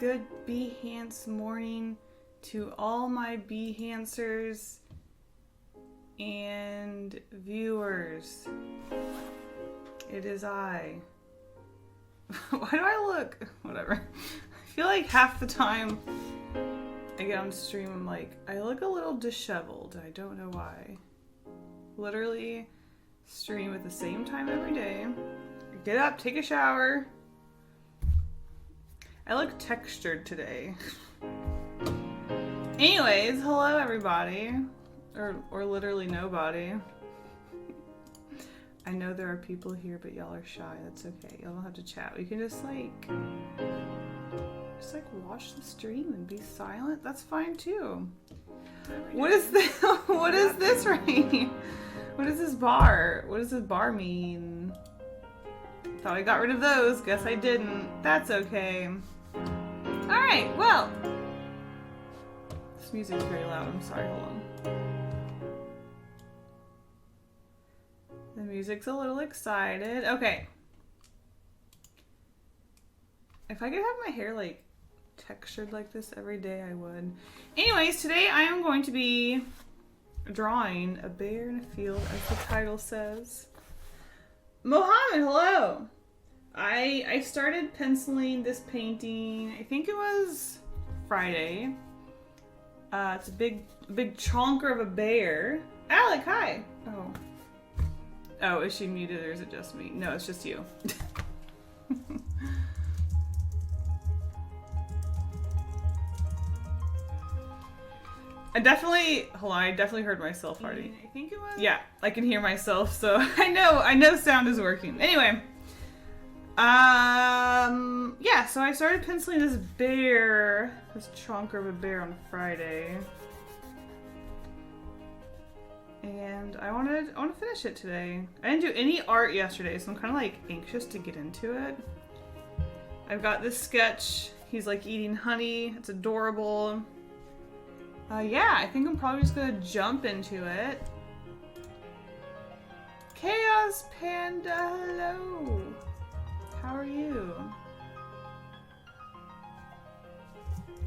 good Behance morning to all my Behancers and viewers. It is I. Why do I look? Whatever. I feel like half the time I get on stream, I'm like, I look a little disheveled. I don't know why. Literally stream at the same time every day. Get up, take a shower. I look textured today. Anyways, hello everybody. Or literally nobody. I know there are people here, but y'all are shy. That's okay. Y'all don't have to chat. We can just like watch the stream and be silent. That's fine too. What is this? What is this right here? What is this bar? What does this bar mean? Thought I got rid of those. Guess I didn't. That's okay. Alright, well. This music's very loud. I'm sorry. Hold on. The music's a little excited. Okay. If I could have my hair like textured like this every day, I would. Anyways, today I am going to be drawing a bear in a field, as the title says. Mohammed, hello! I started penciling this painting, I think it was Friday. It's a big chonker of a bear. Alec, hi! Oh, is she muted or is it just me? No, it's just you. I definitely heard myself farting. I think it was? Yeah, I can hear myself, so I know sound is working. Anyway. Yeah, so I started penciling this chonker of a bear on Friday. And I want to finish it today. I didn't do any art yesterday, so I'm kind of like anxious to get into it. I've got this sketch. He's like eating honey. It's adorable. Yeah, I think I'm probably just gonna jump into it. Chaos Panda, hello. How are you?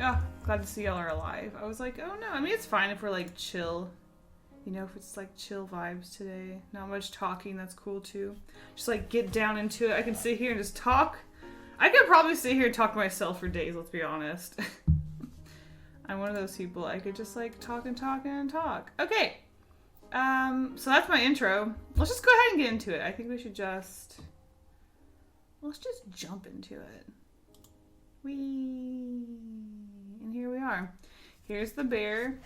Oh, glad to see y'all are alive. I was like, oh no. I mean, it's fine if we're like chill. You know, if it's like chill vibes today. Not much talking, that's cool too. Just like get down into it. I can sit here and just talk. I could probably sit here and talk to myself for days, let's be honest. I'm one of those people. I could just like talk and talk and talk. Okay. So that's my intro. Let's just go ahead and get into it. I think we should let's just jump into it. Whee! And here we are. Here's the bear.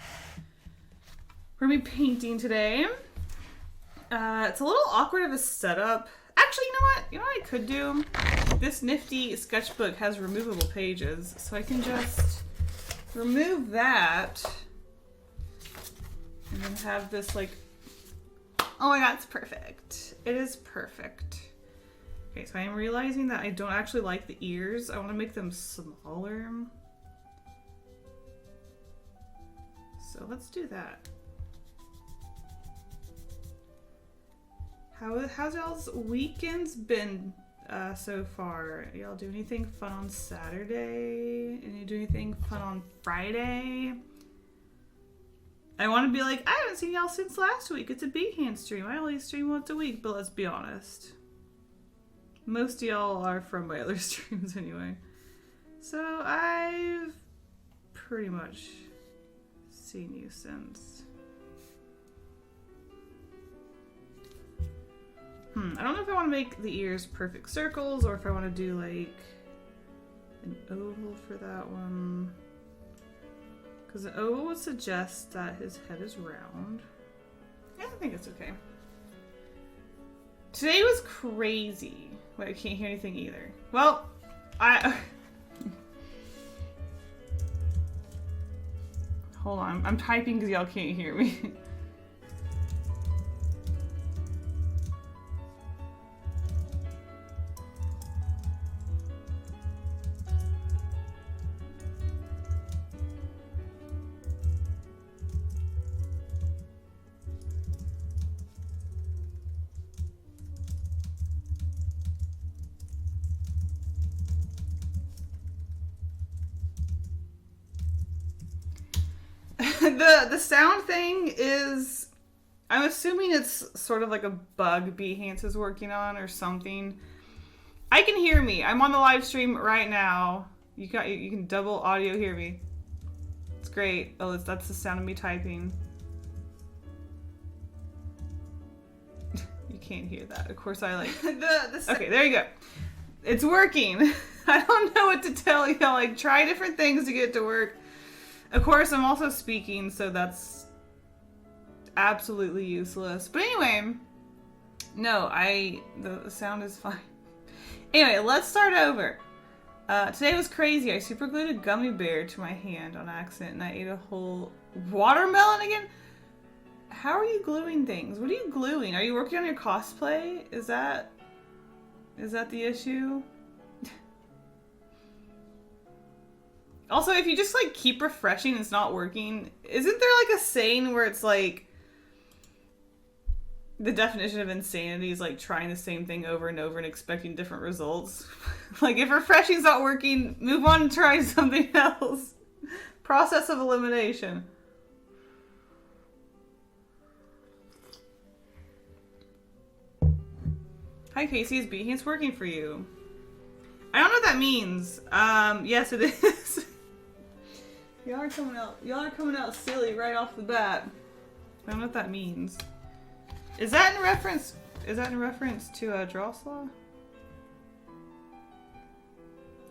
We're gonna be painting today. It's a little awkward of a setup. Actually, you know what? You know what I could do? This nifty sketchbook has removable pages, so I can just remove that and then have this like, oh my god, it's perfect. It is perfect. Okay, so I am realizing that I don't actually like the ears. I want to make them smaller. So let's do that. How's y'all's weekends been so far? Y'all do anything fun on Saturday? And you do anything fun on Friday? I want to be like, I haven't seen y'all since last week. It's a Behance stream. I only stream once a week, but let's be honest. Most of y'all are from my other streams anyway. So I've pretty much seen you since. I don't know if I want to make the ears perfect circles or if I want to do like an oval for that one. Because an oval would suggest that his head is round. Yeah, I think it's okay. Today was crazy. Wait, I can't hear anything either. Well, hold on. I'm typing because y'all can't hear me. The sound thing is, I'm assuming it's sort of like a bug Behance is working on or something. I can hear me. I'm on the live stream right now. You can double audio hear me. It's great. Oh, that's the sound of me typing. You can't hear that. Of course I like Okay, there you go. It's working. I don't know what to tell you. Like, try different things to get it to work. Of course, I'm also speaking, so that's absolutely useless. But anyway, no, the sound is fine. Anyway, let's start over. Today was crazy. I super glued a gummy bear to my hand on accident, and I ate a whole watermelon again. How are you gluing things? What are you gluing? Are you working on your cosplay? Is that the issue? Also, if you just like keep refreshing and it's not working, isn't there like a saying where it's like the definition of insanity is like trying the same thing over and over and expecting different results? Like, if refreshing's not working, move on and try something else. Process of elimination. Hi, Kasey. Is Behance working for you? I don't know what that means. Yes, it is. Y'all are coming out silly right off the bat. I don't know what that means. Is that in reference to Drosselaw?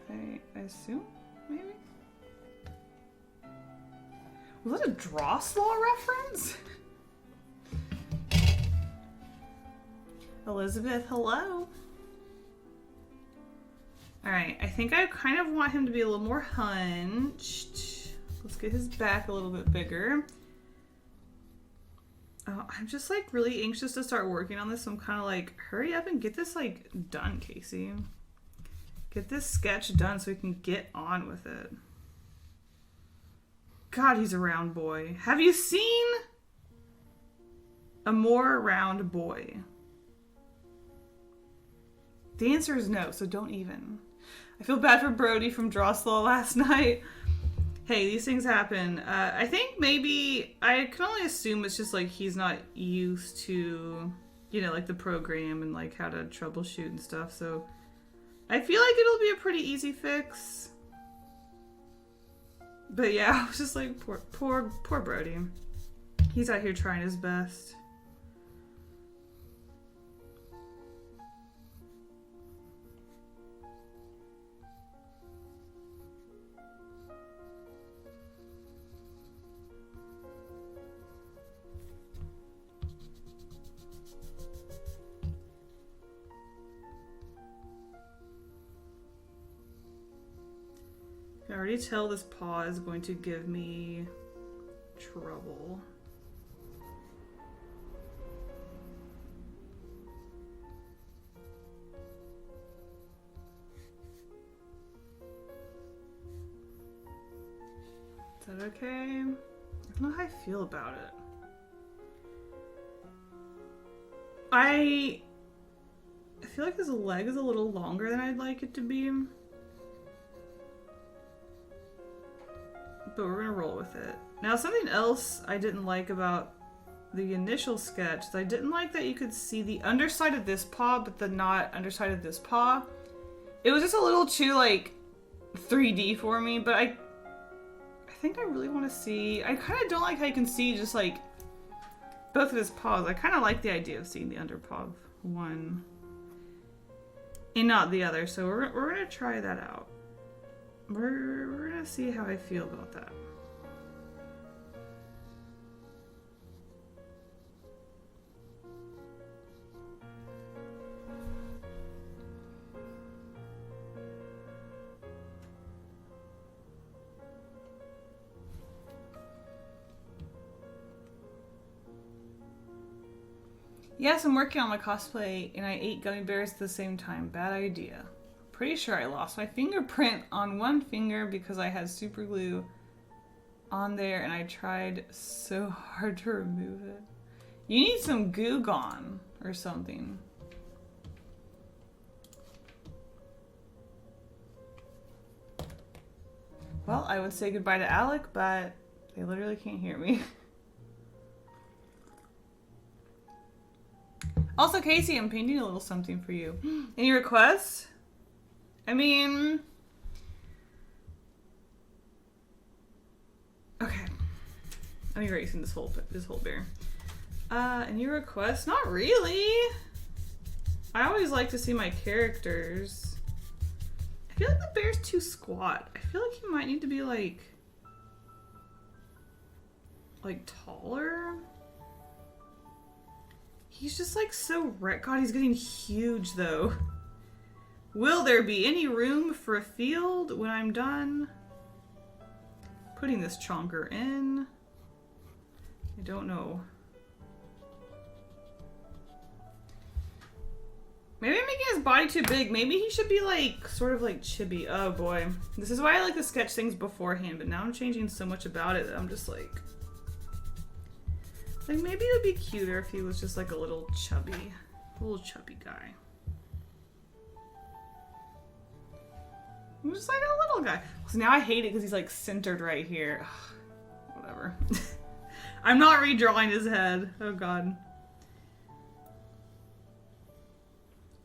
I assume, maybe? Was that a Drosselaw reference? Elizabeth, hello. Alright, I think I kind of want him to be a little more hunched. Let's get his back a little bit bigger. Oh, I'm just like really anxious to start working on this. So I'm kind of like, hurry up and get this like done, Kasey. Get this sketch done so we can get on with it. God, he's a round boy. Have you seen a more round boy? The answer is no, so don't even. I feel bad for Brody from Drosselaw last night. Hey, these things happen. I think maybe, I can only assume it's just like he's not used to, you know, like the program and like how to troubleshoot and stuff. So I feel like it'll be a pretty easy fix. But yeah, I was just like, poor Brody. He's out here trying his best. I already tell this paw is going to give me trouble. Is that okay? I don't know how I feel about it. I feel like his leg is a little longer than I'd like it to be. But we're gonna roll with it. Now, something else I didn't like about the initial sketch is I didn't like that you could see the underside of this paw, but the not underside of this paw. It was just a little too, like, 3D for me, but I think I really want to see... I kind of don't like how you can see just, like, both of his paws. I kind of like the idea of seeing the underpaw of one and not the other, so we're gonna try that out. We're gonna see how I feel about that. Yes, I'm working on my cosplay and I ate gummy bears at the same time. Bad idea. Pretty sure I lost my fingerprint on one finger because I had super glue on there and I tried so hard to remove it. You need some Goo Gone or something. Well, I would say goodbye to Alec, but They literally can't hear me. Also, Kasey, I'm painting a little something for you. Any requests? I mean... Okay. I'm erasing this whole bear. Any requests? Not really. I always like to see my characters. I feel like the bear's too squat. I feel like he might need to be like taller. He's just like so God, he's getting huge though. Will there be any room for a field when I'm done putting this chonker in? I don't know. Maybe I'm making his body too big. Maybe he should be like, sort of like chibi. Oh boy. This is why I like to sketch things beforehand, but now I'm changing so much about it that I'm just like maybe it would be cuter if he was just like a little chubby guy. I'm just like a little guy. So now I hate it because he's like centered right here. Ugh, whatever. I'm not redrawing his head. Oh god.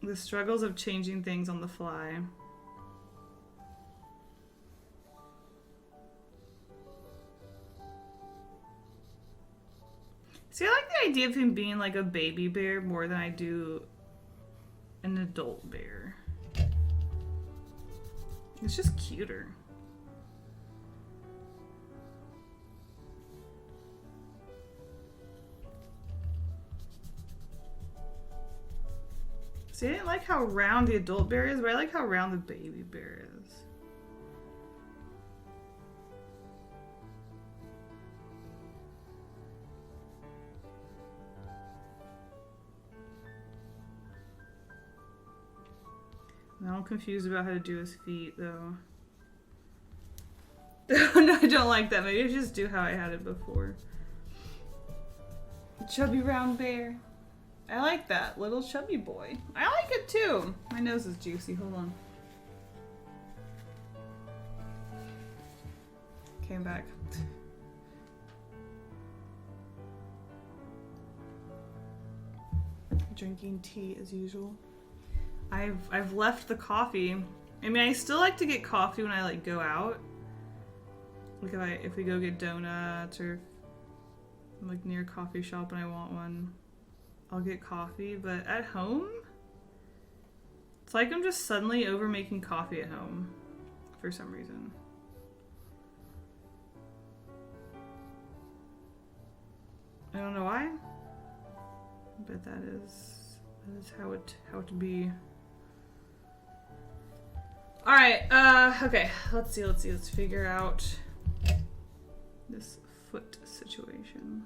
The struggles of changing things on the fly. See, I like the idea of him being like a baby bear more than I do an adult bear. It's just cuter. See, I didn't like how round the adult bear is, but I like how round the baby bear is. Now I'm confused about how to do his feet, though. No, I don't like that. Maybe I just do how I had it before. Chubby round bear. I like that. Little chubby boy. I like it too. My nose is juicy. Hold on. Came back. Drinking tea as usual. I've left the coffee. I mean, I still like to get coffee when I like go out. Like if we go get donuts or I'm like near a coffee shop and I want one, I'll get coffee. But at home, it's like I'm just suddenly over making coffee at home for some reason. I don't know why, but that is how it be. All right. Okay. Let's see. Let's figure out this foot situation.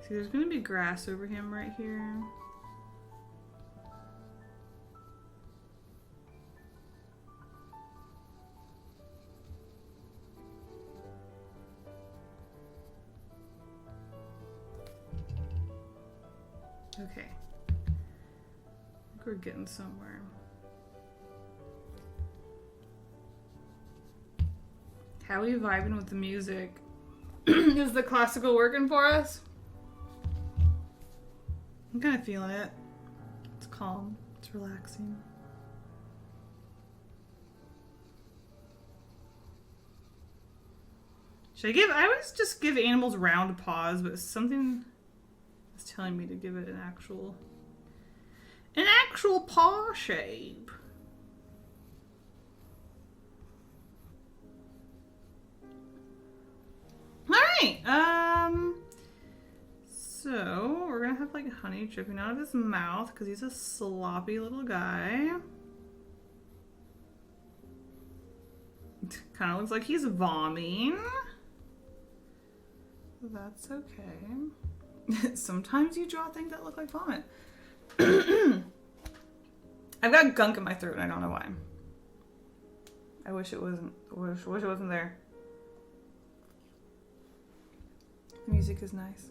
See, there's gonna be grass over him right here. Okay. I think we're getting somewhere. How are we vibing with the music? Is the classical working for us? I'm kind of feeling it. It's calm. It's relaxing. I always just give animals round paws, but something is telling me to give it an actual paw shape. Alright, so we're gonna have like honey dripping out of his mouth because he's a sloppy little guy. Kind of looks like he's vomiting. That's okay. Sometimes you draw things that look like vomit. I've got gunk in my throat and I don't know why. I wish it wasn't. Wish it wasn't there. The music is nice.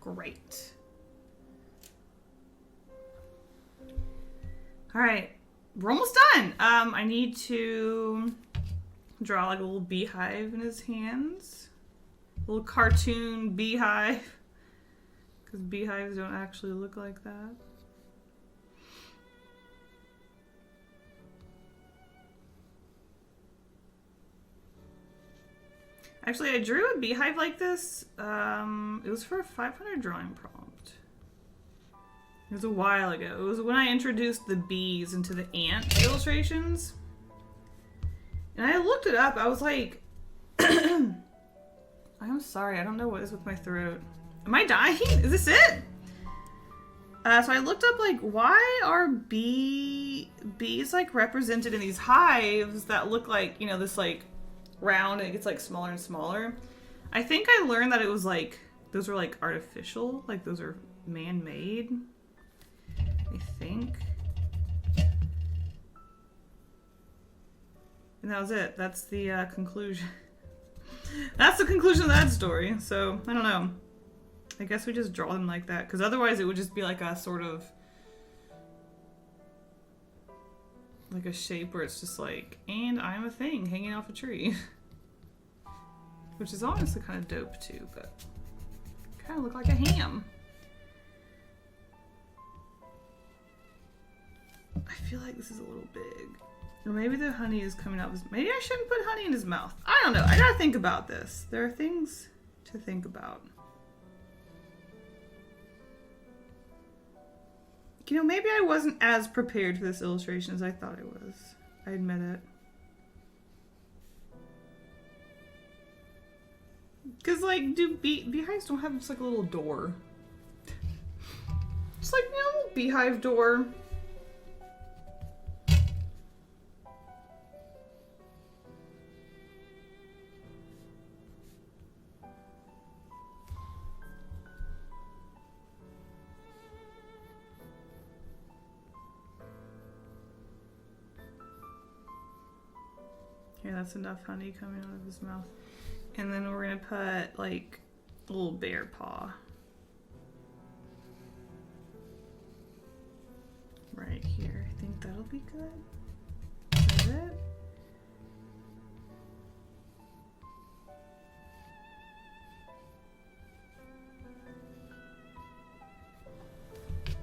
Great. All right, we're almost done. I need to draw like a little beehive in his hands. A little cartoon beehive. Because beehives don't actually look like that. Actually, I drew a beehive like this. It was for a 500 drawing prompt. It was a while ago. It was when I introduced the bees into the ant illustrations. And I looked it up. I was like, I'm sorry. I don't know what is with my throat. Am I dying? Is this it? So I looked up, like, why are bees, like, represented in these hives that look like, you know, this, like, round and it gets, like, smaller and smaller. I think I learned that it was, like, those were, like, artificial. Like, those are man-made. I think. And that was it. That's the conclusion. That's the conclusion of that story. So, I don't know. I guess we just draw them like that. Because otherwise it would just be like a sort of... like a shape where it's just like, and I'm a thing hanging off a tree. Which is honestly kind of dope too, but... kind of look like a ham. I feel like this is a little big. Or maybe the honey is coming out. Maybe I shouldn't put honey in his mouth. I don't know. I gotta think about this. There are things to think about. You know, maybe I wasn't as prepared for this illustration as I thought I was. I admit it. Because, like, beehives don't have just, like, a little door. Just, like, you know, a little beehive door. Here, that's enough honey coming out of his mouth. And then we're gonna put, like, a little bear paw. Right here. I think that'll be good. Is that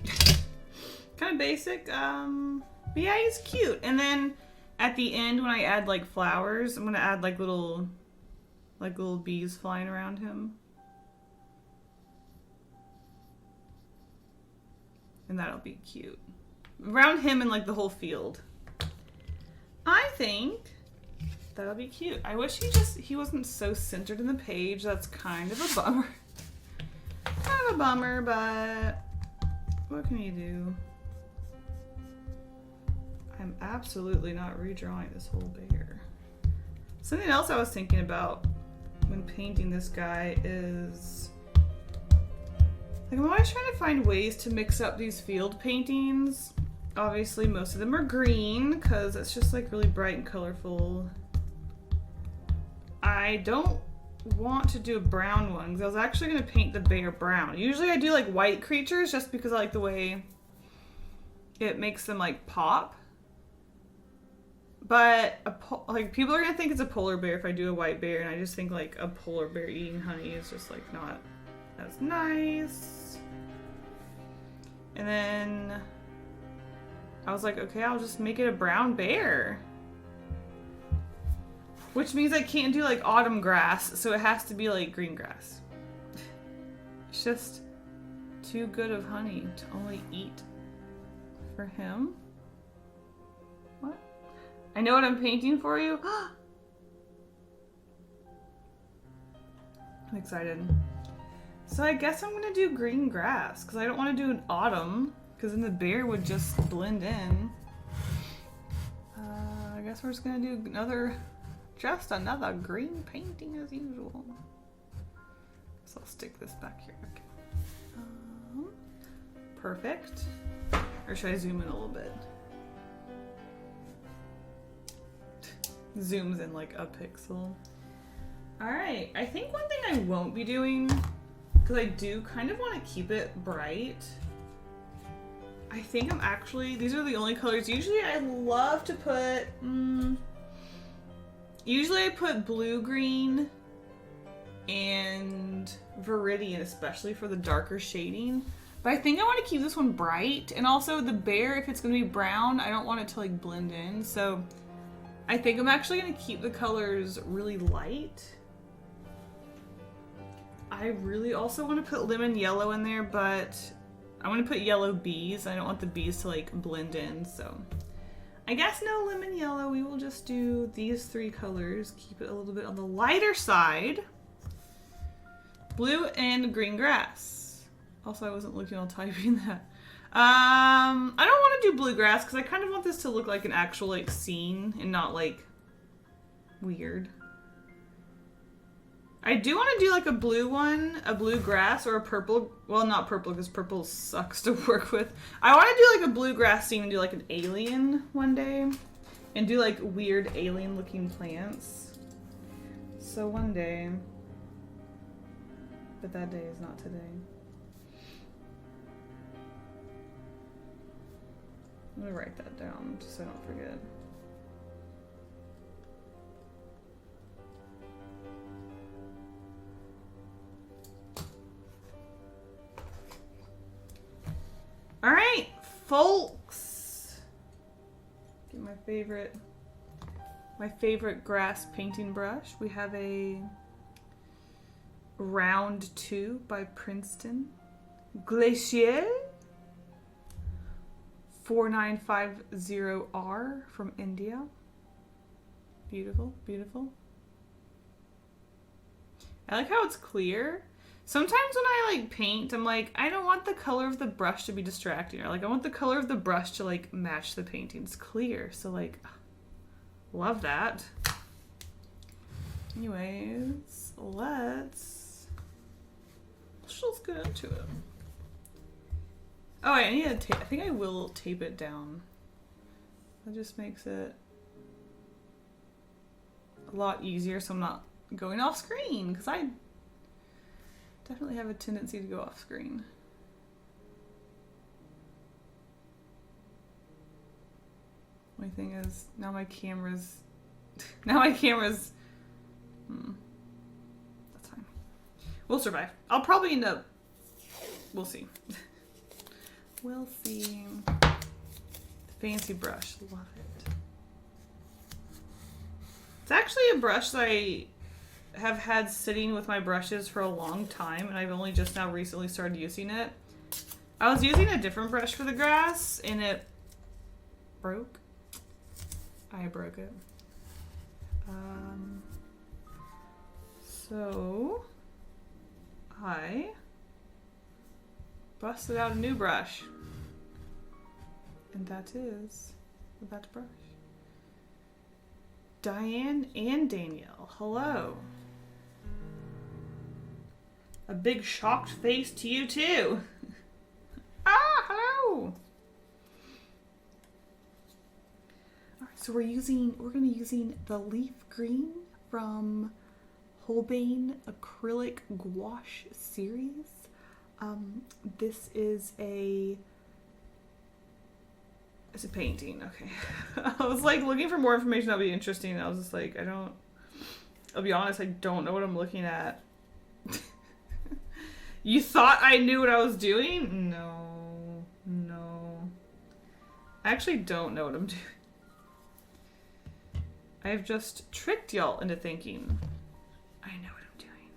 it? Kind of basic. But yeah, he's cute. And then at the end, when I add, like, flowers, I'm gonna add, like, little bees flying around him. And that'll be cute. Around him and, like, the whole field. I think that'll be cute. I wish he wasn't so centered in the page. That's kind of a bummer. Kind of a bummer, but what can you do? I'm absolutely not redrawing this whole bear. Something else I was thinking about when painting this guy is... like, I'm always trying to find ways to mix up these field paintings. Obviously, most of them are green, because it's just, like, really bright and colorful. I don't want to do a brown one, because I was actually going to paint the bear brown. Usually I do, like, white creatures, just because I like the way it makes them, like, pop. But, like, people are going to think it's a polar bear if I do a white bear, and I just think, like, a polar bear eating honey is just, like, not as nice. And then I was like, okay, I'll just make it a brown bear. Which means I can't do, like, autumn grass, so it has to be, like, green grass. It's just too good of honey to only eat for him. What? I know what I'm painting for you. I'm excited. So I guess I'm gonna do green grass because I don't want to do an autumn because then the bear would just blend in. I guess we're just gonna do just another green painting as usual. So I'll stick this back here. Okay. Perfect. Or should I zoom in a little bit? Zooms in like a pixel. Alright, I think one thing I won't be doing, because I do kind of want to keep it bright, I think I'm actually, these are the only colors. Usually I love to put, usually I put blue green and Viridian, especially for the darker shading. But I think I want to keep this one bright. And also the bear, if it's going to be brown, I don't want it to like blend in. So I think I'm actually going to keep the colors really light. I really also want to put lemon yellow in there, but I want to put yellow bees. I don't want the bees to like blend in, so I guess no lemon yellow. We will just do these three colors. Keep it a little bit on the lighter side. Blue and green grass. Also, I wasn't looking while typing that. I don't want to do bluegrass because I kind of want this to look like an actual like scene and not like weird. I do want to do like a blue one, a blue grass, or a purple. Well, not purple because purple sucks to work with. I want to do like a bluegrass scene and do like an alien one day. And do like weird alien looking plants. So one day. But that day is not today. I'm going to write that down just so I don't forget. All right, folks. Get my favorite grass painting brush. We have a Round 2 by Princeton. Glacier. 4950R from India. Beautiful, beautiful. I like how it's clear. Sometimes when I like paint, I'm like, I don't want the color of the brush to be distracting. Or like, I want the color of the brush to like match the painting. It's clear. So like, love that. Anyways, let's just get into it. Oh, I need to tape. I think I will tape it down. That just makes it a lot easier so I'm not going off screen, because I definitely have a tendency to go off screen. My thing is, now my camera's that's fine. We'll survive. I'll probably end up, we'll see. We'll see. Fancy brush, love it. It's actually a brush that I have had sitting with my brushes for a long time, and I've only just now recently started using it. I was using a different brush for the grass, and it broke. I broke it. So I busted out a new brush, and that is that brush. Diane and Danielle, hello. A big shocked face to you too. Ah, hello. All right, so we're gonna be using the leaf green from Holbein Acrylic Gouache series. This is it's a painting, okay. I was like looking for more information that would be interesting. I was just like, I'll be honest, I don't know what I'm looking at. You thought I knew what I was doing? No. I actually don't know what I'm doing. I have just tricked y'all into thinking I know what I'm doing.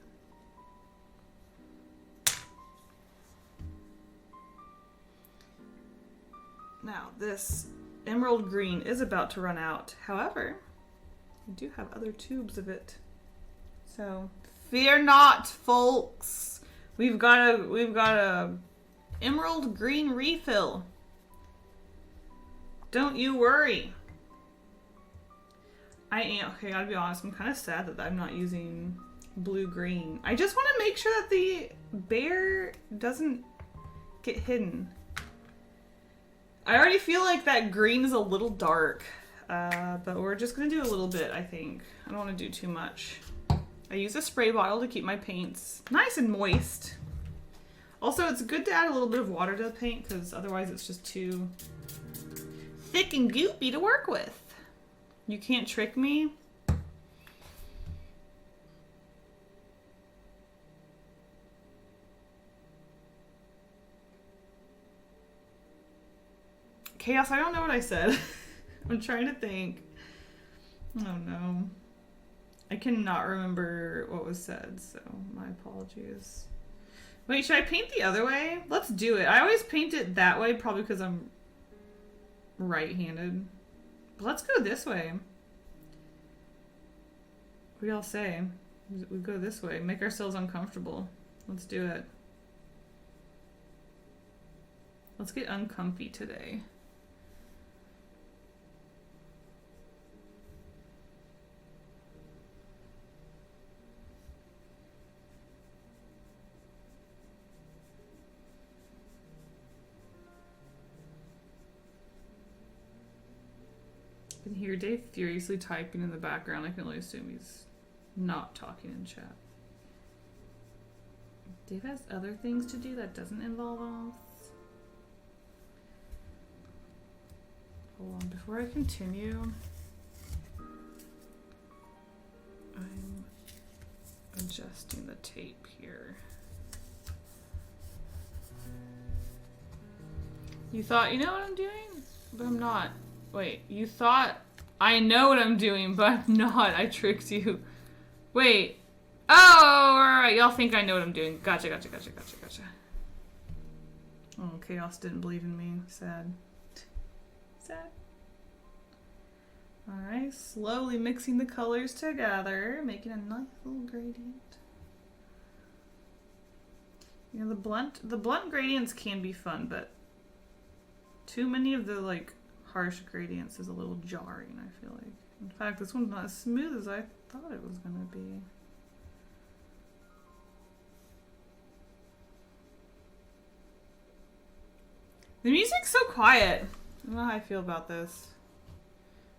Now, this emerald green is about to run out. However, I do have other tubes of it. So, fear not, folks. We've got a emerald green refill. Don't you worry. Okay, gotta be honest, I'm kind of sad that I'm not using blue-green. I just want to make sure that the bear doesn't get hidden. I already feel like that green is a little dark, but we're just gonna do a little bit, I think. I don't want to do too much. I use a spray bottle to keep my paints nice and moist. Also, it's good to add a little bit of water to the paint because otherwise it's just too thick and goopy to work with. You can't trick me. Chaos, I don't know what I said. I'm trying to think. Oh no. I cannot remember what was said, so my apologies. Wait, should I paint the other way? Let's do it. I always paint it that way, probably because I'm right-handed. But let's go this way. What do y'all say? We go this way. Make ourselves uncomfortable. Let's do it. Let's get uncomfy today. I can hear Dave furiously typing in the background. I can only assume he's not talking in chat. Dave has other things to do that doesn't involve us. Hold on, before I continue, I'm adjusting the tape here. You thought you know what I'm doing? But I'm not. Wait, you thought I know what I'm doing, but I'm not. I tricked you. Wait. Oh, alright. Y'all think I know what I'm doing. Gotcha. Oh, Chaos didn't believe in me. Sad. Sad. Alright, slowly mixing the colors together, making a nice little gradient. You know, the blunt gradients can be fun, but too many of the, like, harsh gradients is a little jarring, I feel like. In fact, this one's not as smooth as I thought it was gonna be. The music's so quiet. I don't know how I feel about this.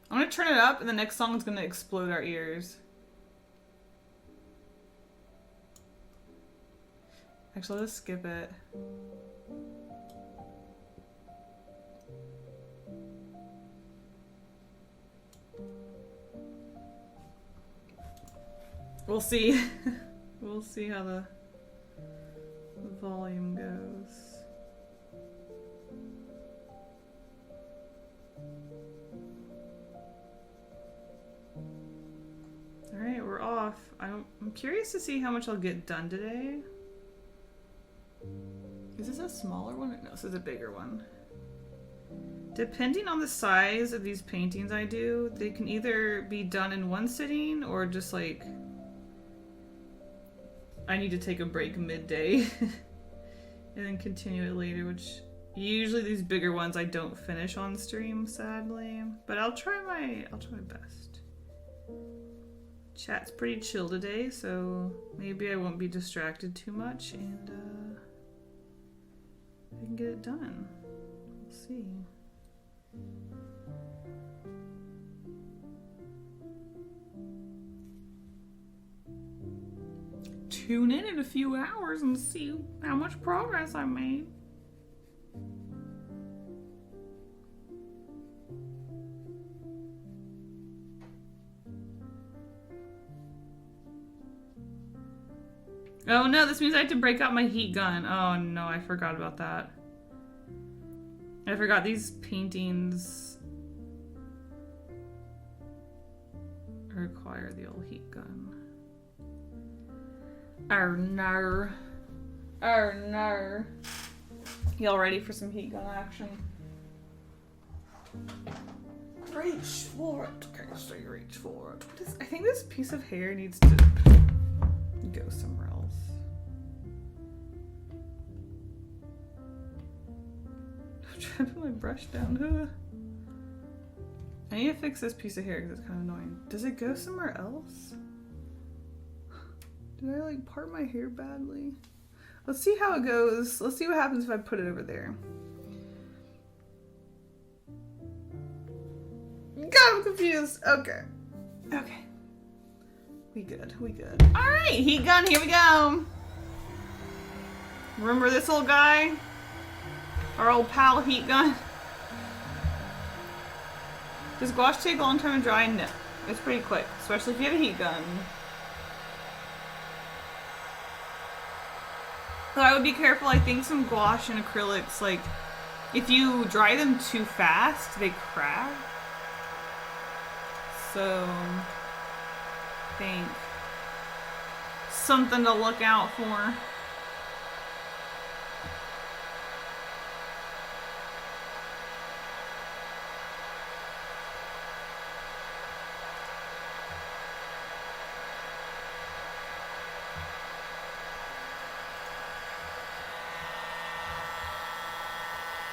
I'm gonna turn it up and the next song is gonna explode our ears. Actually, let's skip it. We'll see. We'll see how the volume goes. Alright, we're off. I'm curious to see how much I'll get done today. Is this a smaller one? No, this is a bigger one. Depending on the size of these paintings I do, they can either be done in one sitting or just like I need to take a break midday and then continue it later, which usually these bigger ones I don't finish on stream, sadly. But I'll try my best. Chat's pretty chill today, so maybe I won't be distracted too much and I can get it done. We'll see. Tune in a few hours and see how much progress I made. Oh no, this means I have to break out my heat gun. Oh no, I forgot about that. I forgot these paintings require the old heat gun. Oh no. Oh no. Y'all ready for some heat gun action? Reach for it. Okay, so you reach for it. I think this piece of hair needs to go somewhere else. I'm trying to put my brush down. I need to fix this piece of hair because it's kind of annoying. Does it go somewhere else? Did I like part my hair badly? Let's see how it goes. Let's see what happens if I put it over there. God, I'm confused. Okay. Okay. We good. We good. All right, heat gun. Here we go. Remember this old guy? Our old pal heat gun? Does gouache take a long time to dry? No. It's pretty quick, especially if you have a heat gun. So I would be careful. I think some gouache and acrylics, like, if you dry them too fast, they crack. So, I think something to look out for.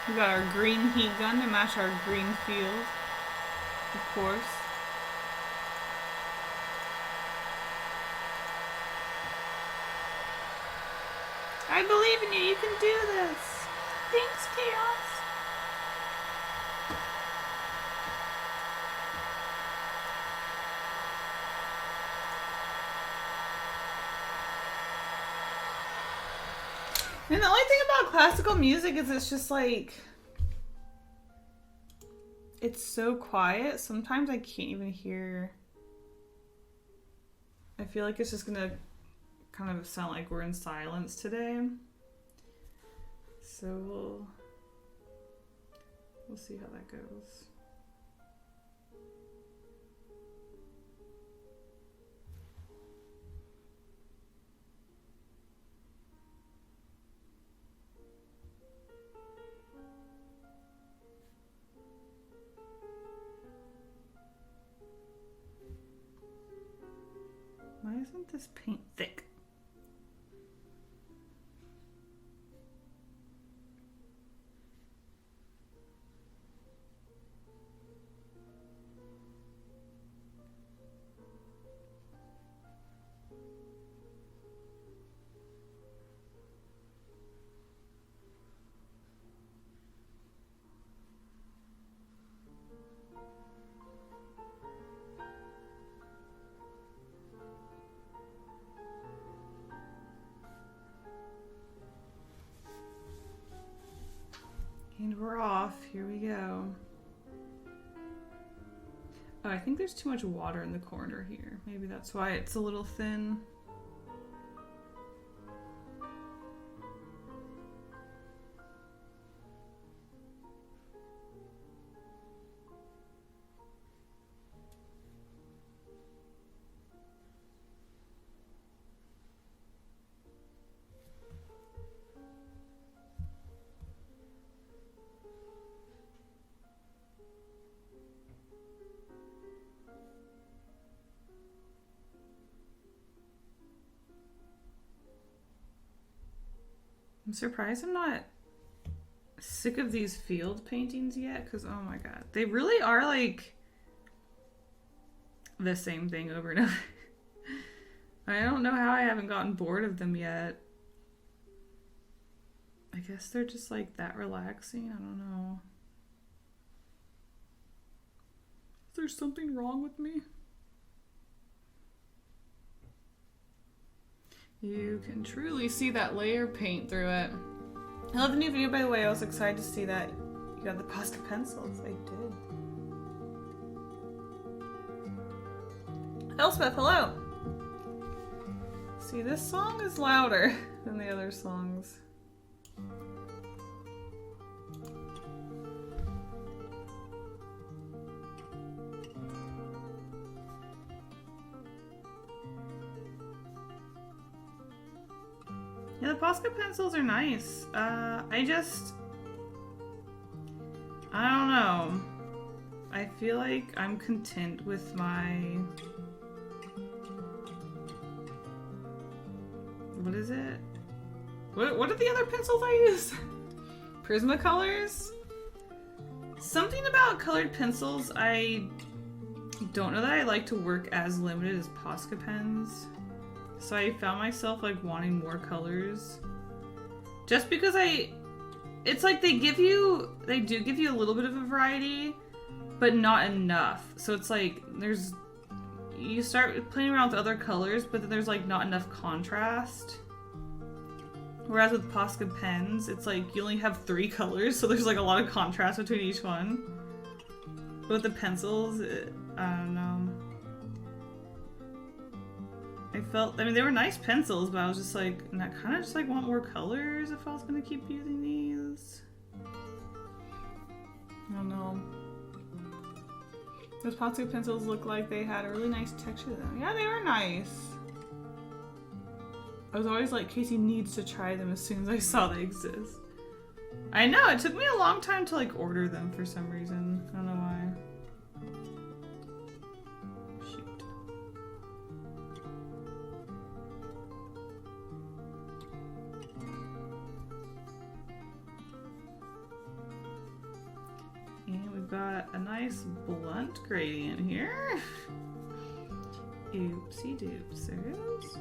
We got our green heat gun to match our green field, of course. I believe in you. You can do this. Thanks, Chaos. And the only thing about classical music is it's just like, it's so quiet. Sometimes I can't even hear. I feel like it's just gonna kind of sound like we're in silence today. So we'll see how that goes. Why isn't this paint thick? And we're off. Here we go. Oh, I think there's too much water in the corner here. Maybe that's why it's a little thin. I'm surprised I'm not sick of these field paintings yet, because oh my god, they really are like the same thing over and over. I don't know how I haven't gotten bored of them yet. I guess they're just like that relaxing. I don't know. Is there something wrong with me? You can truly see that layer paint through it. I love the new video, by the way. I was excited to see that you got the Posca pencils. I did. Elspeth, hello. See, this song is louder than the other songs. Yeah, the Posca pencils are nice. I don't know. I feel like I'm content with my... What is it? What are the other pencils I use? Prismacolors? Something about colored pencils, I don't know that I like to work as limited as Posca pens. So I found myself like wanting more colors. Just because it's like they do give you a little bit of a variety, but not enough. So it's like you start playing around with other colors, but then there's like not enough contrast. Whereas with Posca pens, it's like you only have 3 colors, so there's like a lot of contrast between each one. But with the pencils, I don't know. I mean, they were nice pencils, but I was just like, and I kind of just like want more colors if I was gonna keep using these. I don't know. Those Posca pencils look like they had a really nice texture to them. Yeah, they were nice. I was always like, Kasey needs to try them as soon as I saw they exist. I know, it took me a long time to like order them for some reason. I don't know why. Shoot. And we've got a nice blunt gradient here. Oopsie doopsers.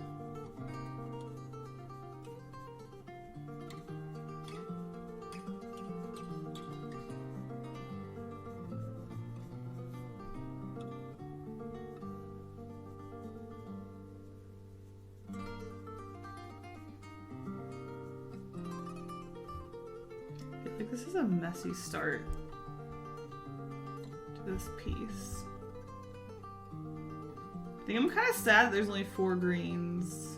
Like this is a messy start to this piece. I think I'm kind of sad that there's only 4 greens.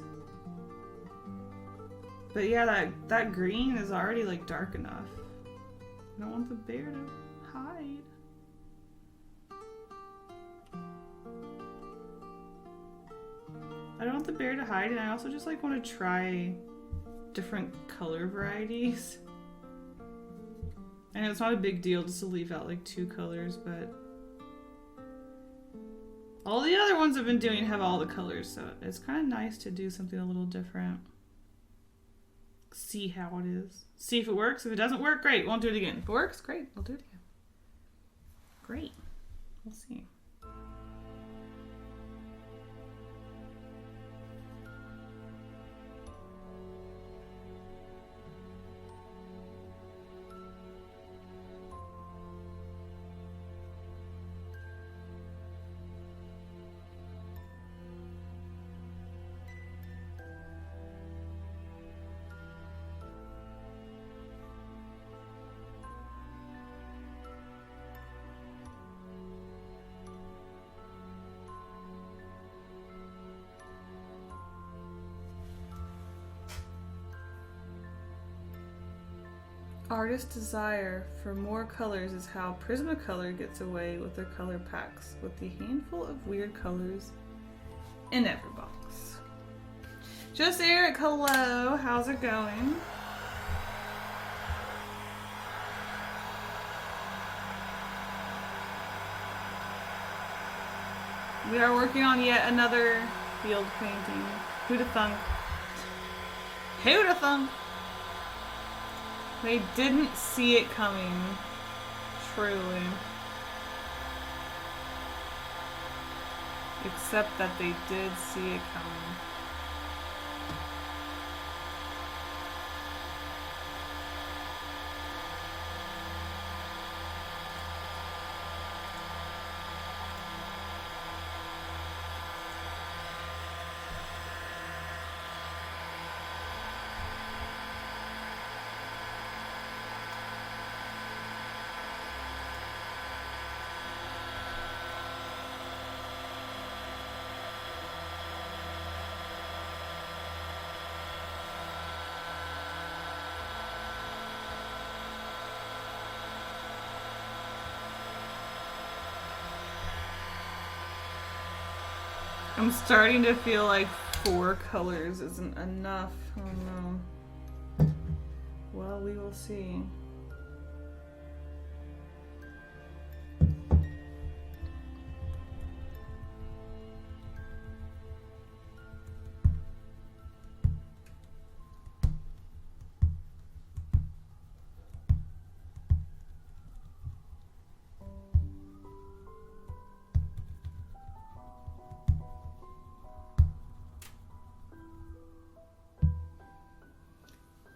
But yeah, that green is already like dark enough. I don't want the bear to hide. I don't want the bear to hide, and I also just like want to try different color varieties. I know it's not a big deal just to leave out like 2 colors, but all the other ones I've been doing have all the colors, so it's kind of nice to do something a little different. See how it is. See if it works. If it doesn't work, great. Won't do it again. If it works, great. We'll do it again. Great. We'll see. Artist desire for more colors is how Prismacolor gets away with their color packs, with the handful of weird colors in every box. Just Eric, hello, how's it going? We are working on yet another field painting. Who'da thunk? Who'da thunk? They didn't see it coming. Truly. Except that they did see it coming. I'm starting to feel like 4 colors isn't enough. Oh no. Well, we will see.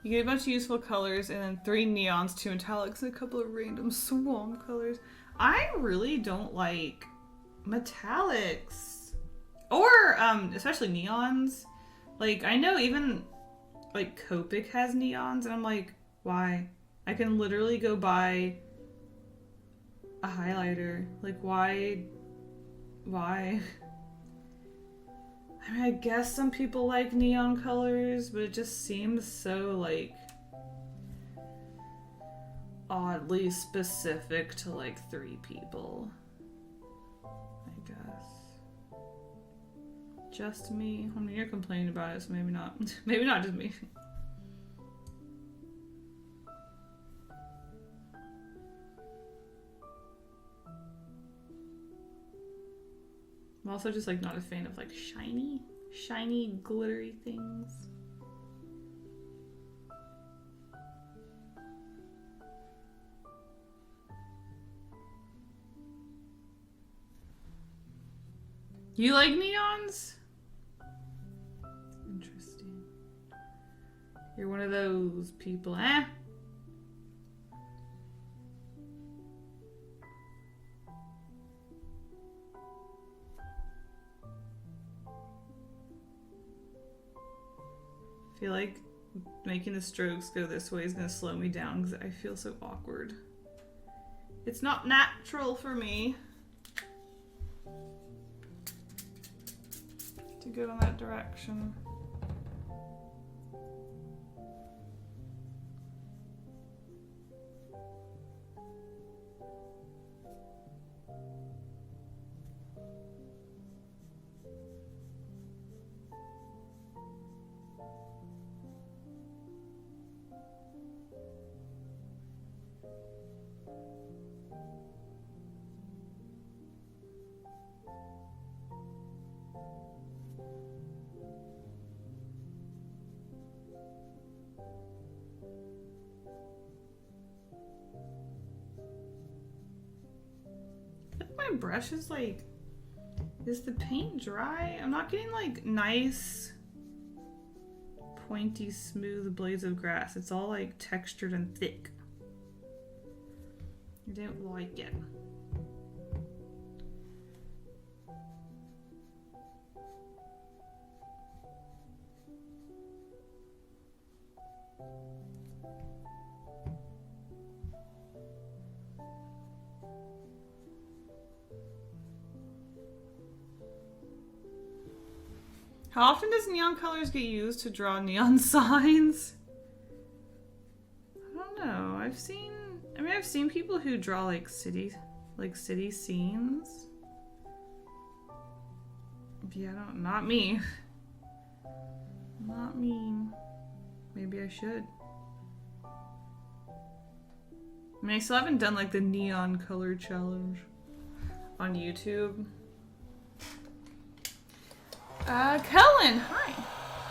You get a bunch of useful colors and then 3 neons, 2 metallics, and a couple of random swamp colors. I really don't like metallics. Or, especially neons. Like, I know even like Copic has neons, and I'm like, why? I can literally go buy a highlighter. Like, why? Why? I mean, I guess some people like neon colors, but it just seems so, like, oddly specific to, like, 3 people. I guess. Just me? I mean, you're complaining about it, so maybe not. Maybe not just me. I'm also just like not a fan of like shiny, glittery things. You like neons? Interesting. You're one of those people, eh? I feel like making the strokes go this way is going to slow me down because I feel so awkward. It's not natural for me to go in that direction. My brush is like, is the paint dry? I'm not getting like nice pointy smooth blades of grass. It's all like textured and thick. I don't like it. How often does neon colors get used to draw neon signs? I don't know. I've seen people who draw like city scenes. Yeah, not me. Not me. Maybe I should. I mean, I still haven't done like the neon color challenge on YouTube. Kellen, hi.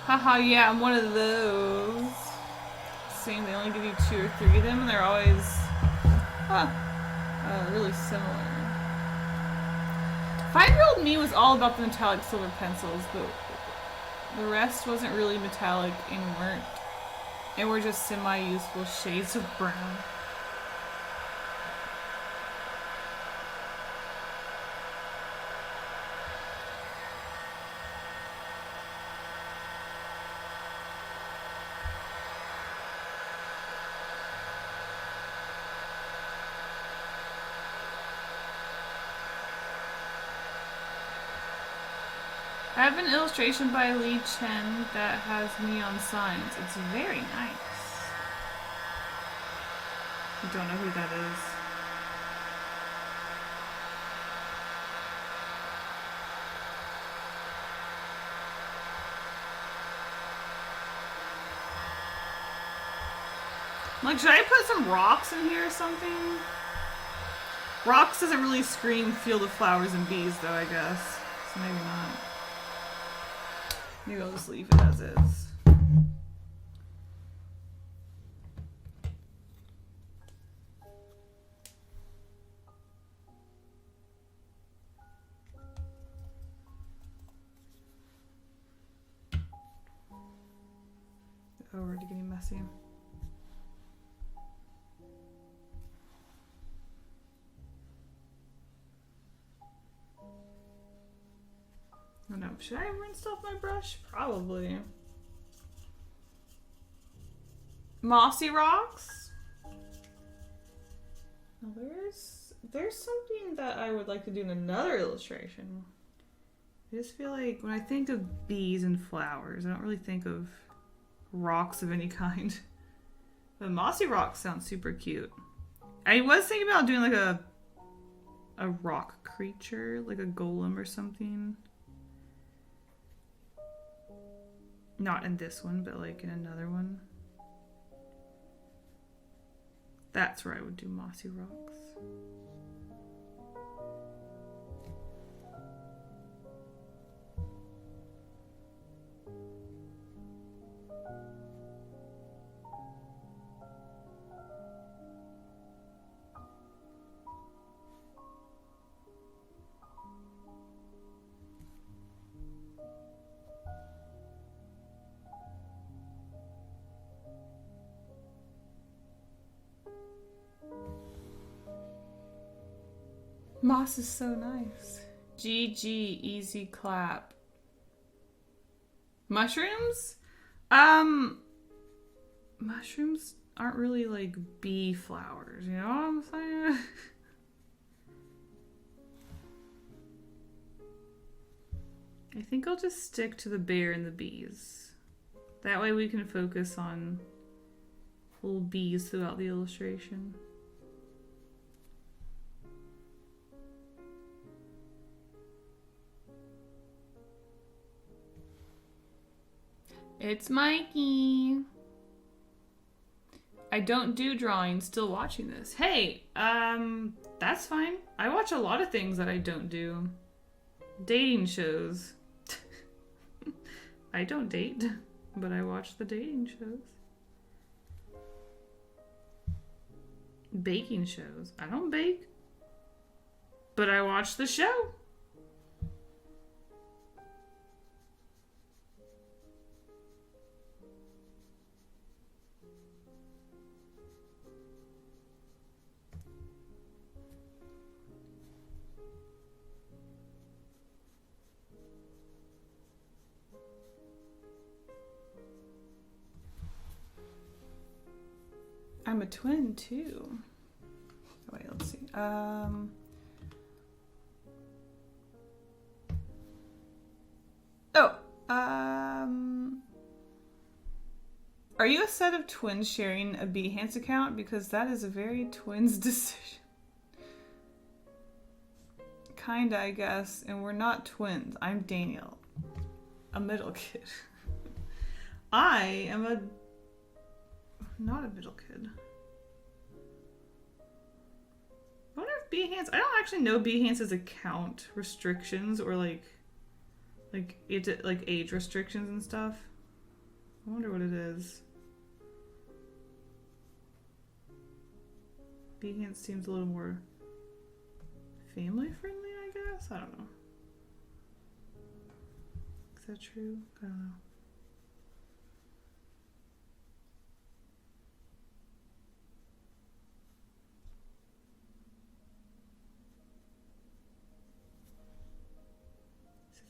Haha, yeah, I'm one of those. Same, they only give you 2 or 3 of them, and they're always, really similar. 5-year-old me was all about the metallic silver pencils, but the rest wasn't really metallic and were just semi-useful shades of brown. I have an illustration by Lee Chen that has neon signs. It's very nice. I don't know who that is. Like, should I put some rocks in here or something? Rocks doesn't really scream field of flowers and bees, though, I guess. So maybe not. Maybe I'll just leave it as is. Oh, we're already getting messy. Oh no, should I rinse off my brush? Probably. Mossy rocks. Now there's something that I would like to do in another illustration. I just feel like when I think of bees and flowers, I don't really think of rocks of any kind. But mossy rocks sound super cute. I was thinking about doing like a rock creature, like a golem or something. Not in this one, but like in another one. That's where I would do mossy rocks. Moss is so nice. GG, easy clap. Mushrooms? Mushrooms aren't really like bee flowers, you know what I'm saying? I think I'll just stick to the bear and the bees. That way we can focus on little bees throughout the illustration. It's Mikey. I don't do drawing, still watching this. Hey, that's fine. I watch a lot of things that I don't do. Dating shows. I don't date, but I watch the dating shows. Baking shows. I don't bake, but I watch the show. I'm a twin too. Wait, let's see. Are you a set of twins sharing a Behance account? Because that is a very twins decision. Kinda, I guess. And we're not twins. I'm Daniel, a middle kid. I am not a middle kid. I wonder if Behance... I don't actually know Behance's account restrictions or like age restrictions and stuff. I wonder what it is. Behance seems a little more family friendly, I guess? I don't know. Is that true? I don't know.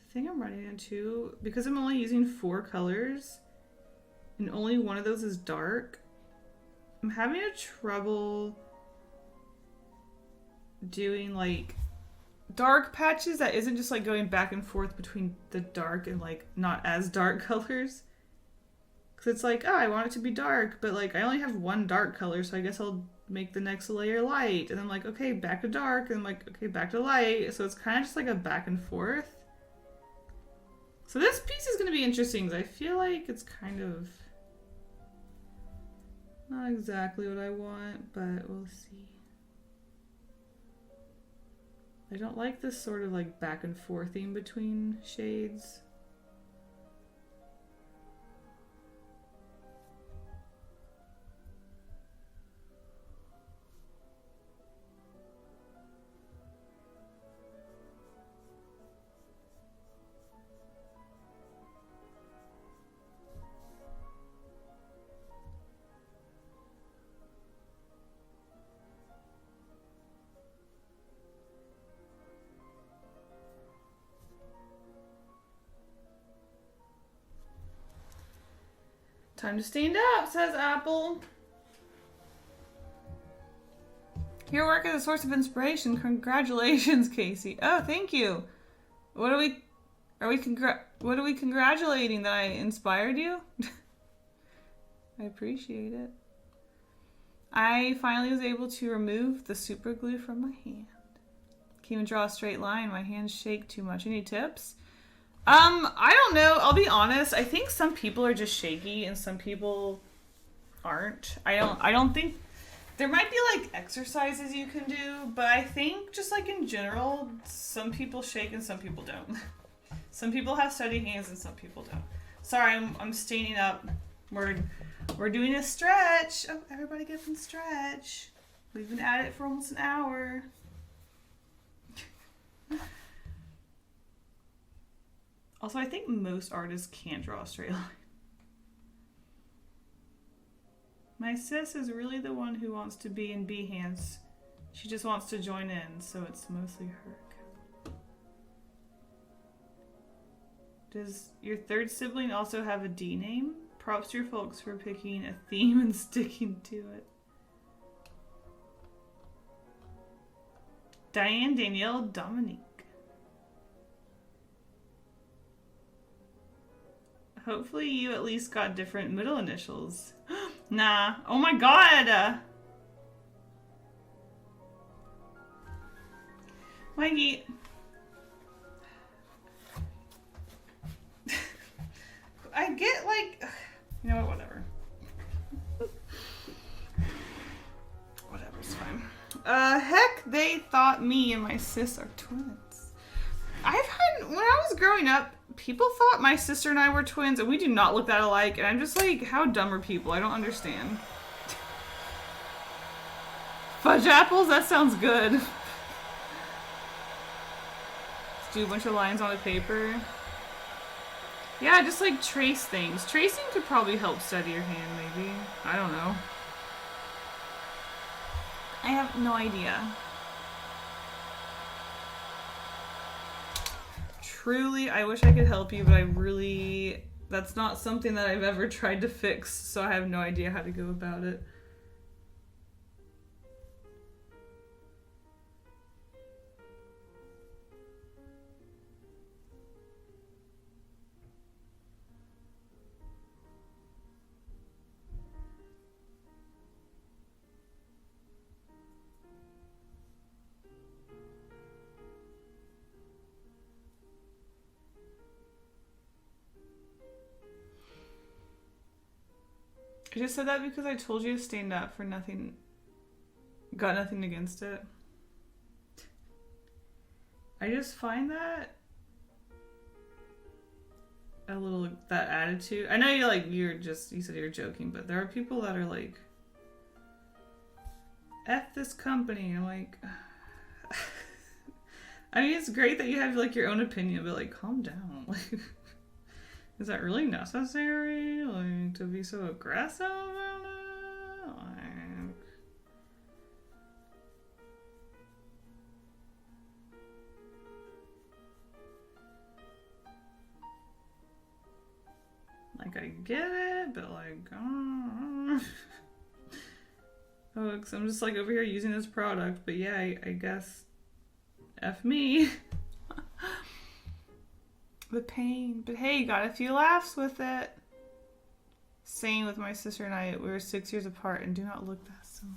The thing I'm running into, because I'm only using 4 colors and only one of those is dark, I'm having a trouble doing like dark patches that isn't just like going back and forth between the dark and like not as dark colors. Because it's like, oh, I want it to be dark, but like I only have one dark color, so I guess I'll make the next layer light. And I'm like, okay, back to dark, and I'm like, okay, back to light. So it's kind of just like a back and forth. So this piece is going to be interesting because I feel like it's kind of not exactly what I want, but we'll see. I don't like this sort of like back and forthing between shades. Time to stand up, says Apple. Your work is a source of inspiration. Congratulations, Kasey. Oh, thank you. What are we congratulating? That I inspired you? I appreciate it. I finally was able to remove the super glue from my hand. Can't even draw a straight line. My hands shake too much. Any tips? I don't know. I'll be honest. I think some people are just shaky and some people aren't. I don't think there might be like exercises you can do, but I think just like in general, some people shake and some people don't. Some people have steady hands and some people don't. Sorry, I'm standing up. We're doing a stretch. Oh, everybody get up and stretch. We've been at it for almost an hour. Also, I think most artists can't draw a straight line. My sis is really the one who wants to be in Behance. She just wants to join in, so it's mostly her. Does your third sibling also have a D name? Props to your folks for picking a theme and sticking to it. Diane, Danielle, Dominique. Hopefully you at least got different middle initials. Nah. Oh my god! Mikey. I get like... You know what? Whatever. Whatever's fine. Heck, they thought me and my sis are twins. When I was growing up, people thought my sister and I were twins, and we do not look that alike, and I'm just like, how dumb are people? I don't understand. Fudge apples? That sounds good. Let's do a bunch of lines on the paper. Yeah, just like trace things. Tracing could probably help steady your hand, maybe. I don't know. I have no idea. Truly, I wish I could help you, but that's not something that I've ever tried to fix, so I have no idea how to go about it. I just said that because I told you to stand up for nothing. Got nothing against it. I just find that a little, that attitude. I know you said you're joking, but there are people that are like, F this company. I'm like, I mean, it's great that you have like your own opinion, but like, calm down. Like, is that really necessary? Like, to be so aggressive about it? Like, I get it, but like, oh, cause I'm just like over here using this product, but yeah, I guess F me. The pain. But hey, got a few laughs with it. Same with my sister and I. We were 6 years apart and do not look that similar.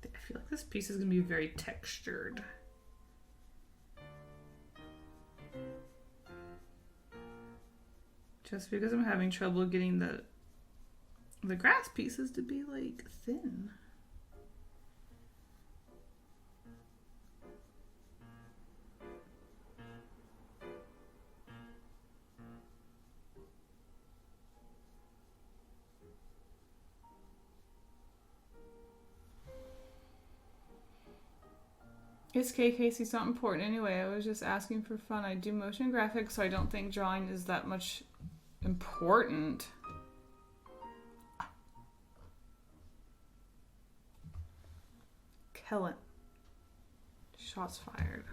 I feel like this piece is going to be very textured. Just because I'm having trouble getting the grass pieces to be like thin. It's Kasey, it's not important anyway. I was just asking for fun. I do motion graphics, so I don't think drawing is that much important. Kellen. Shots fired.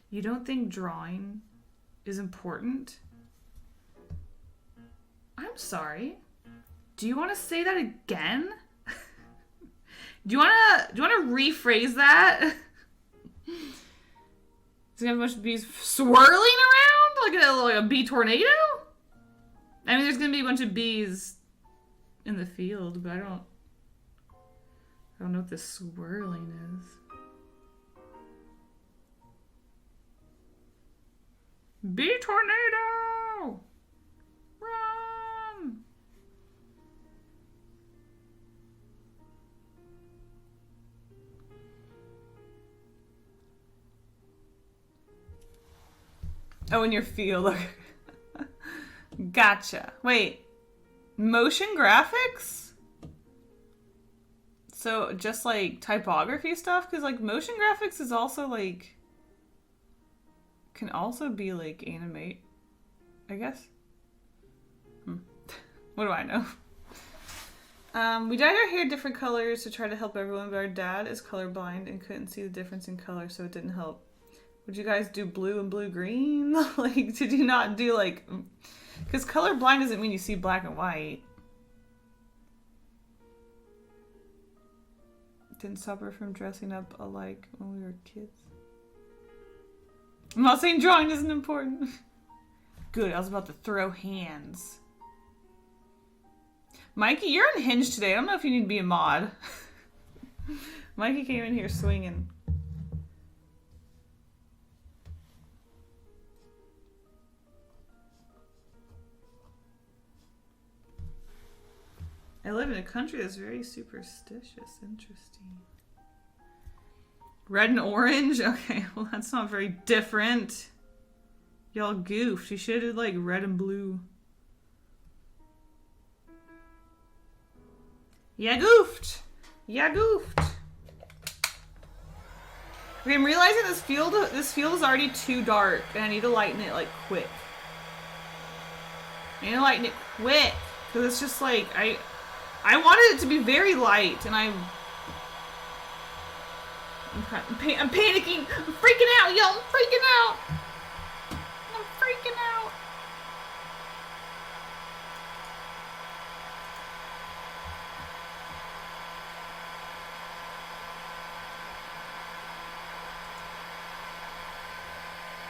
You don't think drawing is important? I'm sorry. Do you want to say that again? Do you want to rephrase that? Is there gonna be a bunch of bees swirling around like a bee tornado? I mean, there's gonna be a bunch of bees in the field, but I don't know what this swirling is. Bee tornado! Run! Oh, in your field. Gotcha. Wait. Motion graphics? So just like typography stuff? Because like motion graphics is also like... can also be like animate, I guess. What do I know? We dyed our hair different colors to try to help everyone, but our dad is colorblind and couldn't see the difference in color, so it didn't help. Would you guys do blue and blue-green? Like, did you not do like... Because colorblind doesn't mean you see black and white. Didn't stop her from dressing up alike when we were kids. I'm not saying drawing isn't important. Good, I was about to throw hands. Mikey, you're unhinged today. I don't know if you need to be a mod. Mikey came in here swinging. I live in a country that's very superstitious. Interesting. Red and orange? Okay, well that's not very different. Y'all goofed. You should have like red and blue. Yeah, goofed. Yeah, goofed. Okay, I'm realizing this field is already too dark and I need to lighten it like quick. I need to lighten it quick. Because it's just like, I wanted it to be very light and I'm panicking. I'm freaking out, y'all. I'm freaking out. I'm freaking out.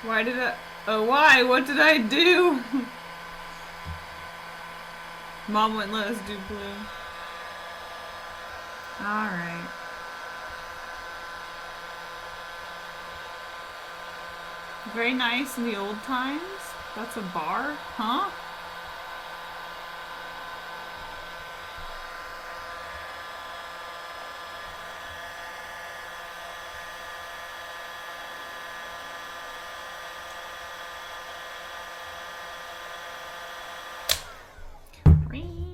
Why did I... Oh, why? What did I do? Mom wouldn't let us do blue. Alright. Very nice in the old times. That's a bar? Huh?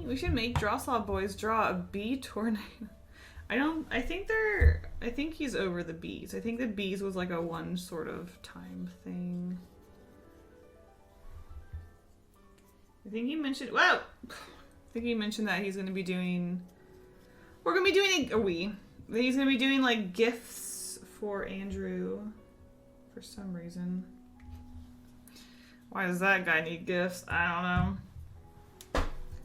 We should make Draw Saw Boys draw a bee tornado. I think he's over the bees. I think the bees was like a one sort of time thing. I think he mentioned, whoa! I think he mentioned that he's going to be doing, he's going to be doing like gifts for Andrew for some reason. Why does that guy need gifts? I don't know.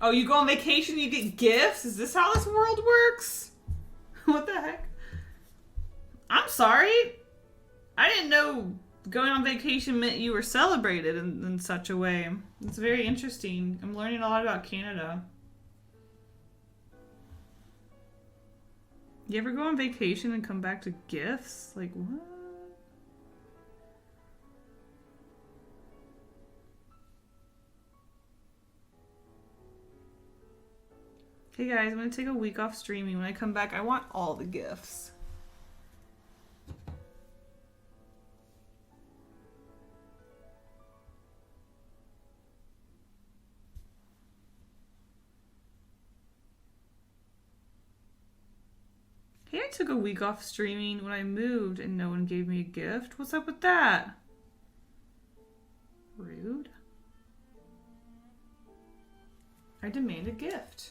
Oh, you go on vacation, you get gifts? Is this how this world works? What the heck? I'm sorry. I didn't know going on vacation meant you were celebrated in such a way. It's very interesting. I'm learning a lot about Canada. You ever go on vacation and come back to gifts? Like, what? Hey guys, I'm going to take a week off streaming. When I come back, I want all the gifts. Hey, I took a week off streaming when I moved and no one gave me a gift. What's up with that? Rude. I demand a gift.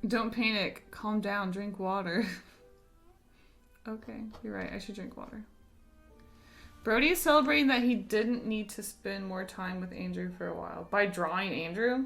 Don't panic. Calm down. Drink water. Okay, you're right. I should drink water. Brody is celebrating that he didn't need to spend more time with Andrew for a while. By drawing Andrew?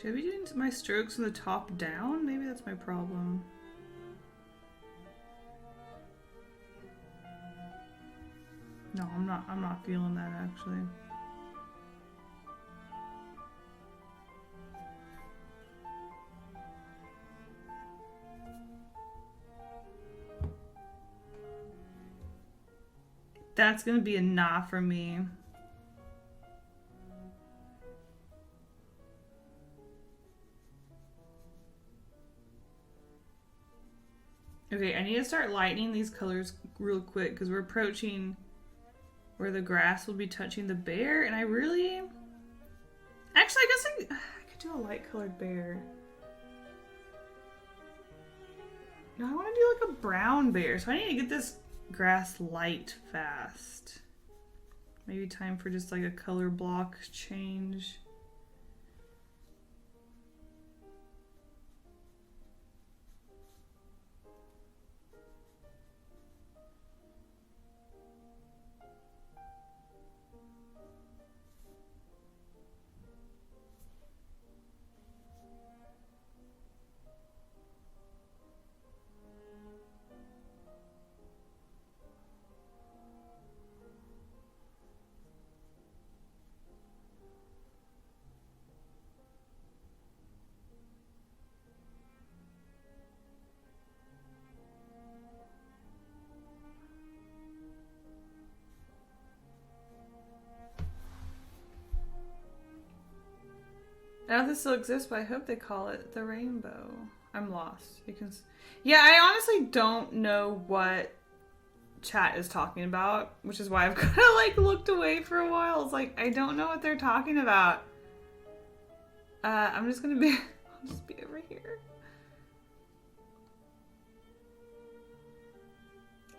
Should I be doing my strokes from the top down? Maybe that's my problem. No, I'm not feeling that actually. That's gonna be a nah for me. Okay, I need to start lightening these colors real quick because we're approaching where the grass will be touching the bear, and I really... Actually, I guess I could do a light colored bear. No, I want to do like a brown bear, so I need to get this grass light fast. Maybe time for just like a color block change. I don't know if this still exists, but I hope they call it the rainbow. I'm lost. You can... Yeah, I honestly don't know what chat is talking about, which is why I've kind of like looked away for a while. It's like, I don't know what they're talking about. I'm just gonna be... I'll just be over here.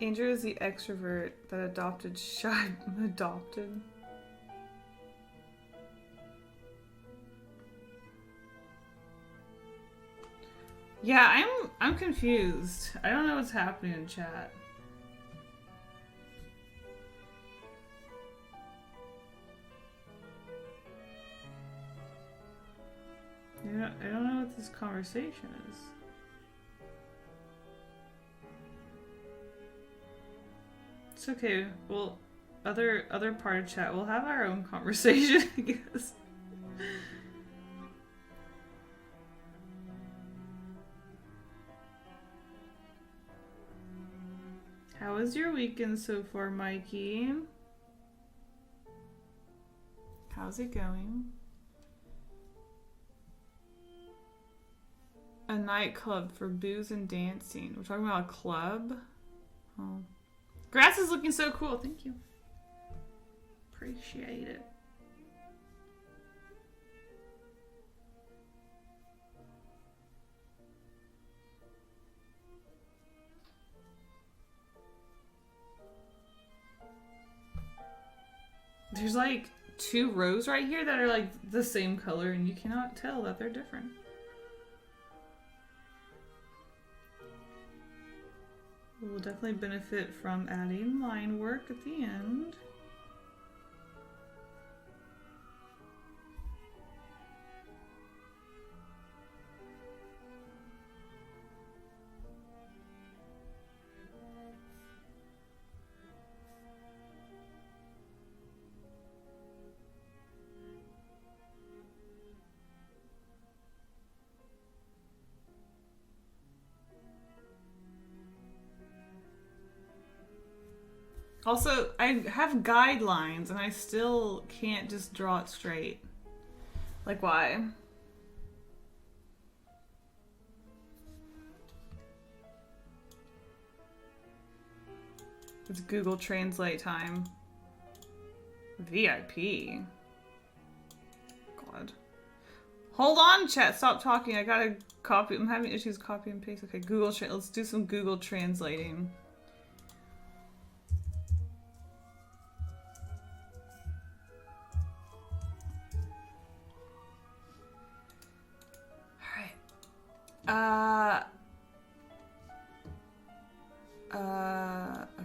Andrew is the extrovert that adopted shy... Adopted? Yeah, I'm confused. I don't know what's happening in chat. Yeah, I don't know what this conversation is. It's okay. Well, other part of chat, we'll have our own conversation, I guess. How was your weekend so far, Mikey? How's it going? A nightclub for booze and dancing. We're talking about a club? Oh. Grass is looking so cool. Thank you. Appreciate it. There's like 2 rows right here that are like the same color and you cannot tell that they're different. We'll definitely benefit from adding line work at the end. Also, I have guidelines and I still can't just draw it straight. Like, why? It's Google Translate time. VIP. God. Hold on, chat. Stop talking. I gotta copy. I'm having issues copy and paste. Okay, let's do some Google translating.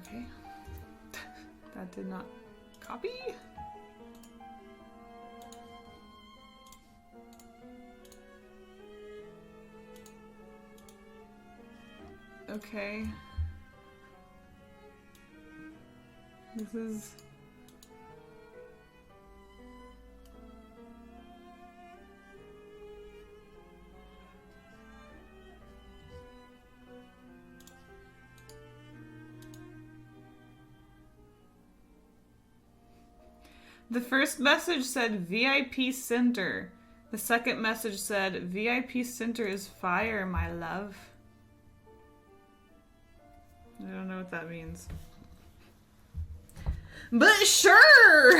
Okay. That did not copy. Okay. This is... The first message said VIP Center. The second message said VIP Center is fire, my love. I don't know what that means. But sure!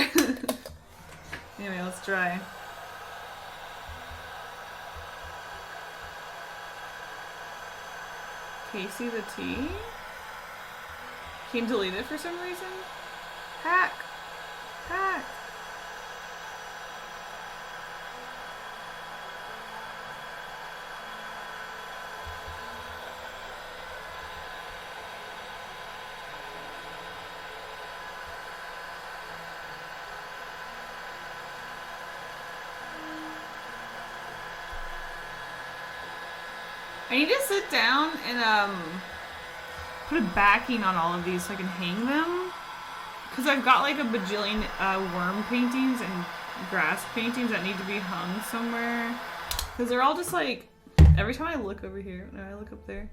Anyway, let's try. Kasey the T? Can't delete it for some reason? Hack! Hack! I need to sit down and put a backing on all of these so I can hang them. Because I've got like a bajillion worm paintings and grass paintings that need to be hung somewhere. Because they're all just like, every time I look over here, no, I look up there,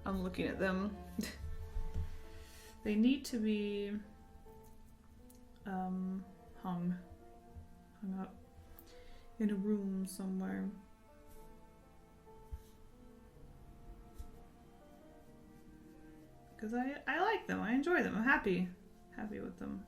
I'm looking at them. They need to be hung up in a room somewhere. Because I like them, I enjoy them, I'm happy with them.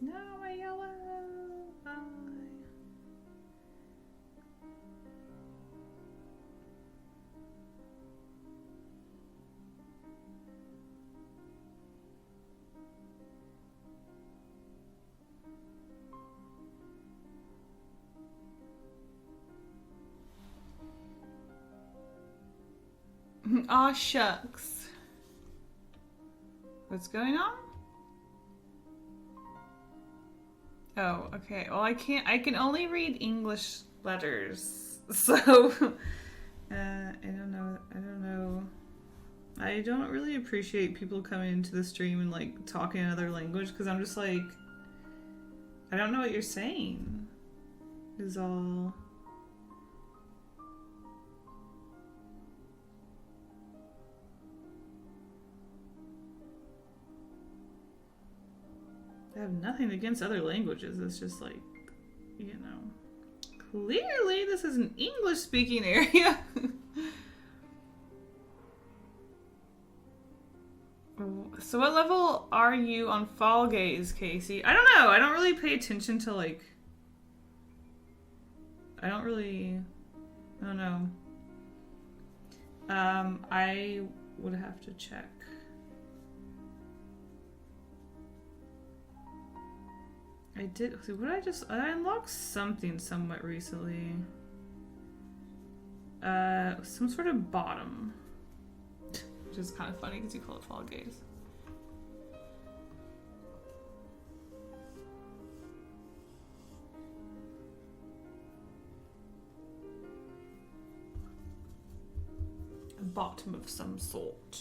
No, my yellow eye. Aw, shucks. What's going on? Oh, okay. Well, I can only read English letters. So, I don't know. I don't really appreciate people coming into the stream and like talking another language because I'm just like, I don't know what you're saying. Is all. I have nothing against other languages. It's just like, you know. Clearly, this is an English-speaking area. So what level are you on Fall Guys, Kasey? I don't know. I don't really pay attention to, like... I don't know. I would have to check. I did... See, what did I just... I unlocked something somewhat recently. Some sort of bottom. Which is kind of funny because you call it Fall Guys. A bottom of some sort.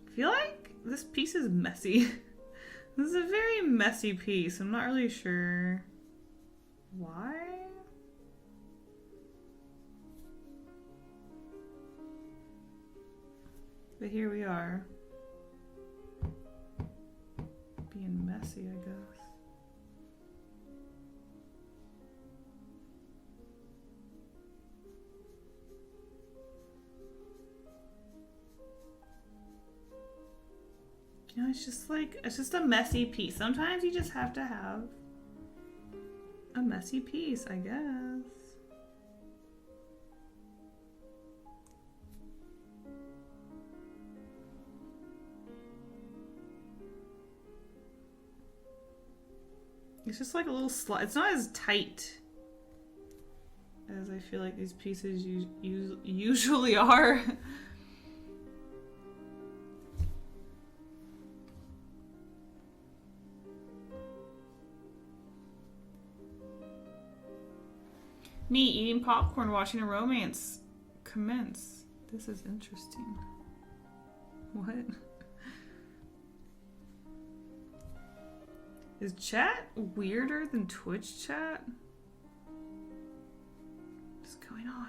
I feel like this piece is messy. This is a very messy piece. I'm not really sure why. But here we are. Being messy, I guess. You know, it's just a messy piece. Sometimes you just have to have a messy piece, I guess. It's just like a little slot. It's not as tight as I feel like these pieces usually are. Me eating popcorn, watching a romance commence. This is interesting. What? Is chat weirder than Twitch chat? What's going on?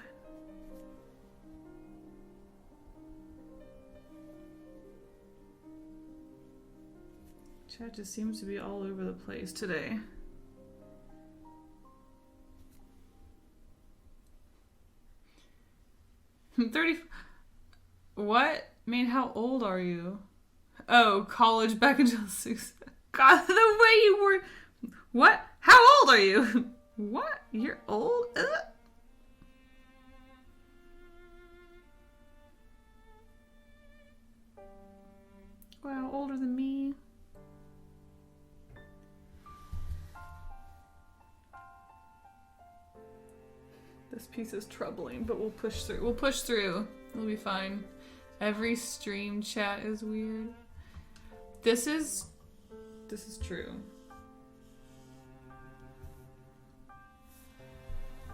Chat just seems to be all over the place today. I'm 30. What? I mean, how old are you? Oh, college back until 6. God, the way you were. What? How old are you? What? You're old? Ugh. Wow, older than me. This piece is troubling, but we'll push through. We'll push through. It'll be fine. Every stream chat is weird. This is true.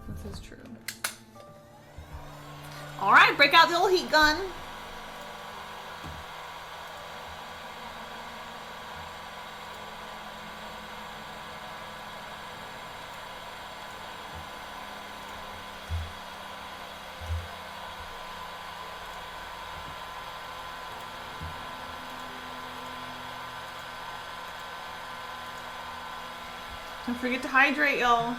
This is true. All right, break out the old heat gun. Don't forget to hydrate, y'all.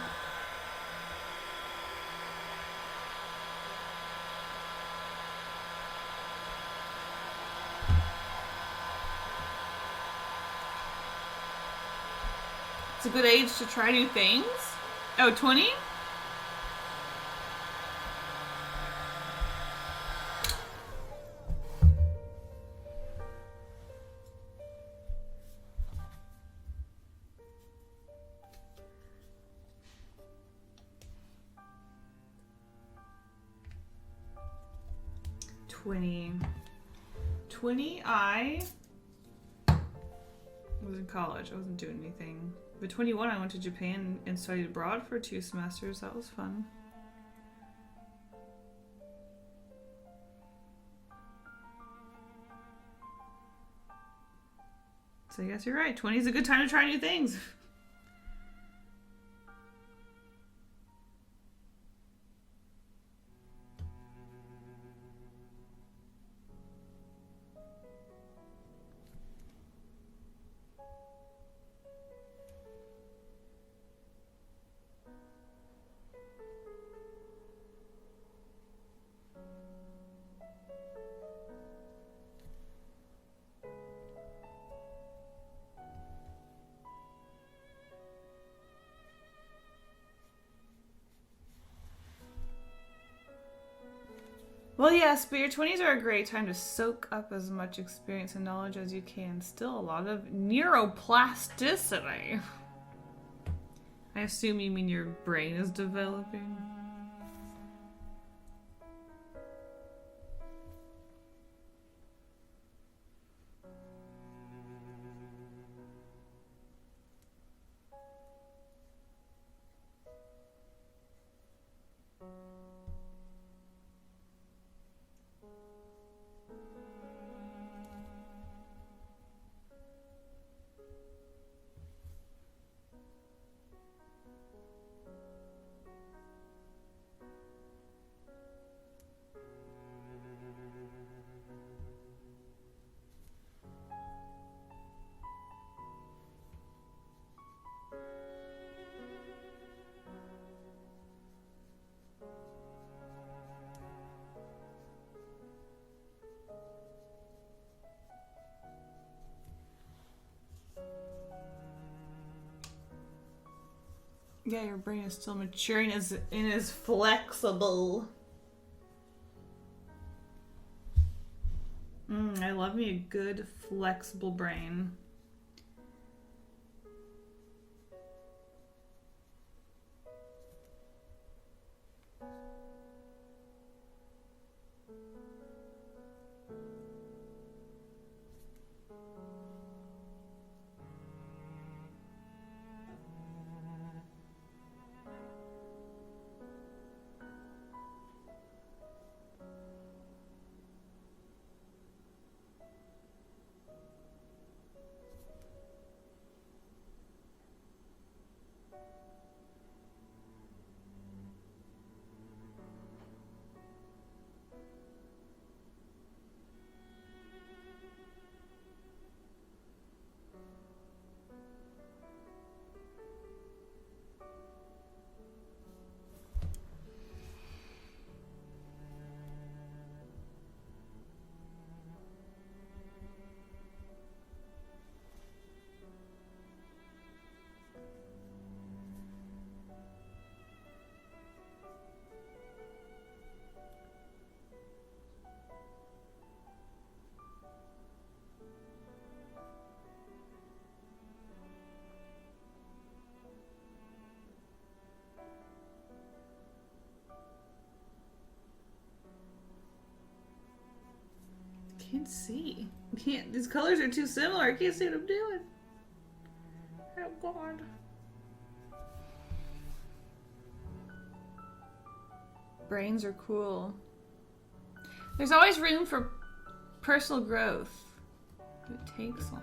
It's a good age to try new things. Oh, 20? I was in college. I wasn't doing anything. But 21, I went to Japan and studied abroad for 2 semesters. That was fun. So I guess you're right. 20 is a good time to try new things. Well, yes, but your 20s are a great time to soak up as much experience and knowledge as you can. Still a lot of neuroplasticity. I assume you mean your brain is developing. Yeah, your brain is still maturing and is flexible. I love me a good, flexible brain. Can't see. Can't. These colors are too similar. I can't see what I'm doing. Oh God. Brains are cool. There's always room for personal growth. It takes one.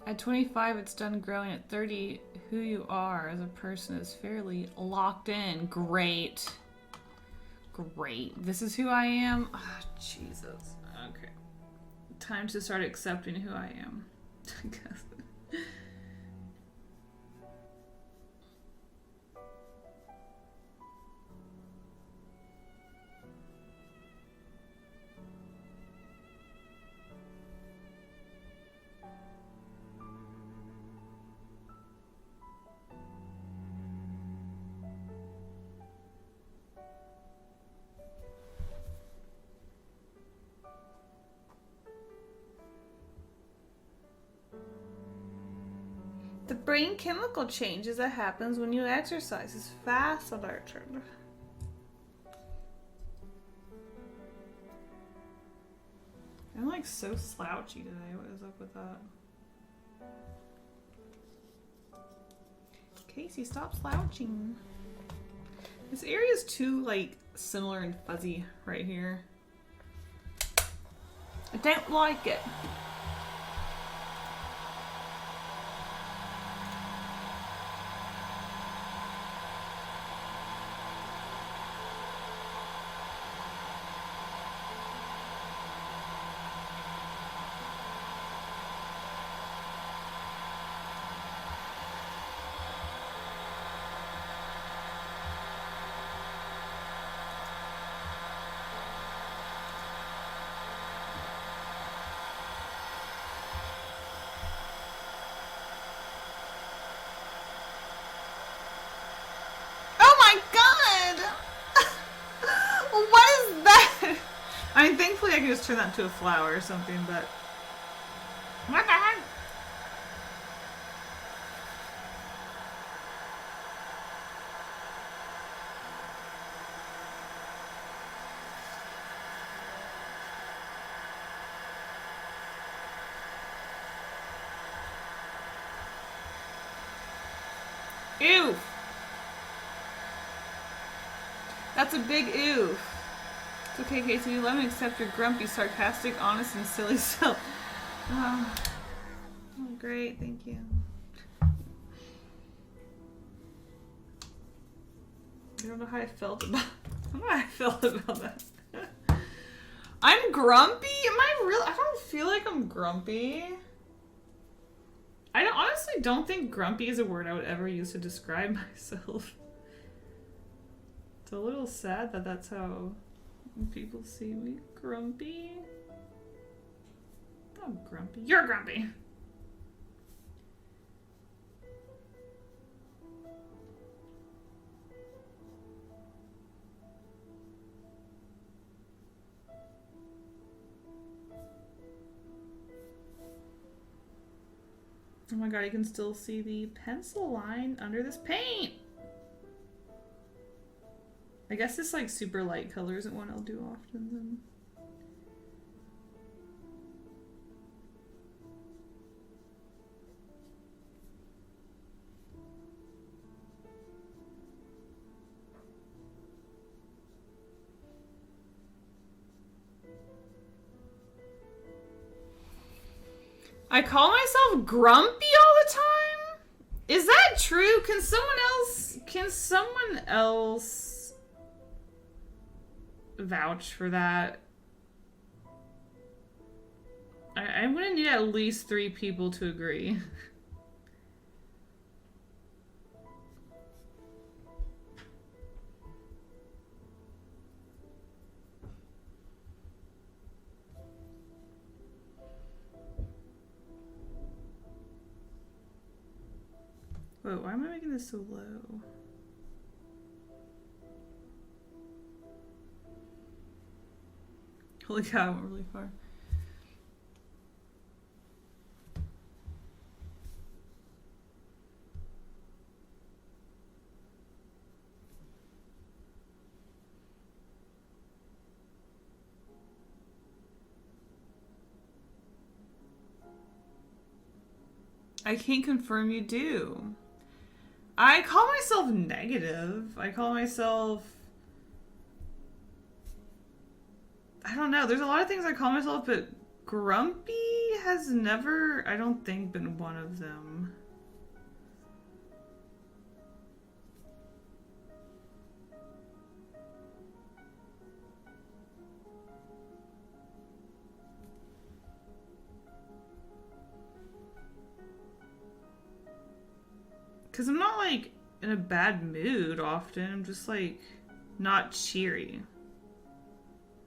At 25, it's done growing. At 30, who you are as a person is fairly locked in. Great. Great. This is who I am? Oh, Jesus. Okay. Time to start accepting who I am. I guess. The brain chemical changes that happens when you exercise is fascinating. I'm like so slouchy today. What is up with that? Kasey, stop slouching. This area is too like similar and fuzzy right here. I don't like it. I mean, thankfully I can just turn that into a flower or something, but... What the heck? Ew! That's a big oof. It's okay, Kasey. Let me accept your grumpy, sarcastic, honest, and silly self. Oh, great. Thank you. I don't know how I felt about. I don't know how I felt about that. I'm grumpy. Am I real? I don't feel like I'm grumpy. I honestly don't think grumpy is a word I would ever use to describe myself. It's a little sad that that's how people see me. Grumpy? I'm grumpy. You're grumpy! Oh my god, you can still see the pencil line under this paint! I guess this like super light color isn't one I'll do often then. I call myself grumpy all the time? Is that true? Can someone else vouch for that? I'm gonna need at least 3 people to agree. Whoa, why am I making this so low? Holy cow, I went really far. I can't confirm you do. I call myself negative. I call myself... I don't know. There's a lot of things I call myself, but grumpy has never, I don't think, been one of them. Because I'm not, like, in a bad mood often. I'm just, like, not cheery.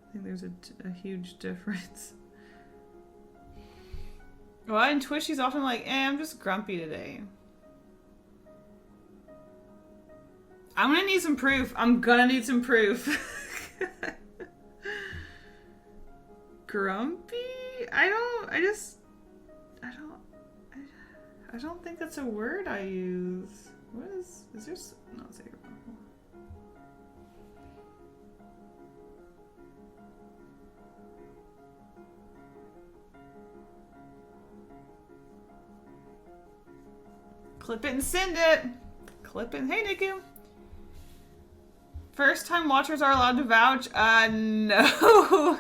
I think there's a huge difference. Well, in Twitch, she's often like, I'm just grumpy today. I'm gonna need some proof. I'm gonna need some proof. Grumpy? I don't think that's a word I use. What is there? No, it's like Clip it and send it. Clip it. Hey, Niku. First time watchers are allowed to vouch? No.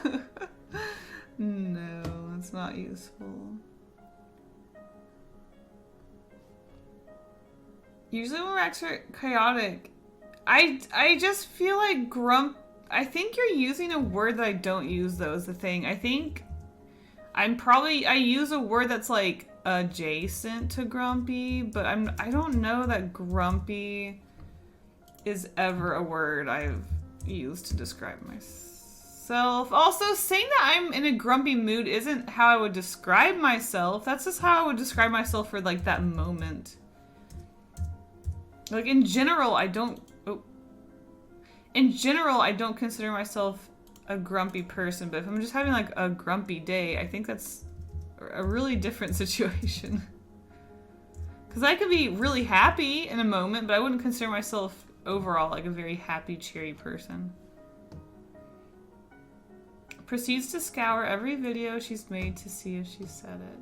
No, that's not useful. Usually when we're extra chaotic, I just feel like grump. I think you're using a word that I don't use though is the thing. I think I use a word that's like adjacent to grumpy, but I don't know that grumpy is ever a word I've used to describe myself. Also, saying that I'm in a grumpy mood isn't how I would describe myself. That's just how I would describe myself for like that moment. Like in general, I don't consider myself a grumpy person, but if I'm just having like a grumpy day, I think that's a really different situation. Because I could be really happy in a moment, but I wouldn't consider myself overall like a very happy, cheery person. Proceeds to scour every video she's made to see if she said it.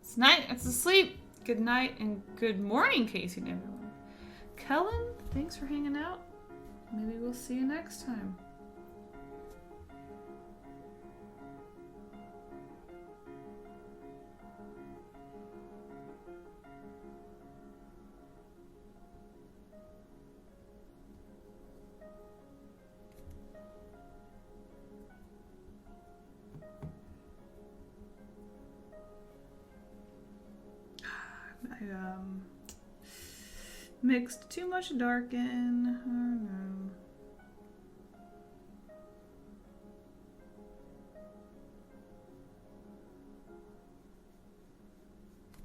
It's night, it's asleep. Good night and good morning, Kasey and everyone. Kellen, thanks for hanging out. Maybe we'll see you next time. I mixed too much darken. I don't know.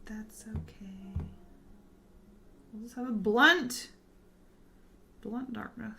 That's okay. We'll just have a blunt darkness.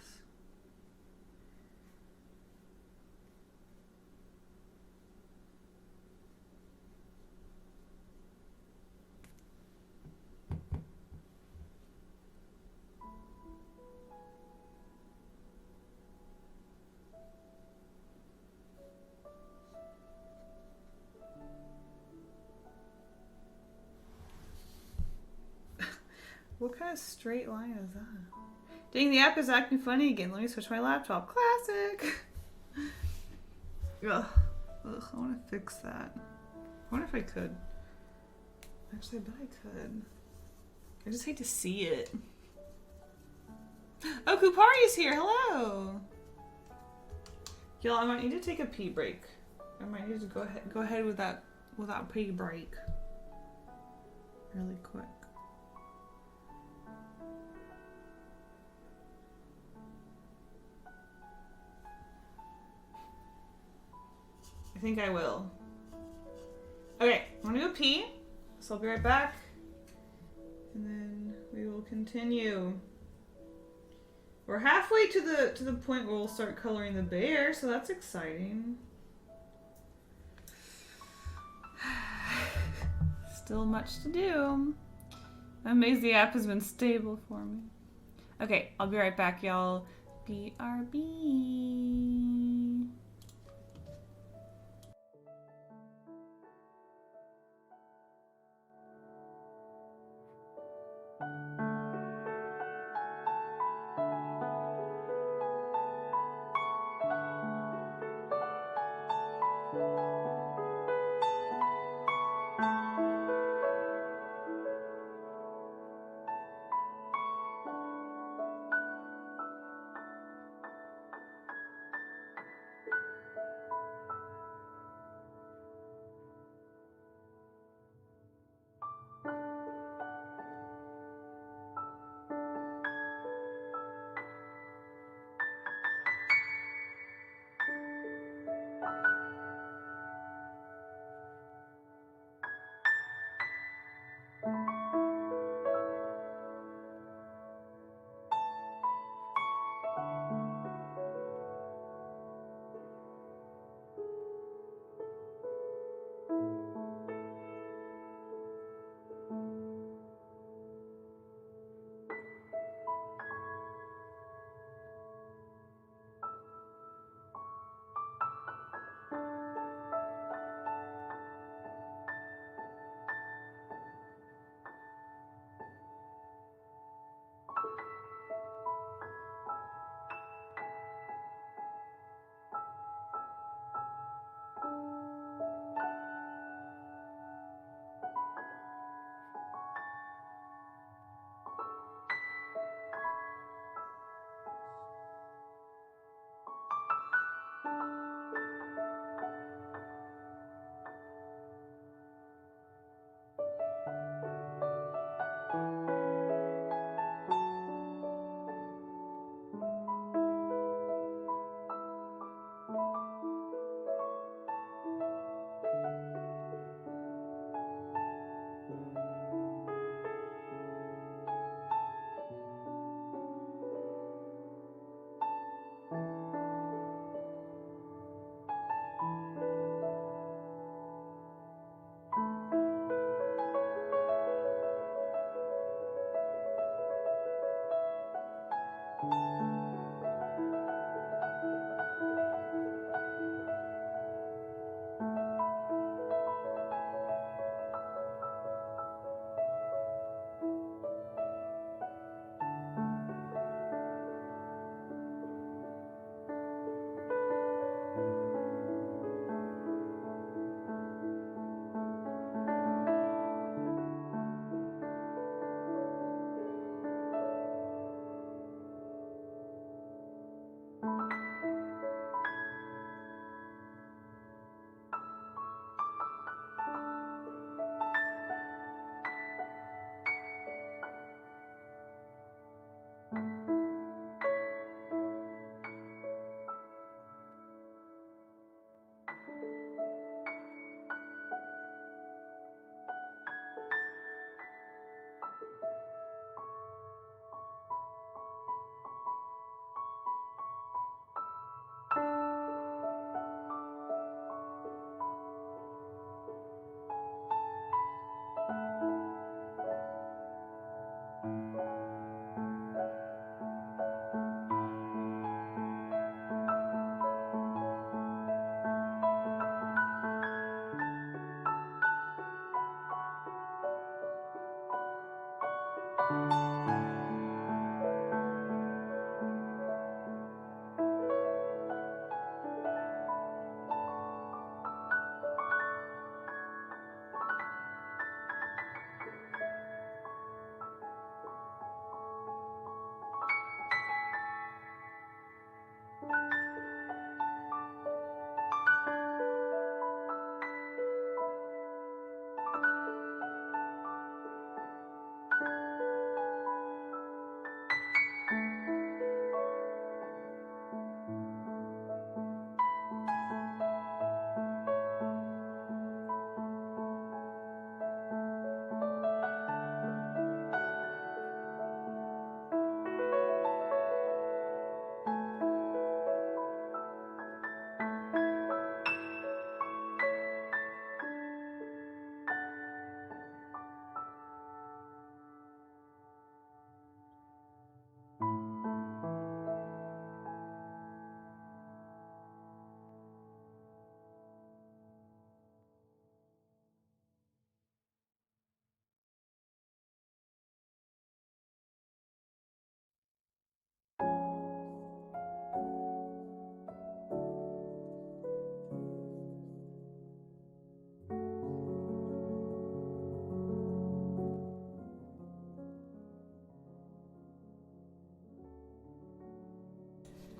What kind of straight line is that? Dang, the app is acting funny again. Let me switch my laptop. Classic! Ugh. I want to fix that. I wonder if I could. Actually, I bet I could. I just hate to see it. Oh, Kupari's here. Hello! Y'all, I might need to take a pee break. I might need to go ahead with that pee break. Really quick. I think I will. Okay, I'm gonna go pee, so I'll be right back. And then we will continue. We're halfway to the point where we'll start coloring the bear, so that's exciting. Still much to do. I'm amazed the app has been stable for me. Okay, I'll be right back, y'all. BRB.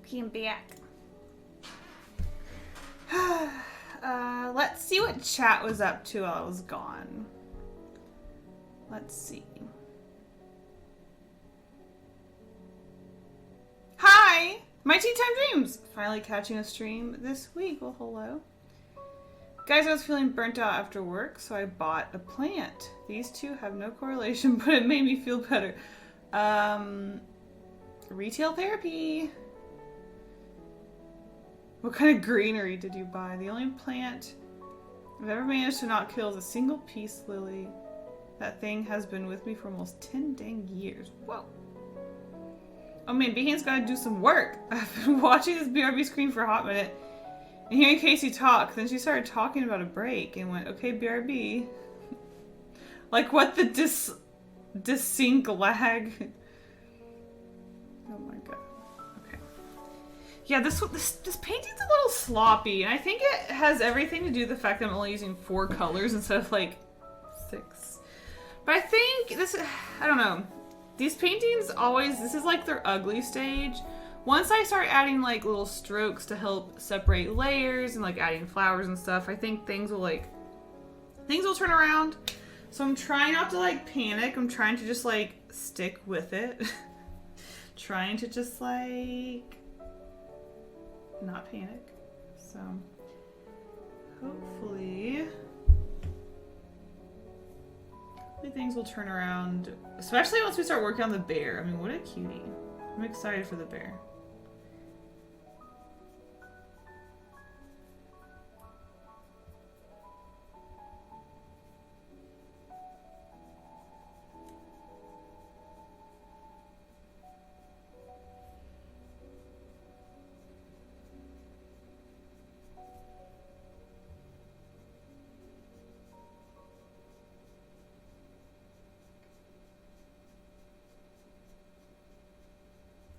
Okay, I'm back. Let's see what chat was up to while I was gone. Let's see. Hi! My Tea Time Dreams! Finally catching a stream this week. Well, hello. Guys, I was feeling burnt out after work, so I bought a plant. These two have no correlation, but it made me feel better. Retail therapy. What kind of greenery did you buy? The only plant I've ever managed to not kill is a single peace lily. That thing has been with me for almost 10 dang years. Whoa. Oh man, Behance gotta do some work. I've been watching this BRB screen for a hot minute and hearing Kasey talk. Then she started talking about a break and went, okay, BRB. Like what the desync lag? Oh my god. Okay. Yeah, this painting's a little sloppy, and I think it has everything to do with the fact that I'm only using 4 colors instead of like 6. But I think this, I don't know. These paintings always, this is like their ugly stage. Once I start adding like little strokes to help separate layers and like adding flowers and stuff, I think things will turn around. So I'm trying not to like panic. I'm trying to just like stick with it. Trying to just like not panic. So hopefully things will turn around, especially once we start working on the bear. I mean, what a cutie. I'm excited for the bear.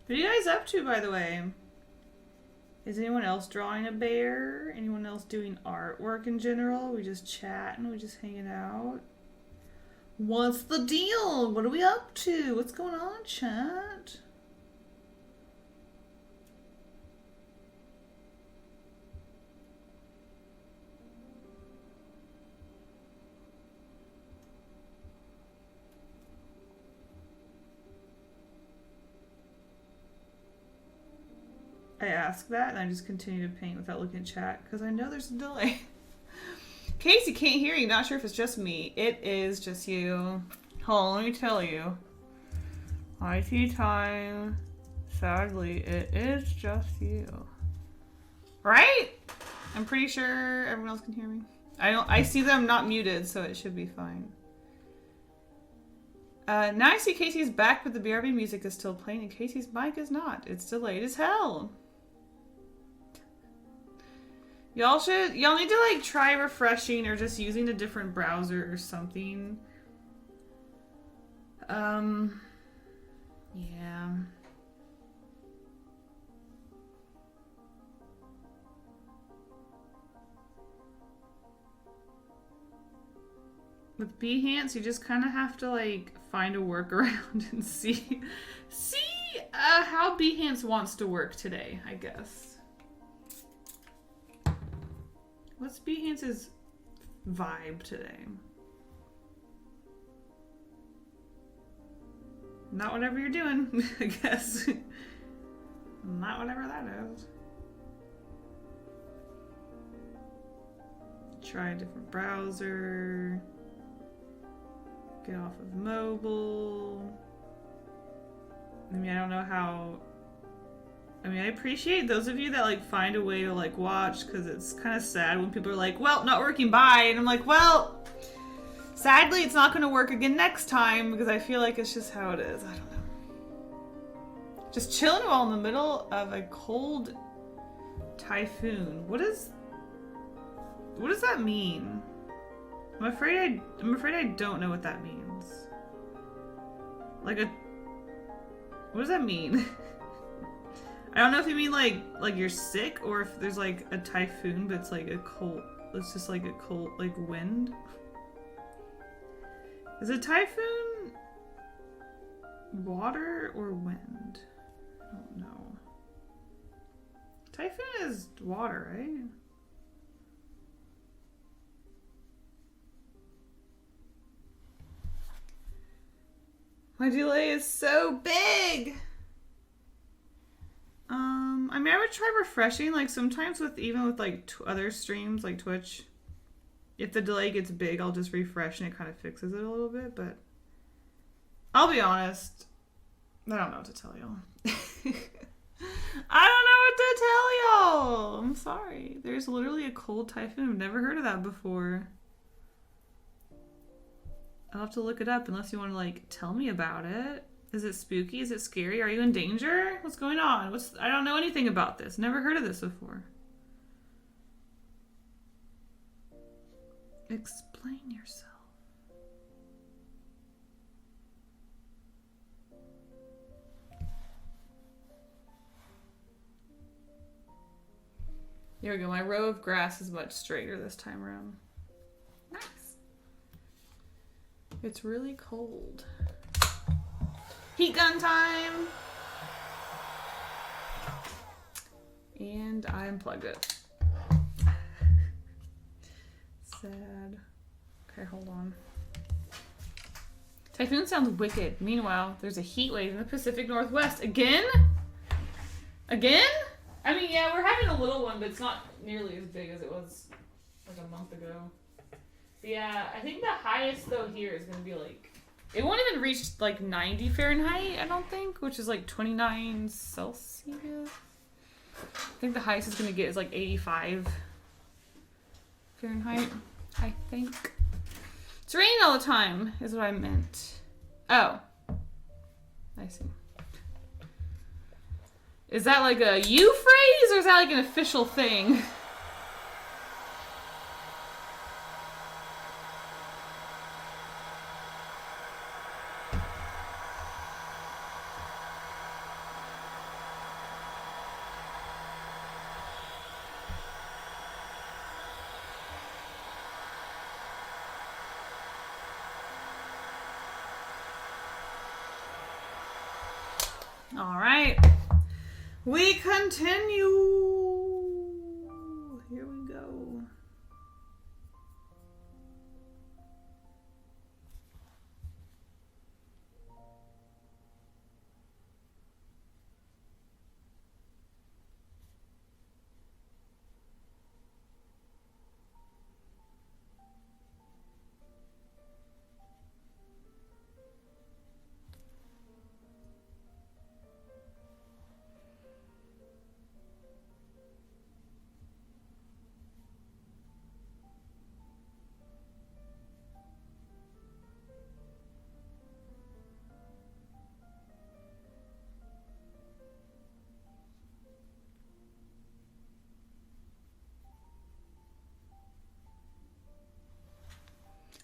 What are you guys up to, by the way? Is anyone else drawing a bear? Anyone else doing artwork in general? We just chatting? We just hanging out? What's the deal? What are we up to? What's going on, chat? I ask that and I just continue to paint without looking at chat because I know there's a delay. Kasey, can't hear you. Not sure if it's just me. It is just you. Hold on, let me tell you. IT time. Sadly, it is just you. Right? I'm pretty sure everyone else can hear me. I see them not muted, so it should be fine. Now I see Kasey's back, but the BRB music is still playing and Kasey's mic is not. It's delayed as hell. Y'all need to like try refreshing or just using a different browser or something. Yeah. With Behance, you just kind of have to like find a workaround and see how Behance wants to work today, I guess. What's Behance's vibe today? Not whatever you're doing, I guess. Not whatever that is. Try a different browser. Get off of mobile. I mean, I don't know how... I mean, I appreciate those of you that like find a way to like watch, because it's kind of sad when people are like, well, not working, bye. And I'm like, well, sadly, it's not going to work again next time, because I feel like it's just how it is. I don't know. Just chilling while in the middle of a cold typhoon. What does that mean? I'm afraid I don't know what that means. Like what does that mean? I don't know if you mean like you're sick, or if there's like a typhoon, but it's like a cold. It's just like a cold like wind. Is a typhoon water or wind? I don't know. Typhoon is water, right? My delay is so big. I mean, I would try refreshing. Like sometimes even with like other streams like Twitch, if the delay gets big, I'll just refresh and it kind of fixes it a little bit. But I'll be honest, I don't know what to tell y'all. I don't know what to tell y'all. I'm sorry. There's literally a cold typhoon. I've never heard of that before. I'll have to look it up unless you want to like tell me about it. Is it spooky? Is it scary? Are you in danger? What's going on? I don't know anything about this. Never heard of this before. Explain yourself. There we go. My row of grass is much straighter this time around. Nice. It's really cold. Heat gun time! And I unplugged it. Sad. Okay, hold on. Typhoon sounds wicked. Meanwhile, there's a heat wave in the Pacific Northwest. Again? Again? I mean, yeah, we're having a little one, but it's not nearly as big as it was like a month ago. But yeah, I think the highest though here is going to be like, it won't even reach like 90 Fahrenheit, I don't think, which is like 29 Celsius. I think the highest it's going to get is like 85 Fahrenheit, I think. It's raining all the time, is what I meant. Oh. I see. Is that like a you phrase, or is that like an official thing? All right. We continue. Here we go.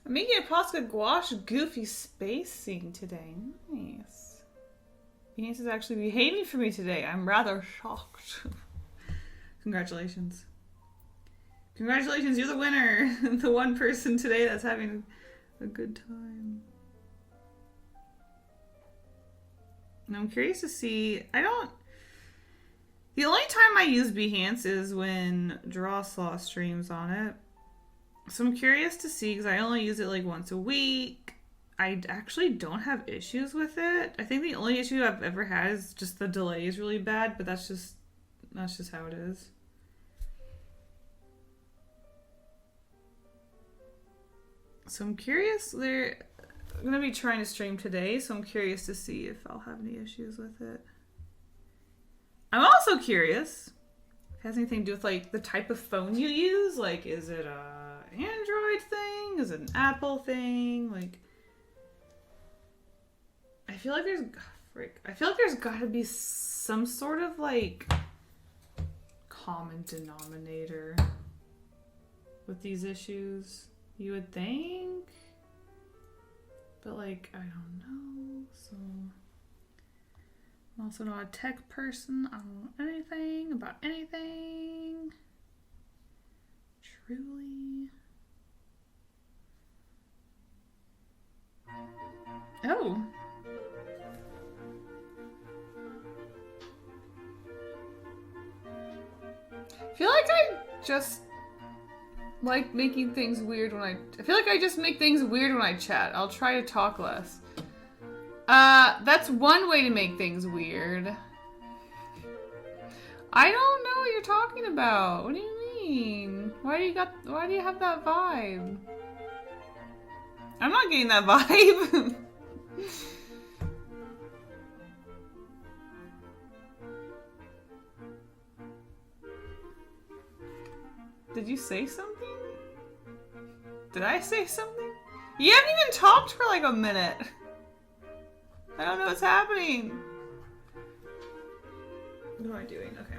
I'm making a Posca gouache goofy space scene today. Nice. Behance is actually behaving for me today. I'm rather shocked. Congratulations. Congratulations, you're the winner. The one person today that's having a good time. And I'm curious to see, the only time I use Behance is when Drawslaw streams on it. So I'm curious to see, because I only use it like once a week. I actually don't have issues with it. I think the only issue I've ever had is just the delay is really bad, but that's just how it is. So I'm curious. I'm going to be trying to stream today, so I'm curious to see if I'll have any issues with it. I'm also curious if it has anything to do with like the type of phone you use. Like, is it a Android thing? Is it an Apple thing? Like, I feel like there's got to be some sort of like common denominator with these issues. You would think, but like I don't know. So I'm also not a tech person. I don't know anything about anything. Truly. Oh. just like making things weird when I feel like I just make things weird when I chat. I'll try to talk less. That's one way to make things weird. I don't know what you're talking about. What do you mean? Why do you have that vibe? I'm not getting that vibe. Did you say something? Did I say something? You haven't even talked for like a minute. I don't know what's happening. What am I doing? Okay.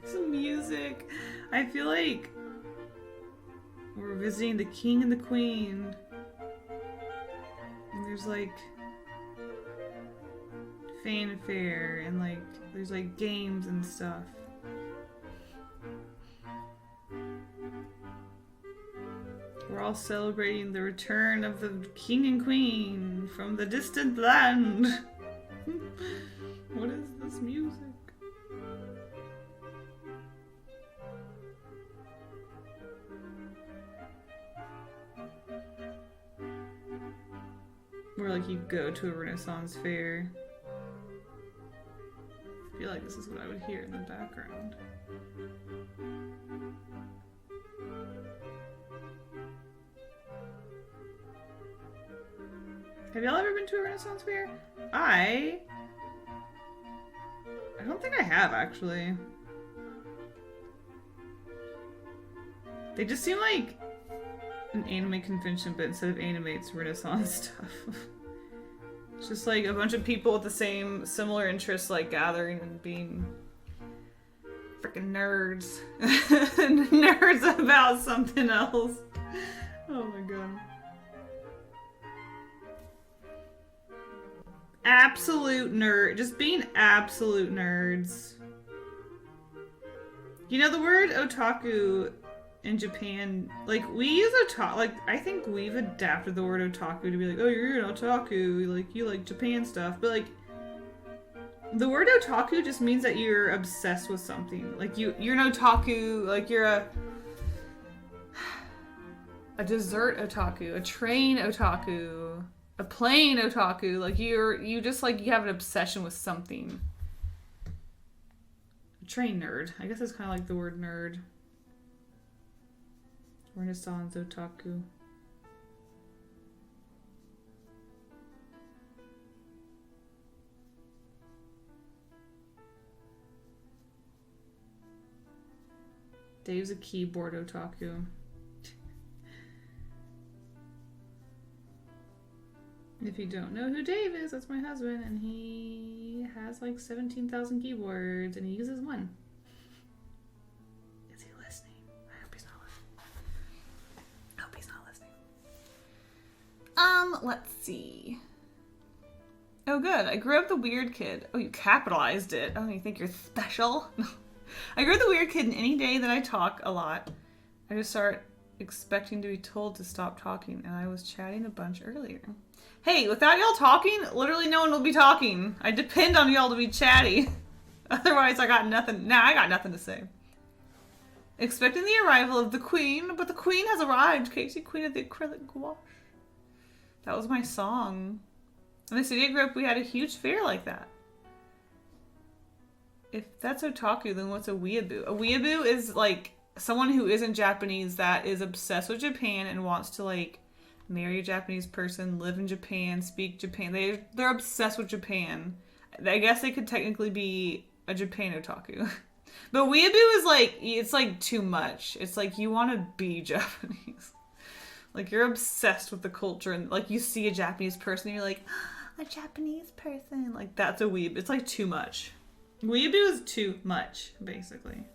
Some music. I feel like we're visiting the king and the queen. And there's like fanfare and like there's like games and stuff. We're all celebrating the return of the king and queen from the distant land. What is this music? Or like you go to a Renaissance fair. I feel like this is what I would hear in the background. Have y'all ever been to a Renaissance fair? I don't think I have, actually. They just seem like an anime convention, but instead of anime, it's Renaissance stuff. It's just like a bunch of people with the same similar interests, like gathering and being freaking nerds. Nerds about something else. Oh my god. Absolute nerd. Just being absolute nerds. You know, the word otaku in Japan, like, we use otaku, like, I think we've adapted the word otaku to be like, oh, you're an otaku, like, you like Japan stuff, but, like, the word otaku just means that you're obsessed with something. Like, you're an otaku, like, you're a dessert otaku, a train otaku, a plane otaku, like, you just, like, you have an obsession with something. A train nerd. I guess that's kind of like the word nerd. Renaissance otaku. Dave's a keyboard otaku. If you don't know who Dave is, that's my husband, and he has like 17,000 keyboards, and he uses one. Is he listening? I hope he's not listening. I hope he's not listening. Let's see. Oh, good. I grew up the weird kid. Oh, you capitalized it. Oh, you think you're special? I grew up the weird kid, and any day that I talk a lot, I just start expecting to be told to stop talking, and I was chatting a bunch earlier. Hey, without y'all talking, literally no one will be talking. I depend on y'all to be chatty. Otherwise, I got nothing. Nah, I got nothing to say. Expecting the arrival of the queen, but the queen has arrived. Kasey, queen of the acrylic gouache. That was my song. In the city I grew up, we had a huge fair like that. If that's otaku, then what's a weeaboo? A weeaboo is like someone who isn't Japanese that is obsessed with Japan and wants to like marry a Japanese person, live in Japan, speak Japan. They're obsessed with Japan. I guess they could technically be a Japan otaku. But weeaboo is like, it's like too much. It's like you want to be Japanese. Like you're obsessed with the culture and like you see a Japanese person and you're like, a Japanese person. Like that's a weeb. It's like too much. Weeaboo is too much, basically.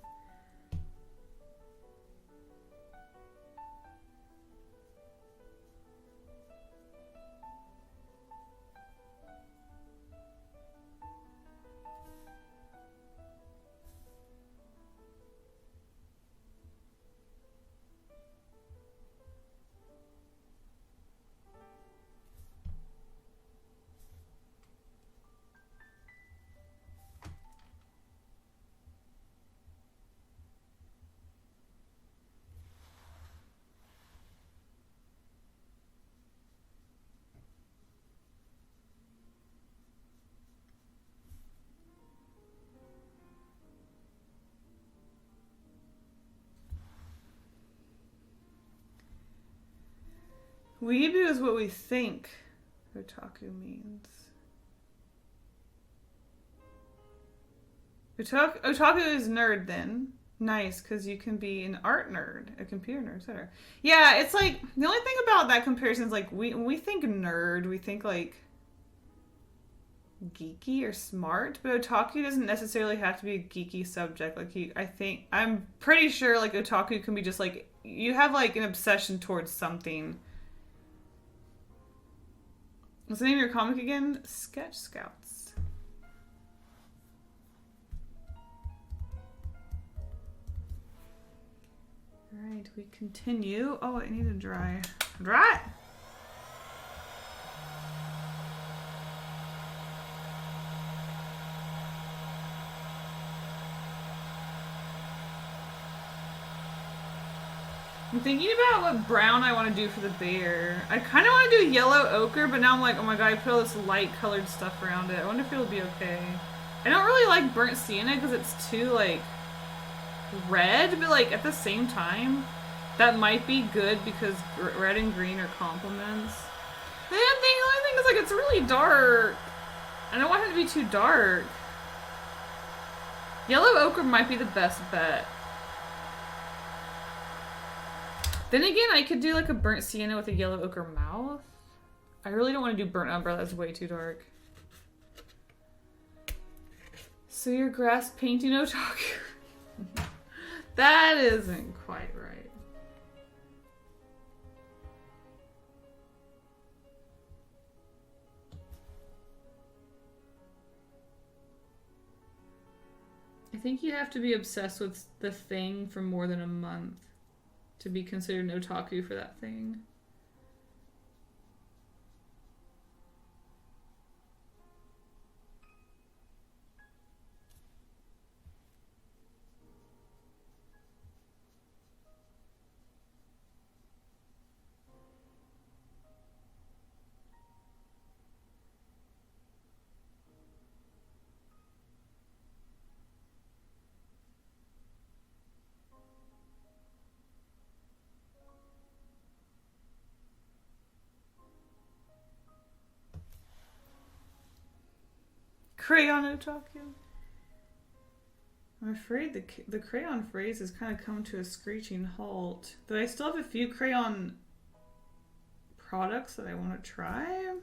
Weeaboo is what we think otaku means. Otaku is nerd then. Nice, because you can be an art nerd, a computer nerd, etc. Yeah, it's like, the only thing about that comparison is like, when we think nerd, we think like geeky or smart, but otaku doesn't necessarily have to be a geeky subject. Like, I'm pretty sure like otaku can be just like, you have like an obsession towards something. What's the name of your comic again? Sketch Scouts. Alright, we continue. Oh, I need to dry. Dry! I'm thinking about what brown I want to do for the bear. I kind of want to do yellow ochre, but now I'm like, oh my god, I put all this light colored stuff around it. I wonder if it'll be okay. I don't really like burnt sienna because it's too, like, red, but, like, at the same time, that might be good because red and green are complements. The only thing is, like, it's really dark. I don't want it to be too dark. Yellow ochre might be the best bet. Then again, I could do like a burnt sienna with a yellow ochre mouth. I really don't want to do burnt umber, that's way too dark. So you're grass painting otaku? That isn't quite right. I think you have to be obsessed with the thing for more than a month to be considered an otaku for that thing. Crayon otaku. I'm afraid the crayon phrase has kind of come to a screeching halt. Though I still have a few crayon products that I want to try.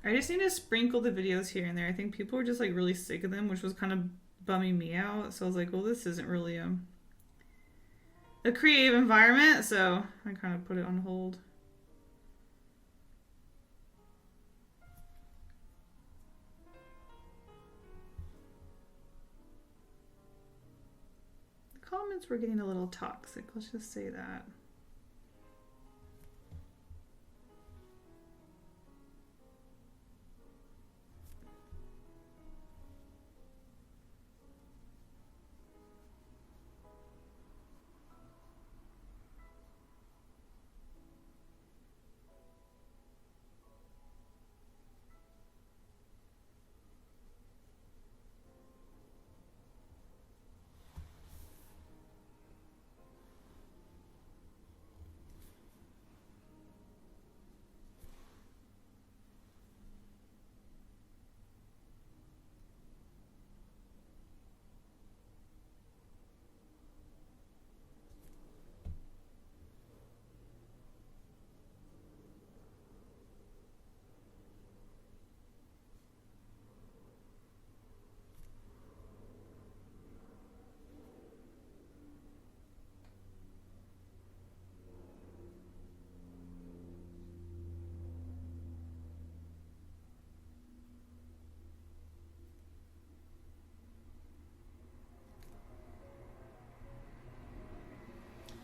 I just need to sprinkle the videos here and there. I think people were just like really sick of them, which was kind of bumming me out. So I was like, well, this isn't really a creative environment, so I kind of put it on hold. The comments were getting a little toxic, let's just say that.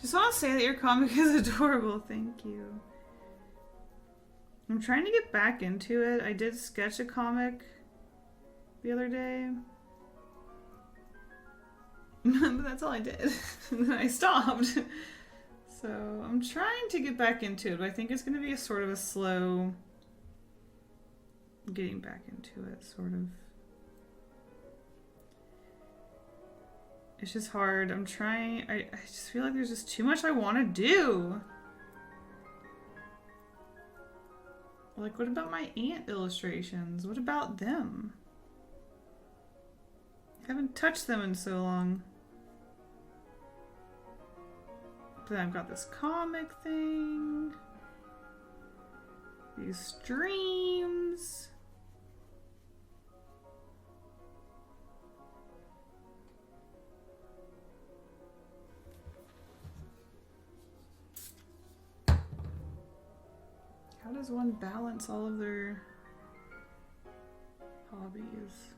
Just want to say that your comic is adorable. Thank you. I'm trying to get back into it. I did sketch a comic the other day. But that's all I did. And then I stopped. So I'm trying to get back into it, but I think it's going to be a sort of a slow getting back into it, sort of. It's just hard. I'm trying. I just feel like there's just too much I want to do. Like, what about my ant illustrations? What about them? I haven't touched them in so long. Then I've got this comic thing. These streams. How does one balance all of their hobbies?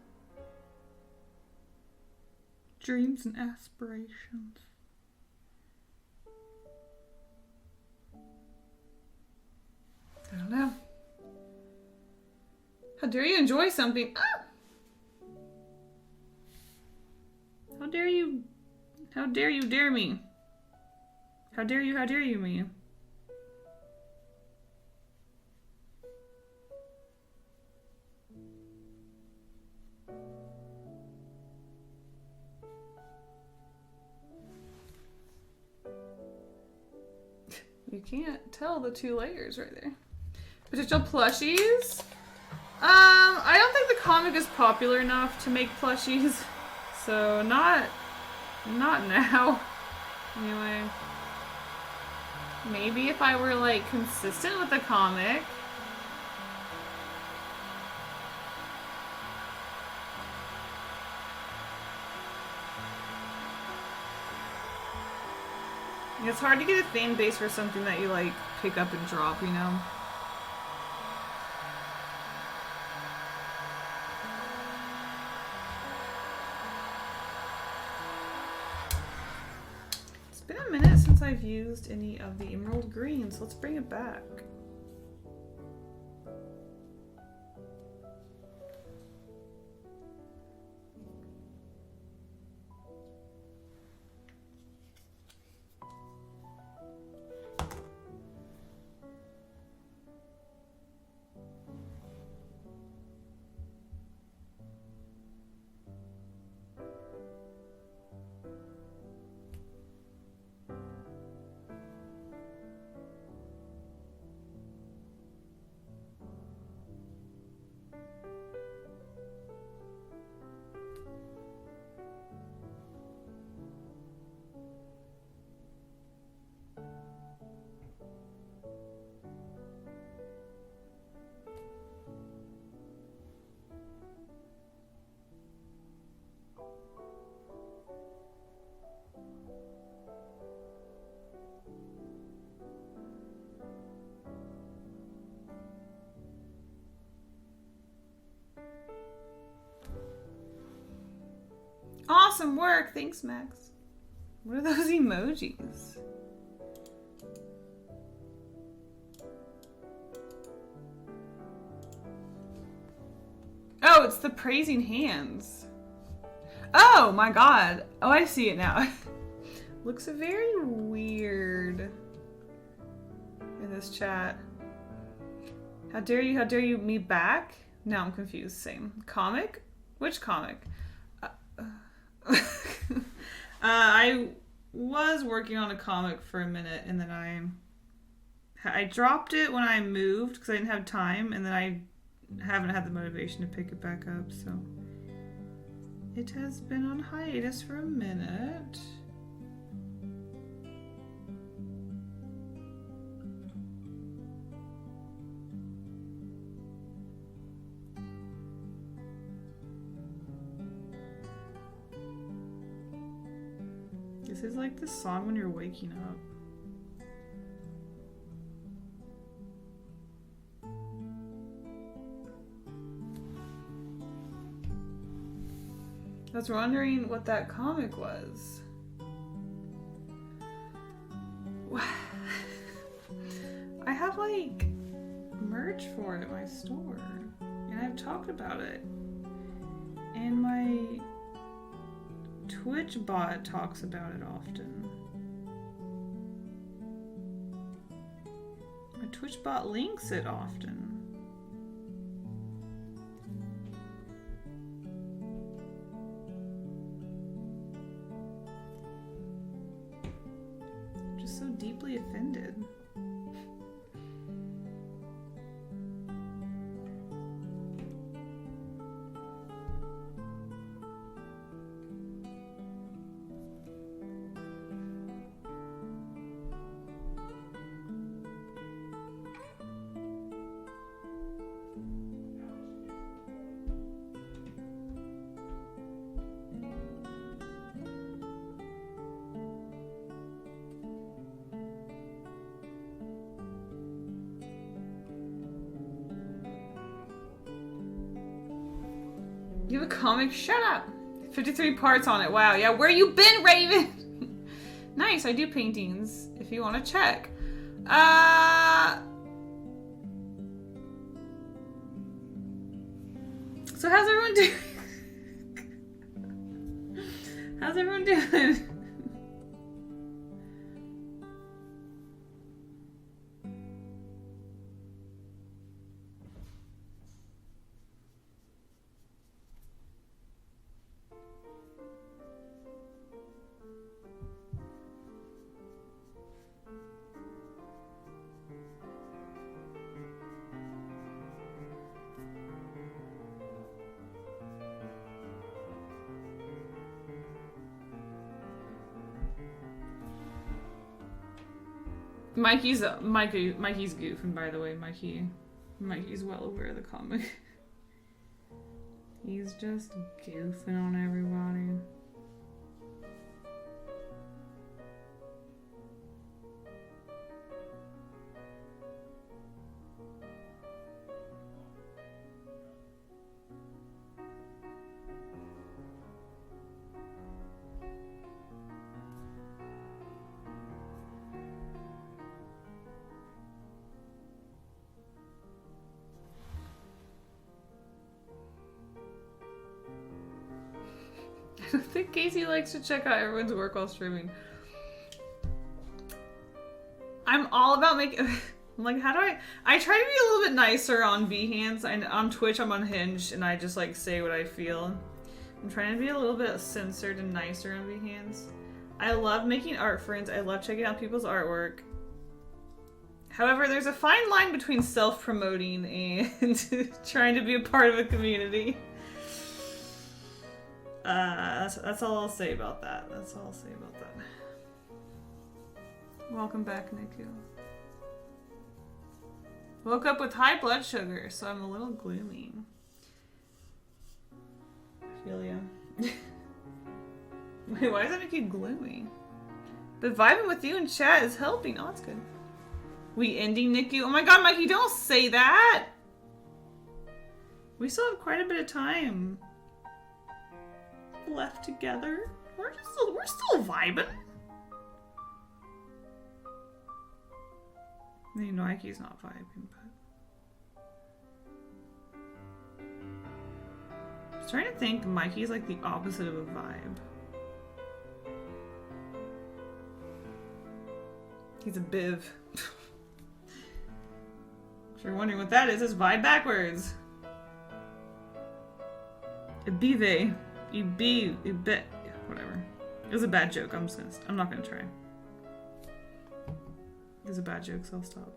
Dreams and aspirations. I don't know. How dare you enjoy something? Ah! How dare you? How dare you dare me? How dare you me? You can't tell the two layers right there. Potential plushies? I don't think the comic is popular enough to make plushies. So not now. Anyway. Maybe if I were like consistent with the comic. It's hard to get a fan base for something that you like pick up and drop, you know? It's been a minute since I've used any of the emerald green, so let's bring it back. Awesome work! Thanks, Max. What are those emojis? Oh, it's the praising hands. Oh my god. Oh, I see it now. Looks very weird in this chat. How dare you me back? Now I'm confused. Same. Comic? Which comic? I was working on a comic for a minute and then I dropped it when I moved because I didn't have time, and then I haven't had the motivation to pick it back up, so it has been on hiatus for a minute. This is like the song when you're waking up. I was wondering what that comic was. I have like merch for it at my store, and I've talked about it. And my Twitch bot talks about it often. My Twitch bot links it often. just so deeply offended. You have a comic? Shut up! 53 parts on it. Wow. Yeah, where you been, Raven? Nice. I do paintings, if you want to check. So how's everyone doing? How's everyone doing? Mikey's goofing, by the way. Mikey's well aware of the comic. He's just goofing on everybody. I think Kasey likes to check out everyone's work while streaming. I'm all about making... I'm like, how do I try to be a little bit nicer on Behance, and on Twitch I'm unhinged, and I just like say what I feel. I'm trying to be a little bit censored and nicer on Behance. I love making art friends. I love checking out people's artwork. However, there's a fine line between self-promoting and trying to be a part of a community. That's all I'll say about that. That's all I'll say about that. Welcome back, Niku. Woke up with high blood sugar, so I'm a little gloomy. I feel ya. Wait, why does that make you gloomy? But vibing with you in chat is helping. Oh, that's good. We ending Niku? Oh my god, Mikey, don't say that! We still have quite a bit of time left together. We're still vibing. I mean, Nike's not vibing, but I was trying to think. Mikey's like the opposite of a vibe. He's a biv. If you're wondering what that is, it's vibe backwards. A bive. Whatever. It was a bad joke. I'm not gonna try. It was a bad joke, so I'll stop.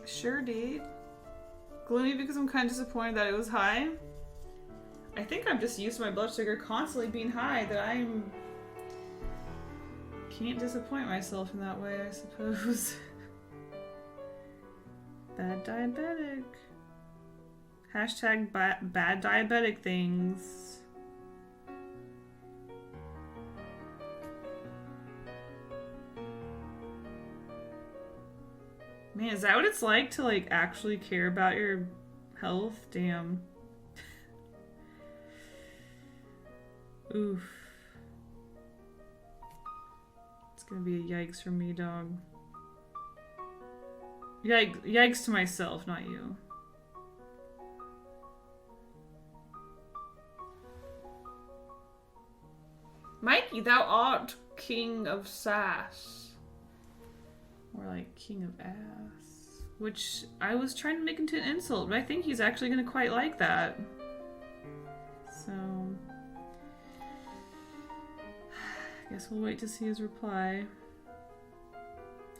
Sure did. Gloomy because I'm kind of disappointed that it was high. I think I'm just used to my blood sugar constantly being high, that can't disappoint myself in that way, I suppose. Bad diabetic. Hashtag bad diabetic things. Man, is that what it's like to like actually care about your health? Damn. Oof. It's gonna be a yikes for me, dog. Yikes to myself, not you. Mikey, thou art king of sass. Or like king of ass. Which I was trying to make into an insult, but I think he's actually going to quite like that. So... I guess we'll wait to see his reply.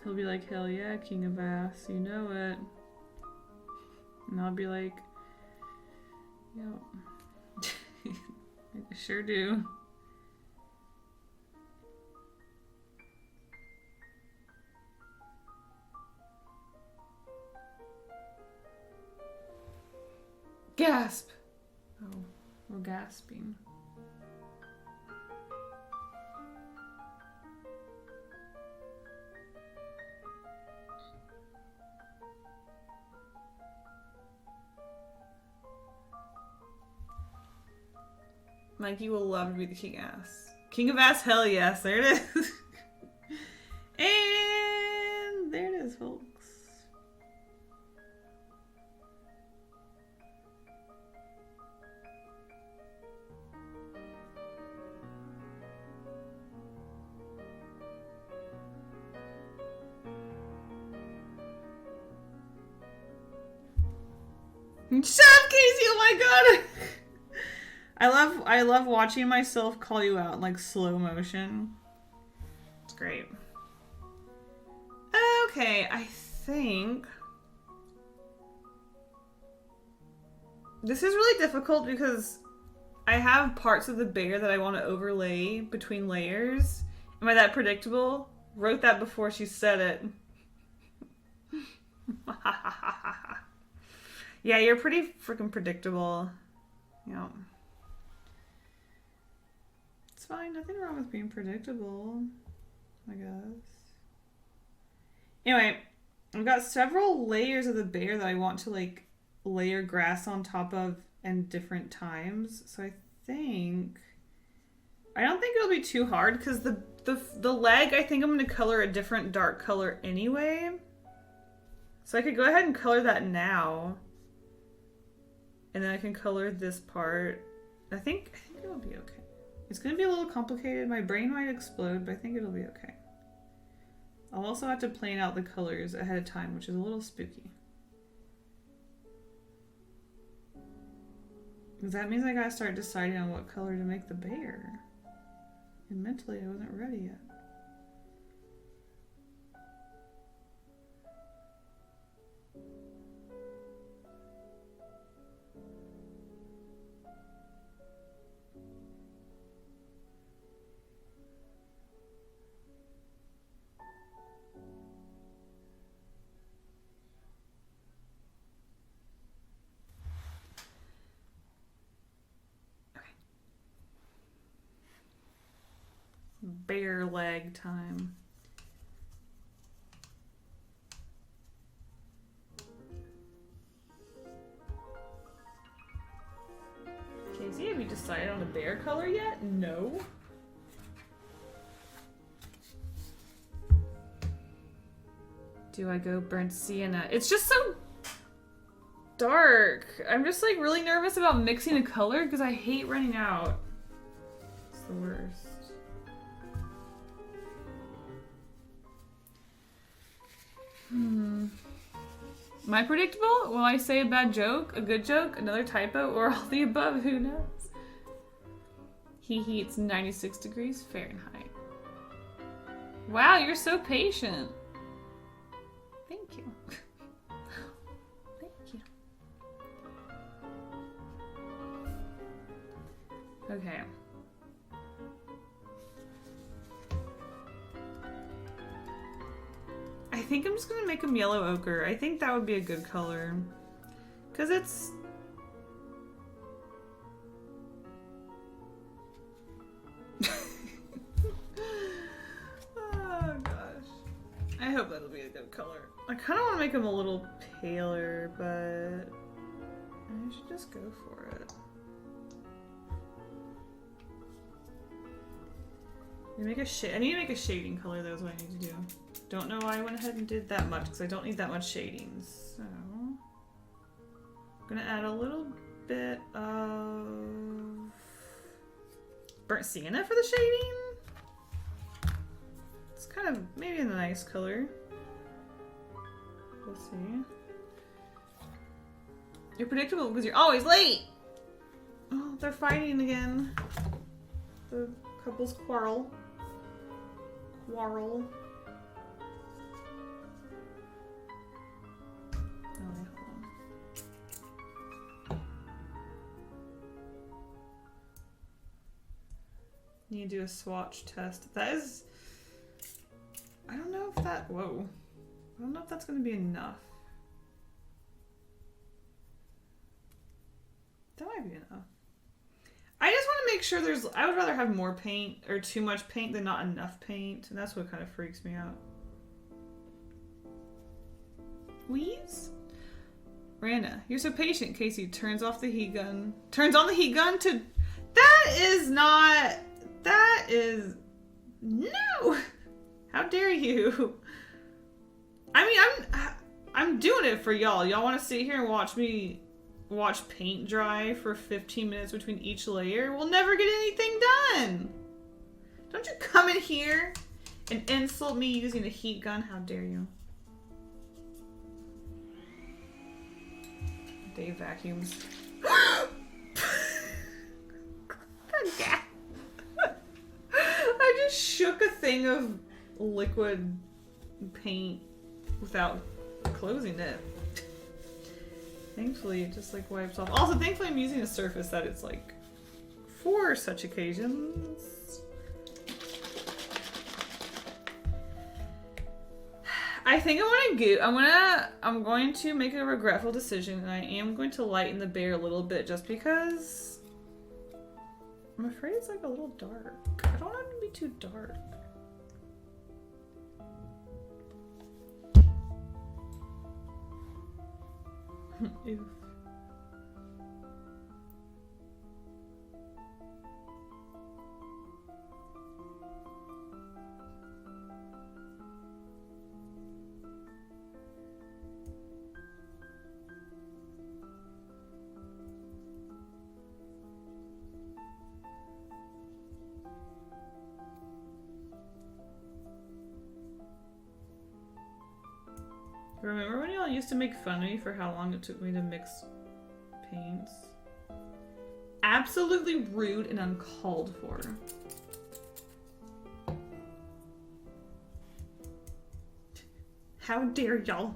He'll be like, hell yeah, king of ass, you know it. And I'll be like, yep. I sure do. Gasp! Oh, we're gasping. Mikey will love to be the king ass. King of ass, hell yes, there it is. And there it is, folks. Shut up, Kasey! Oh my god! I love watching myself call you out in like slow motion. It's great. Okay, I think this is really difficult because I have parts of the bear that I want to overlay between layers. Am I that predictable? Wrote that before she said it. Yeah, you're pretty freaking predictable. Yeah. It's fine. Nothing wrong with being predictable, I guess. Anyway, I've got several layers of the bear that I want to like layer grass on top of in different times. So I don't think it'll be too hard because the leg, I think I'm going to color a different dark color anyway. So I could go ahead and color that now. And then I can color this part. I think it'll be okay. It's going to be a little complicated. My brain might explode, but I think it'll be okay. I'll also have to plan out the colors ahead of time, which is a little spooky. Because that means I gotta start deciding on what color to make the bear. And mentally, I wasn't ready yet. Bear leg time. Kasey, have you decided on a bear color yet? No. Do I go burnt sienna? It's just so dark. I'm just like really nervous about mixing a color because I hate running out. It's the worst. Am I predictable? Will I say a bad joke, a good joke, another typo, or all the above? Who knows? He heats 96 degrees Fahrenheit. Wow, you're so patient. Thank you. Thank you. Okay. I think I'm just gonna make him yellow ochre. I think that would be a good color. Cause it's... Oh gosh. I hope that'll be a good color. I kinda wanna make him a little paler, but I should just go for it. I need to make a shading color, though, is what I need to do. Don't know why I went ahead and did that much, because I don't need that much shading. So, I'm gonna add a little bit of burnt sienna for the shading. It's kind of maybe a nice color. We'll see. You're predictable because you're always late. Oh, they're fighting again. The couple's quarrel. Quarrel. Oh, wait, hold on. Need to do a swatch test. That is... I don't know if that... Whoa. I don't know if that's going to be enough. That might be enough. I just want to make sure there's... I would rather have more paint or too much paint than not enough paint. And that's what kind of freaks me out. Wheeze? Randa, you're so patient. Kasey turns off the heat gun. Turns on the heat gun to... That is not... That is... No! How dare you? I mean, I'm doing it for y'all. Y'all want to sit here and watch paint dry for 15 minutes between each layer? We'll never get anything done. Don't you come in here and insult me using a heat gun. How dare you? Dave vacuums. Okay. I just shook a thing of liquid paint without closing it. Thankfully, it just like wipes off. Also, thankfully, I'm using a surface that it's like for such occasions. I think I'm going to make a regretful decision, and I am going to lighten the bear a little bit just because I'm afraid it's like a little dark. I don't want it to be too dark. Oof. Remember when y'all used to make fun of me for how long it took me to mix paints? Absolutely rude and uncalled for. How dare y'all?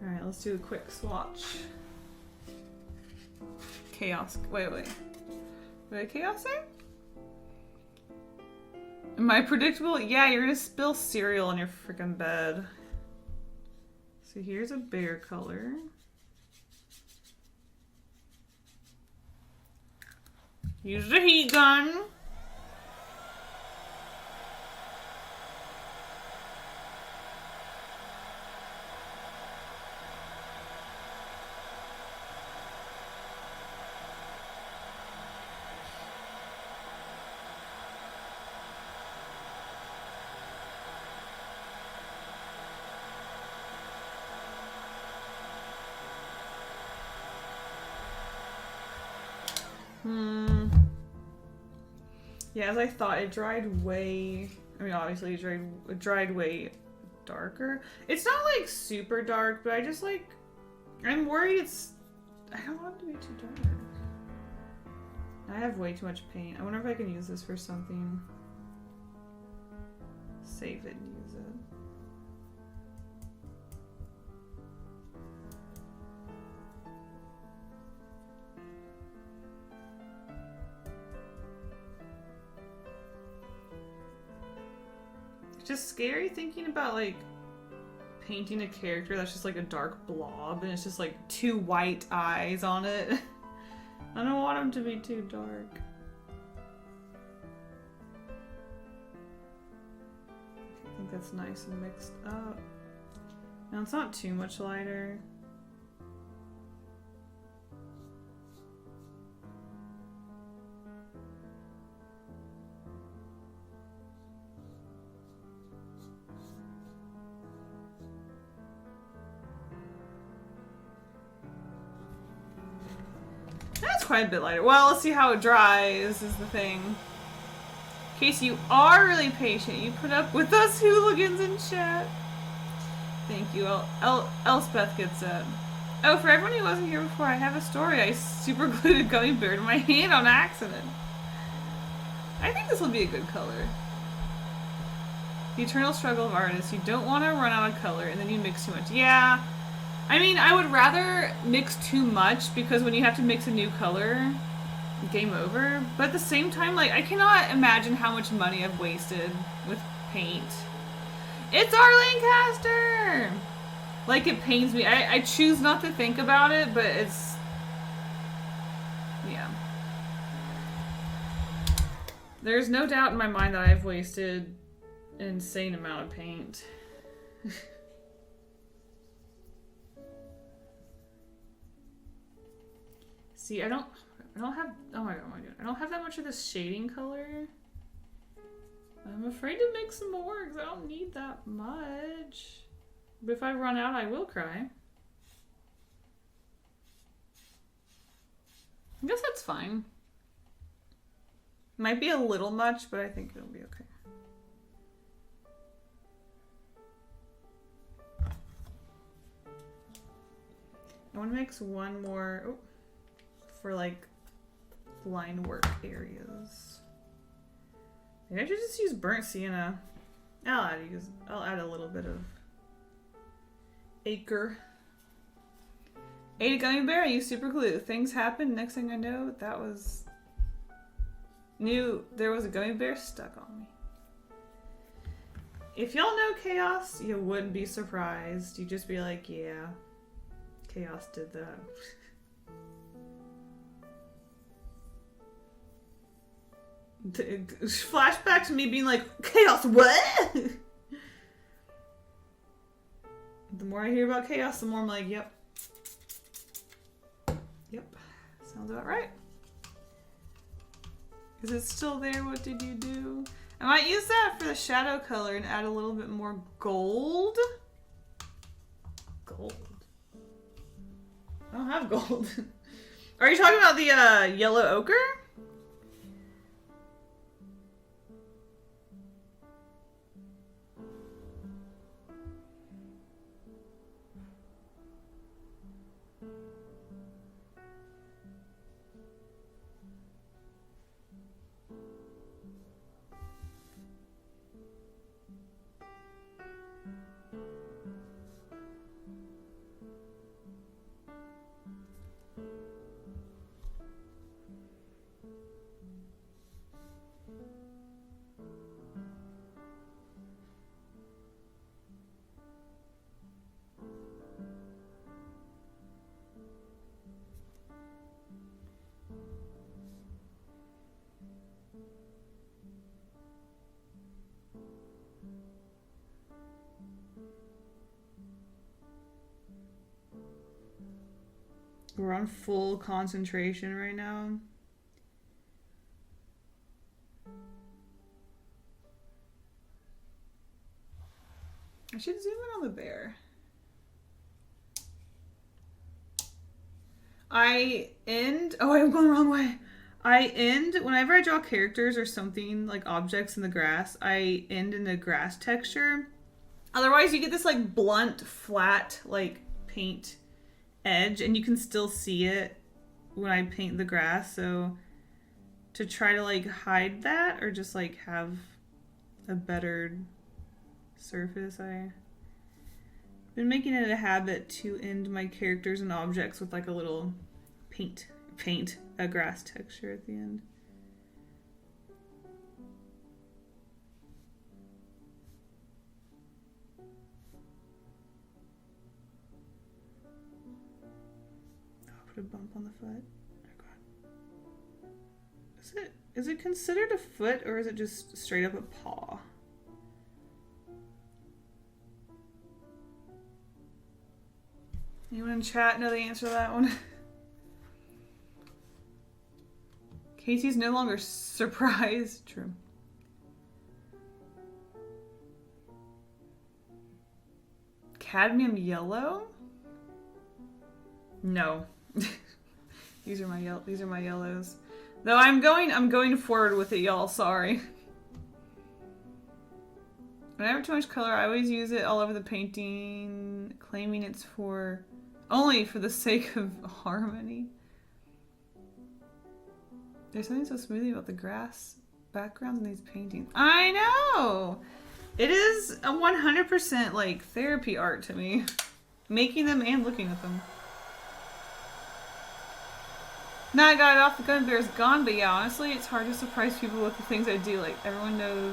Alright, let's do a quick swatch. Chaos. Wait. What did Chaos say? Am I predictable? Yeah, you're gonna spill cereal on your freaking bed. So here's a bear color. Use the heat gun. Yeah, as I thought, it dried way... I mean, obviously it dried way darker. It's not, like, super dark, but I just, like... I'm worried it's... I don't want it to be too dark. I have way too much paint. I wonder if I can use this for something. Save it and use it. Just scary thinking about like painting a character that's just like a dark blob and it's just like two white eyes on it. I don't want them to be too dark. I think that's nice and mixed up. Now it's not too much lighter. quite a bit lighter. Well, let's see how it dries is the thing. Kasey, you are really patient. You put up with us hooligans in chat. Thank you. Elspeth gets it. Oh, for everyone who wasn't here before, I have a story. I super glued a gummy bear to my hand on accident. I think this will be a good color. The eternal struggle of artists. You don't want to run out of color, and then you mix too much. Yeah. I mean, I would rather mix too much, because when you have to mix a new color, game over. But at the same time, like, I cannot imagine how much money I've wasted with paint. It's our Lancaster! Like, it pains me. I choose not to think about it, but it's... yeah. There's no doubt in my mind that I've wasted an insane amount of paint. See, I don't have, oh my god, I don't have that much of this shading color. I'm afraid to mix some more because I don't need that much. But if I run out, I will cry. I guess that's fine. Might be a little much, but I think it'll be okay. I want to mix one more for like line work areas. Maybe I should just use burnt sienna. I'll add a little bit of Acre. Ate a gummy bear, I used super glue. Things happened, next thing I know, knew there was a gummy bear stuck on me. If y'all know Chaos, you wouldn't be surprised. You'd just be like, yeah, Chaos did that. Flashback to me being like, Chaos, what? The more I hear about Chaos, the more I'm like, yep. Yep. Sounds about right. Is it still there? What did you do? I might use that for the shadow color and add a little bit more gold. Gold. I don't have gold. Are you talking about the yellow ochre? We're on full concentration right now. I should zoom in on the bear. Oh, I'm going the wrong way. Whenever I draw characters or something like objects in the grass, I end in the grass texture. Otherwise, you get this like blunt, flat, like paint edge, and you can still see it when I paint the grass. So to try to like hide that or just like have a better surface, I've been making it a habit to end my characters and objects with like a little paint a grass texture at the end. A bump on the foot. Oh god. Is it considered a foot or is it just straight up a paw? Anyone in chat know the answer to that one? Kasey's no longer surprised. True. Cadmium yellow? No. These are my yellows. Though I'm going forward with it, y'all. Sorry. When I have too much color, I always use it all over the painting, claiming it's only for the sake of harmony. There's something so smoothing about the grass backgrounds in these paintings. I know! It is a 100% like therapy art to me. Making them and looking at them. Now I got it off, the gun bear's gone, but yeah, honestly, it's hard to surprise people with the things I do. Like, everyone who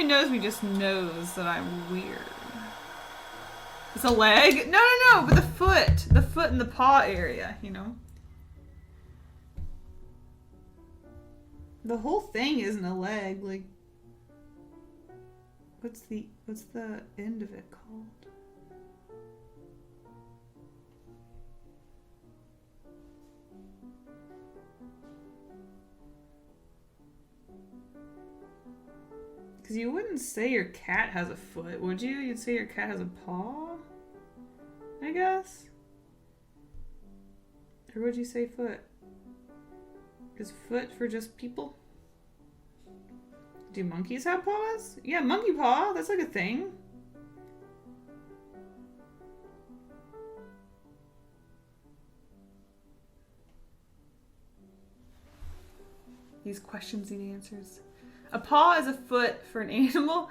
knows me just knows that I'm weird. It's a leg? No, but the foot and the paw area, you know? The whole thing isn't a leg, like, what's the end of it called? Because you wouldn't say your cat has a foot, would you? You'd say your cat has a paw? I guess? Or would you say foot? Is foot for just people? Do monkeys have paws? Yeah, monkey paw. That's like a thing. These questions need answers. A paw is a foot for an animal?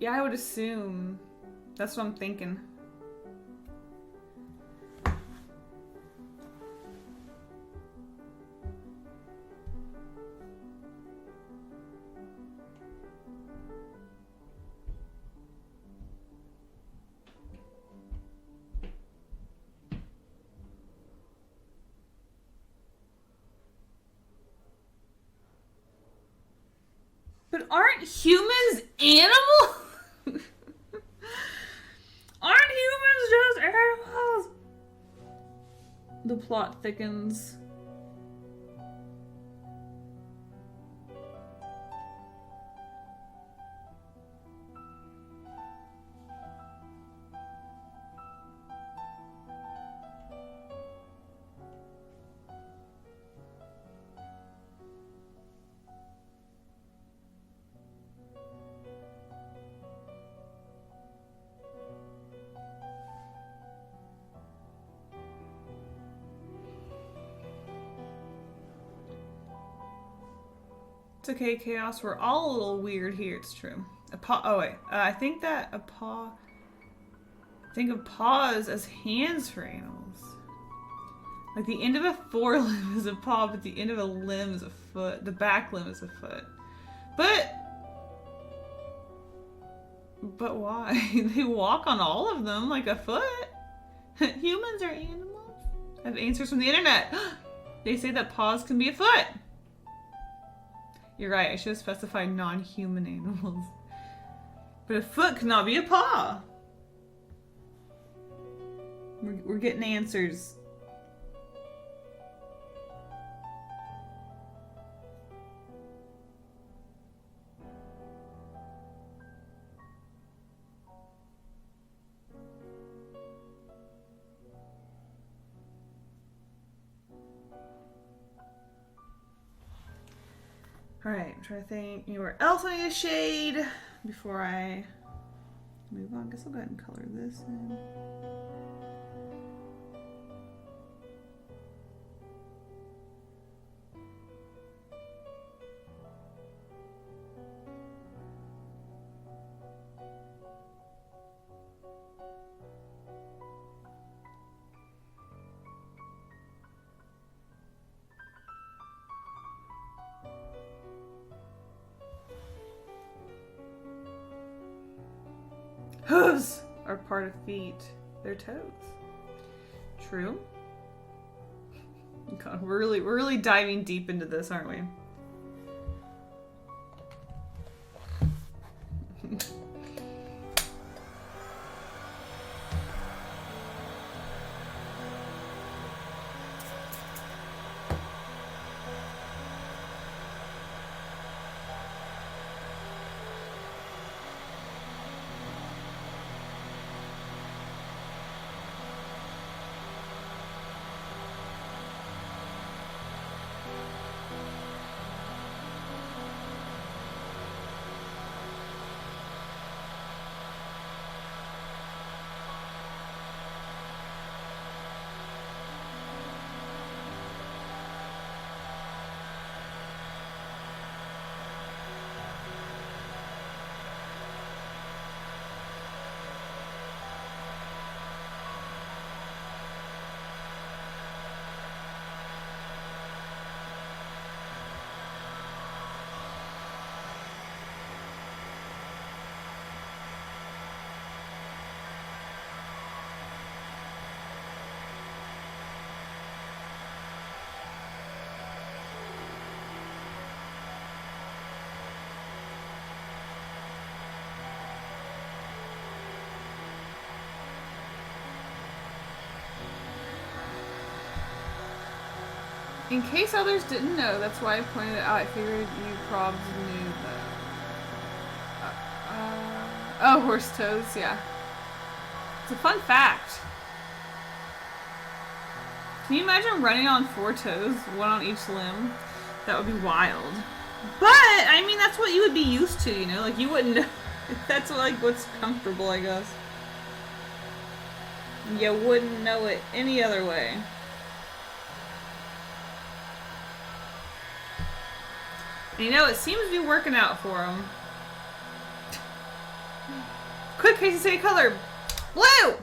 Yeah, I would assume. That's what I'm thinking. But aren't humans animals? Aren't humans just animals? The plot thickens. It's okay, Chaos. We're all a little weird here. It's true. A paw. Oh wait. I think that a paw. Think of paws as hands for animals. Like the end of a forelimb is a paw, but the end of a limb is a foot. The back limb is a foot. But why? They walk on all of them like a foot. Humans are animals. I have answers from the internet. They say that paws can be a foot. You're right, I should have specified non-human animals. But a foot cannot be a paw. We're getting answers. Alright, I'm trying to think anywhere else I need a shade before I move on. I guess I'll go ahead and color this in. Hooves are part of feet. They're toes. True. God, we're really diving deep into this, aren't we? In case others didn't know, that's why I pointed it out. I figured you probs knew that. Oh, horse toes, yeah. It's a fun fact. Can you imagine running on 4 toes, one on each limb? That would be wild. But, I mean, that's what you would be used to, you know? Like, you wouldn't know. That's like what's comfortable, I guess. You wouldn't know it any other way. And you know, it seems to be working out for him. Quick, Kasey, say color. Blue!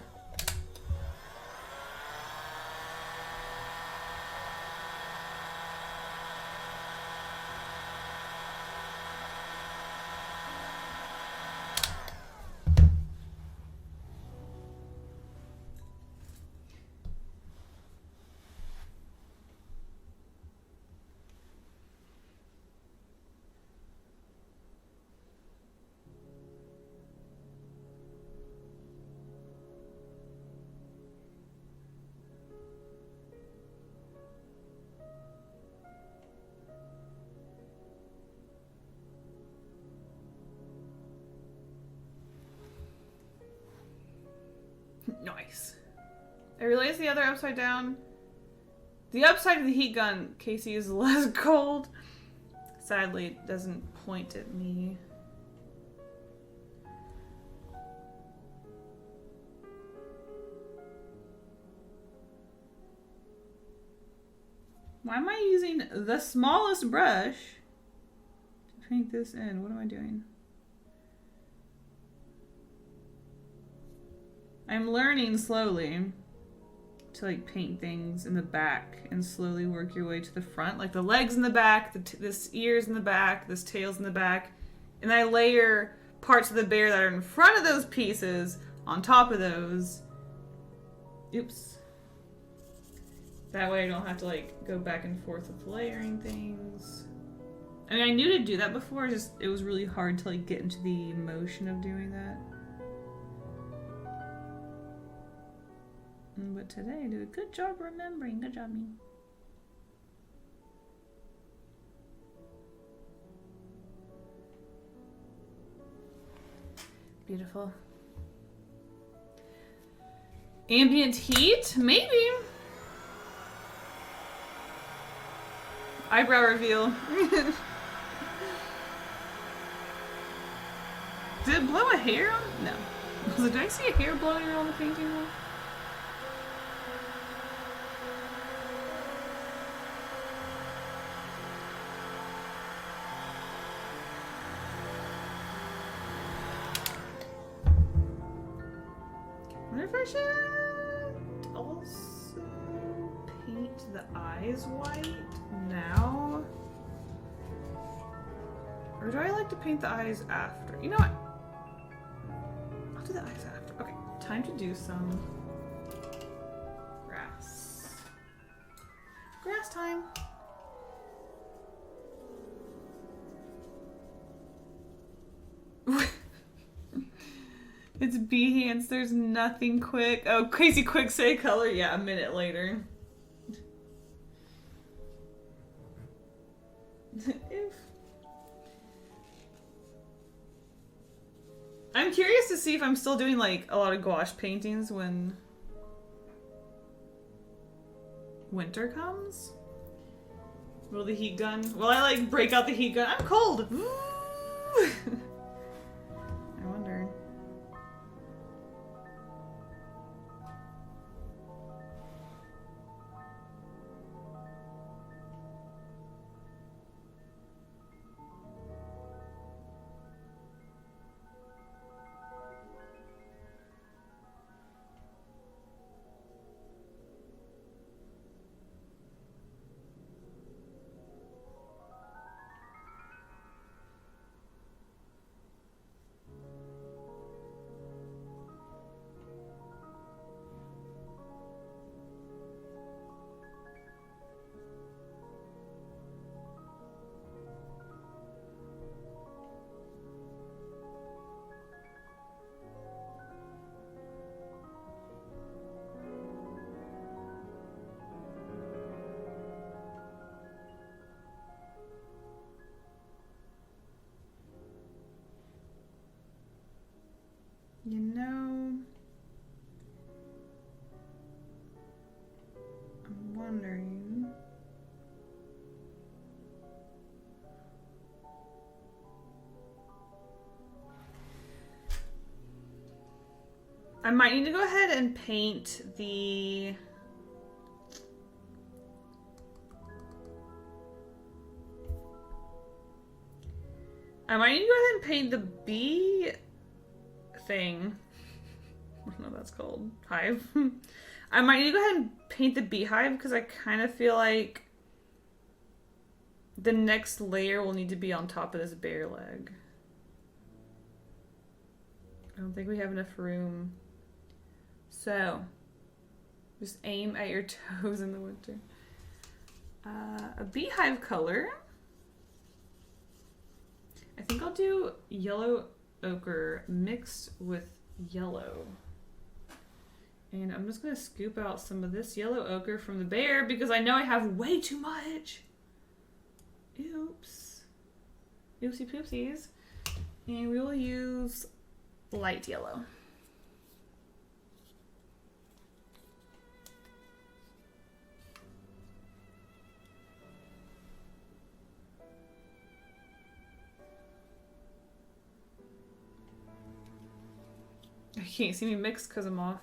Nice. I realized the other upside down. The upside of the heat gun, Kasey, is less cold. Sadly, it doesn't point at me. Why am I using the smallest brush to paint this in? What am I doing? I'm learning slowly to like paint things in the back and slowly work your way to the front. Like the legs in the back, this ears in the back, this tail's in the back. And I layer parts of the bear that are in front of those pieces on top of those. Oops. That way I don't have to like go back and forth with layering things. I mean, I knew to do that before, just it was really hard to like get into the motion of doing that. But today I did a good job remembering. Good job, me. Beautiful. Ambient heat? Maybe. Eyebrow reveal. Did it blow a hair on? No. Did I see a hair blowing on the painting wall? I wonder if I should also paint the eyes white now? Or do I like to paint the eyes after? You know what? I'll do the eyes after. Okay, time to do some grass. Grass time. It's Behance, there's nothing quick. Oh, Kasey, quick say color. Yeah, a minute later. I'm curious to see if I'm still doing like a lot of gouache paintings when winter comes. Will the heat gun? Will I like break out the heat gun? I'm cold. I wonder. wondering. I might need to go ahead and paint the... I might need to go ahead and paint the bee thing. I don't know what that's called. Hive. I might need to go ahead and paint the beehive because I kind of feel like the next layer will need to be on top of this bear leg. I don't think we have enough room. So, just aim at your toes in the winter. A beehive color. I think I'll do yellow ochre mixed with yellow. And I'm just going to scoop out some of this yellow ochre from the bear because I know I have way too much. Oops. Oopsie poopsies. And we will use light yellow. I can't see me mix because I'm off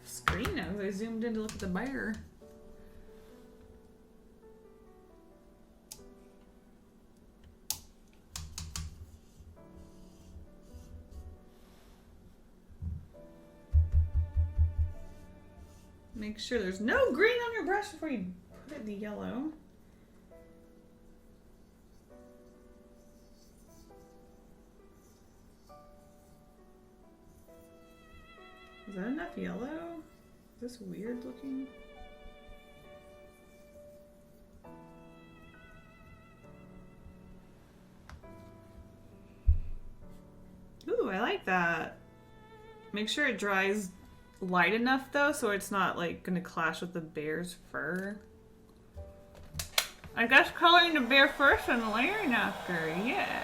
screen now because I zoomed in to look at the bear. Make sure there's no green on your brush before you put it in the yellow. Is that enough yellow? Is this weird looking? Ooh, I like that. Make sure it dries light enough though, so it's not like gonna clash with the bear's fur. I guess coloring the bear first and layering after, yeah.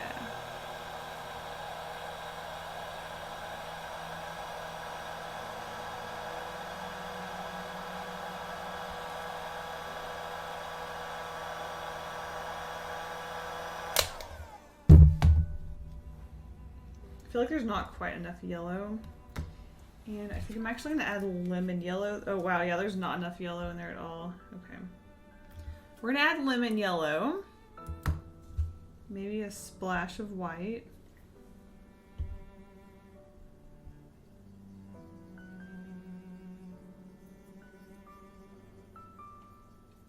I feel like there's not quite enough yellow. And I think I'm actually gonna add lemon yellow. Oh wow, yeah, there's not enough yellow in there at all. Okay. We're gonna add lemon yellow. Maybe a splash of white.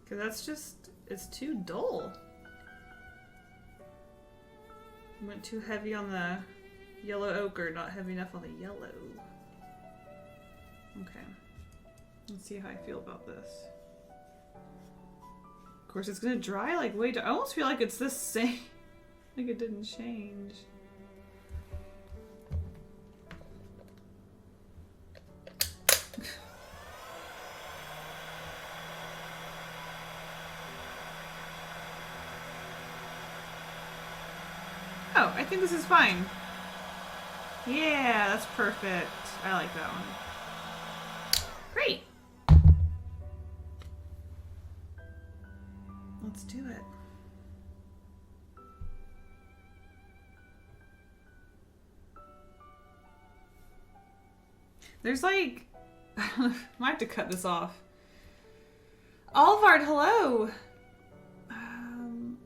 Cause that's just, it's too dull. Went too heavy on the yellow ochre, not heavy enough on the yellow. Okay. Let's see how I feel about this. Of course, it's gonna dry like way too. I almost feel like it's the same. Like it didn't change. Oh, I think this is fine. Yeah, that's perfect. I like that one. Great. Let's do it. There's like, I might have to cut this off. Olivard, hello.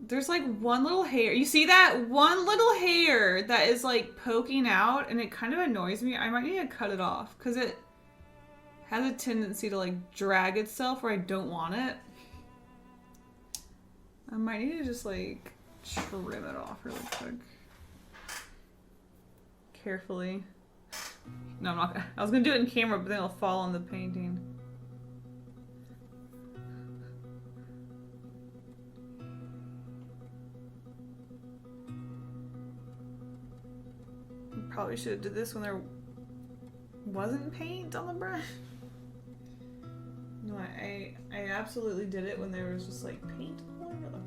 There's like one little hair. You see that? One little hair that is like poking out and it kind of annoys me. I might need to cut it off because it has a tendency to like drag itself where I don't want it. I might need to just like trim it off really quick. Carefully. No, I'm not gonna. I was gonna do it in camera, but then it'll fall on the painting. Probably should have did this when there wasn't paint on the brush. No, I absolutely did it when there was just like paint all over the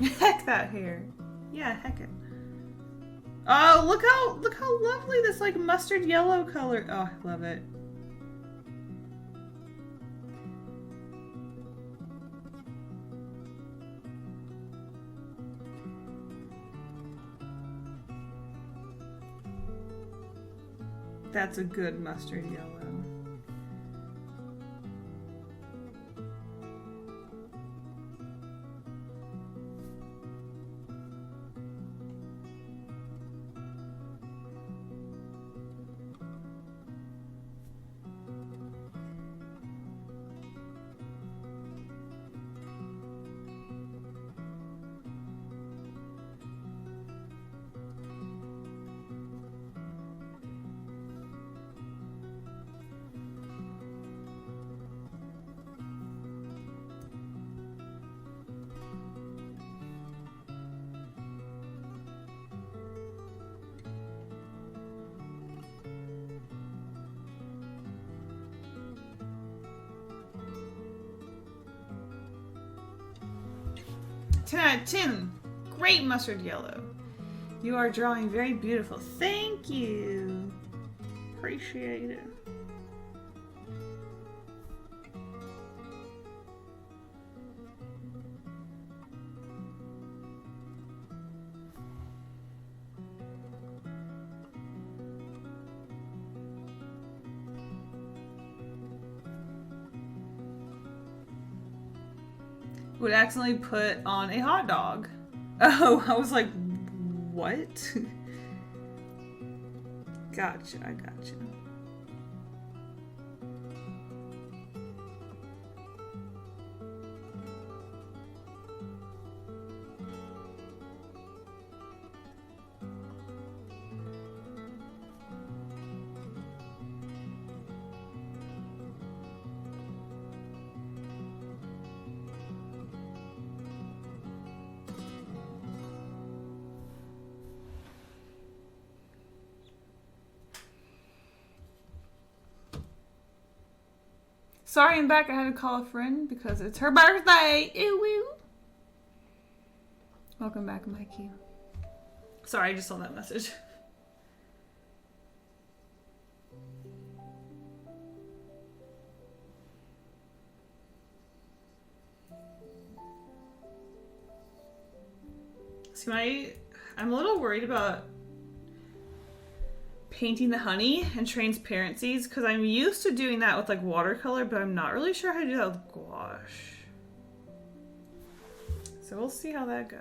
brush. Heck that hair. Yeah, heck it. Oh, look how lovely this like mustard yellow color. Oh, I love it. That's a good mustard yellow. Ten out of 10. Great mustard yellow. You are drawing very beautiful. Thank you. Appreciate it. Would accidentally put on a hot dog. Oh, I was like, what? Gotcha, I gotcha. Sorry, I'm back. I had to call a friend because it's her birthday. Ew, ew. Welcome back, Mikey. Sorry, I just saw that message. See, I'm a little worried about painting the honey and transparencies because I'm used to doing that with like watercolor, but I'm not really sure how to do that with gouache. So we'll see how that goes.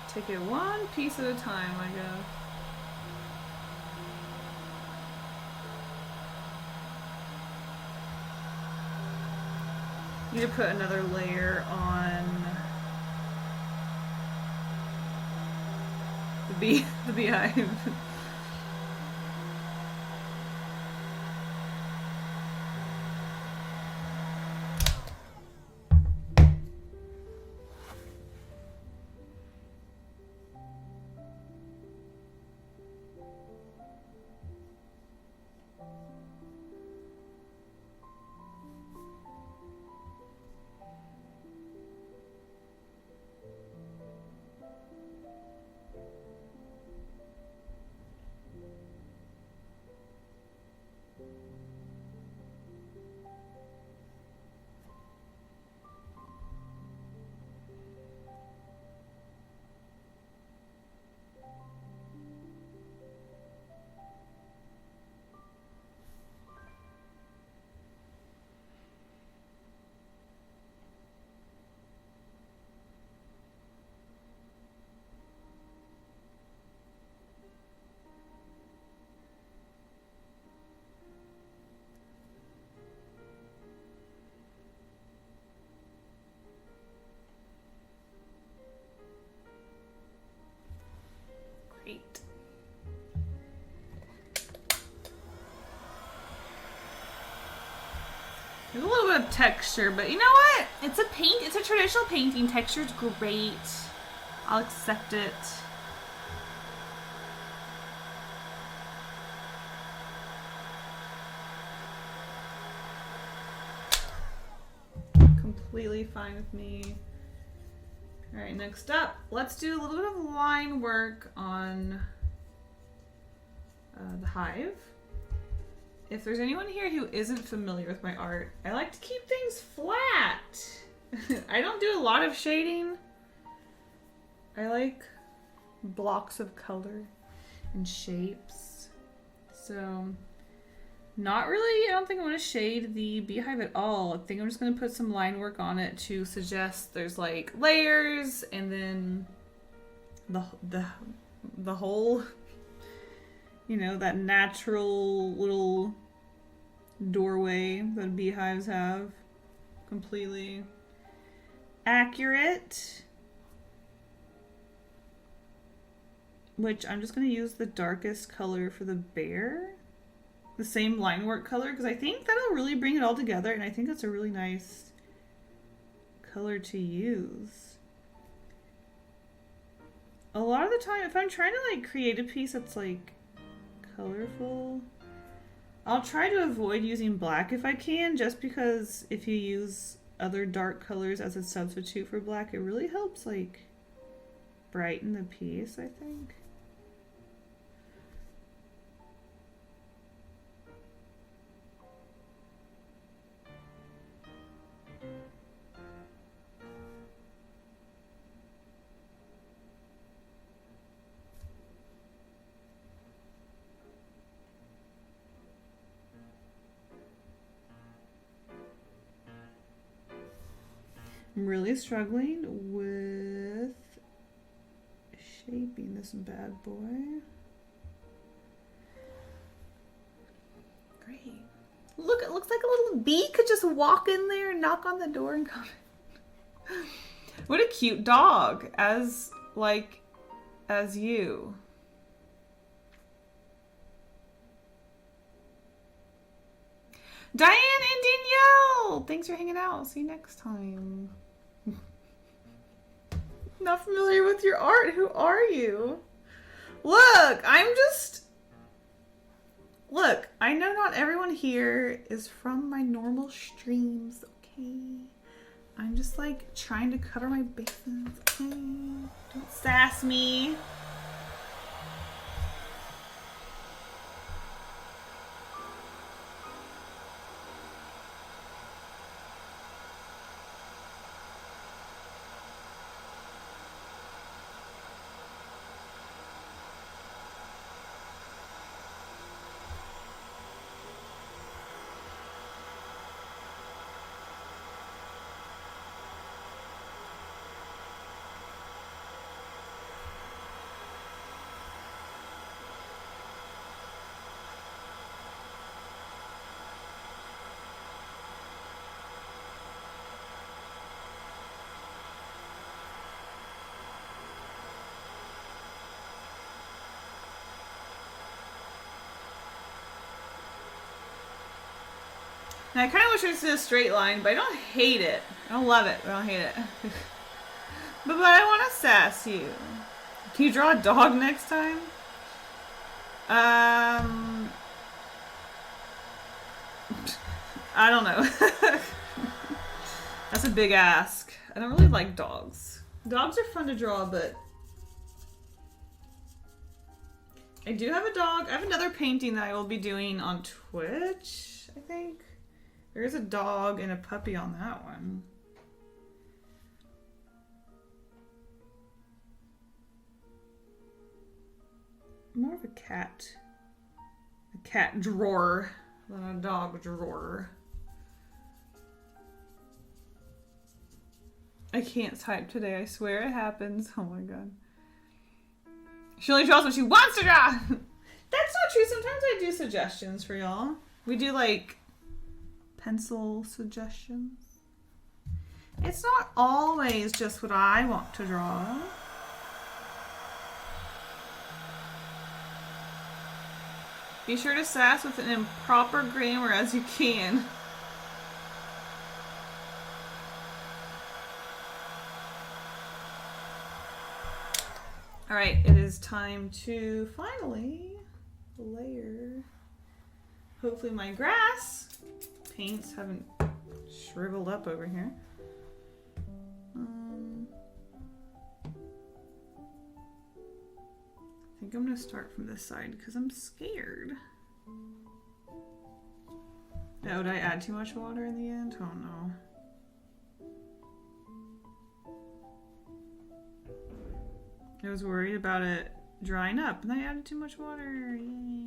Take it one piece at a time, I guess. Need to put another layer on the beehive. Great. There's a little bit of texture, but you know what? It's a paint. It's a traditional painting. Texture's great. I'll accept it. Completely fine with me. All right, next up, let's do a little bit of line work on the hive. If there's anyone here who isn't familiar with my art, I like to keep things flat. I don't do a lot of shading. I like blocks of color and shapes. So, not really, I don't think I want to shade the beehive at all. I think I'm just going to put some line work on it to suggest there's like layers and then the whole, you know, that natural little doorway that beehives have. Completely accurate. Which I'm just going to use the darkest color for the bear. The same line work color, because I think that'll really bring it all together, and I think it's a really nice color to use. A lot of the time, if I'm trying to like create a piece that's like colorful, I'll try to avoid using black if I can, just because if you use other dark colors as a substitute for black, it really helps like brighten the piece, I think. I'm really struggling with shaping this bad boy. Great. Look, it looks like a little bee could just walk in there and knock on the door and come in. What a cute dog, as you. Diane and Danielle! Thanks for hanging out. See you next time. Not familiar with your art. Who are you? Look, Look, I know not everyone here is from my normal streams, okay? I'm just like trying to cover my bases, okay? Don't sass me. And I kind of wish it was a straight line, but I don't hate it. I don't love it, but I don't hate it. but I want to sass you. Can you draw a dog next time? I don't know. That's a big ask. I don't really like dogs. Dogs are fun to draw, but I do have a dog. I have another painting that I will be doing on Twitch, I think. There's a dog and a puppy on that one. More of a cat drawer than a dog drawer. I can't type today, I swear it happens. Oh my god. She only draws what she wants to draw! That's not true, sometimes I do suggestions for y'all. We do like pencil suggestions. It's not always just what I want to draw. Be sure to sass with an improper grammar as you can. Alright, it is time to finally layer. Hopefully my grass paints haven't shriveled up over here. I think I'm gonna start from this side because I'm scared. Oh, would I add too much water in the end? Oh no. I was worried about it drying up, and I added too much water. Yay.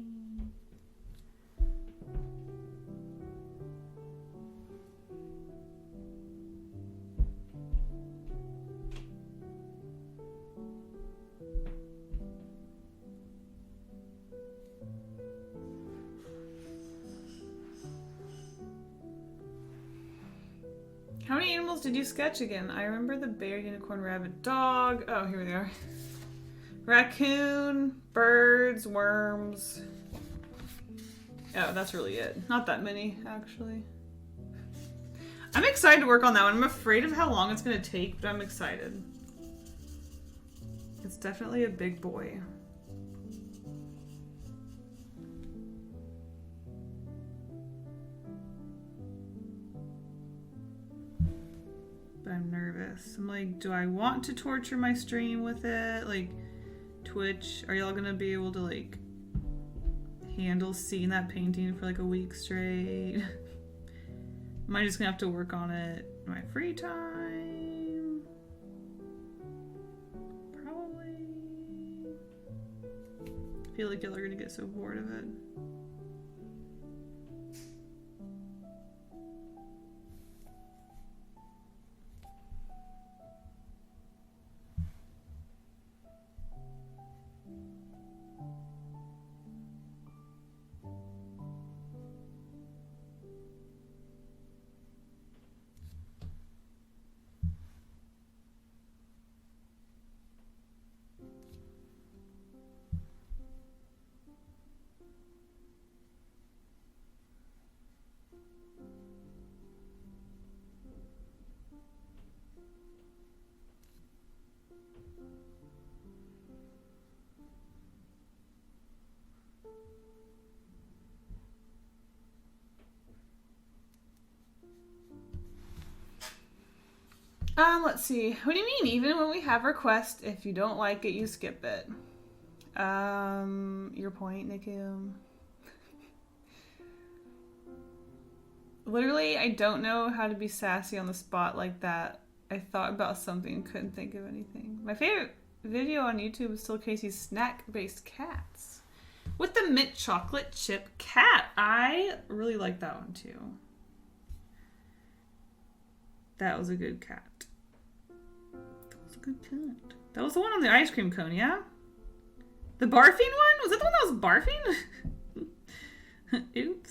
How many animals did you sketch again? I remember the bear, unicorn, rabbit, dog. Oh, here they are. Raccoon, birds, worms. Oh, that's really it. Not that many, actually. I'm excited to work on that one. I'm afraid of how long it's going to take, but I'm excited. It's definitely a big boy. But I'm nervous. I'm like, do I want to torture my stream with it? Like, Twitch, are y'all gonna be able to, like, handle seeing that painting for like a week straight? Am I just gonna have to work on it in my free time? Probably. I feel like y'all are gonna get so bored of it. Let's see. What do you mean? Even when we have requests, if you don't like it, you skip it. Your point, Nikim. Literally, I don't know how to be sassy on the spot like that. I thought about something, couldn't think of anything. My favorite video on YouTube is still Kasey's snack-based cats. With the mint chocolate chip cat. I really like that one too. That was a good cat. That was a good cat. That was the one on the ice cream cone, yeah? The barfing one? Was that the one that was barfing? Oops.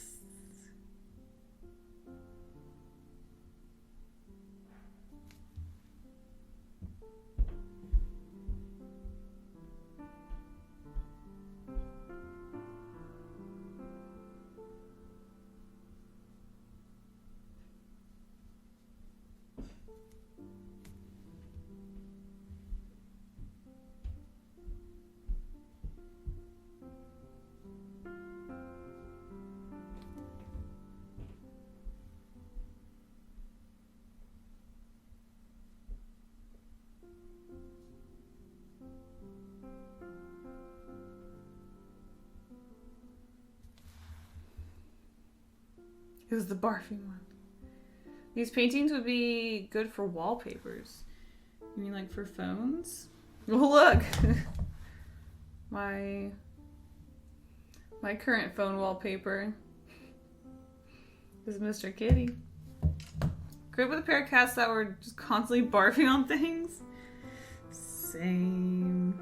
It was the barfing one. These paintings would be good for wallpapers. You mean like for phones? Well, look. my current phone wallpaper is Mr. Kitty. Grew up with a pair of cats that were just constantly barfing on things. Same.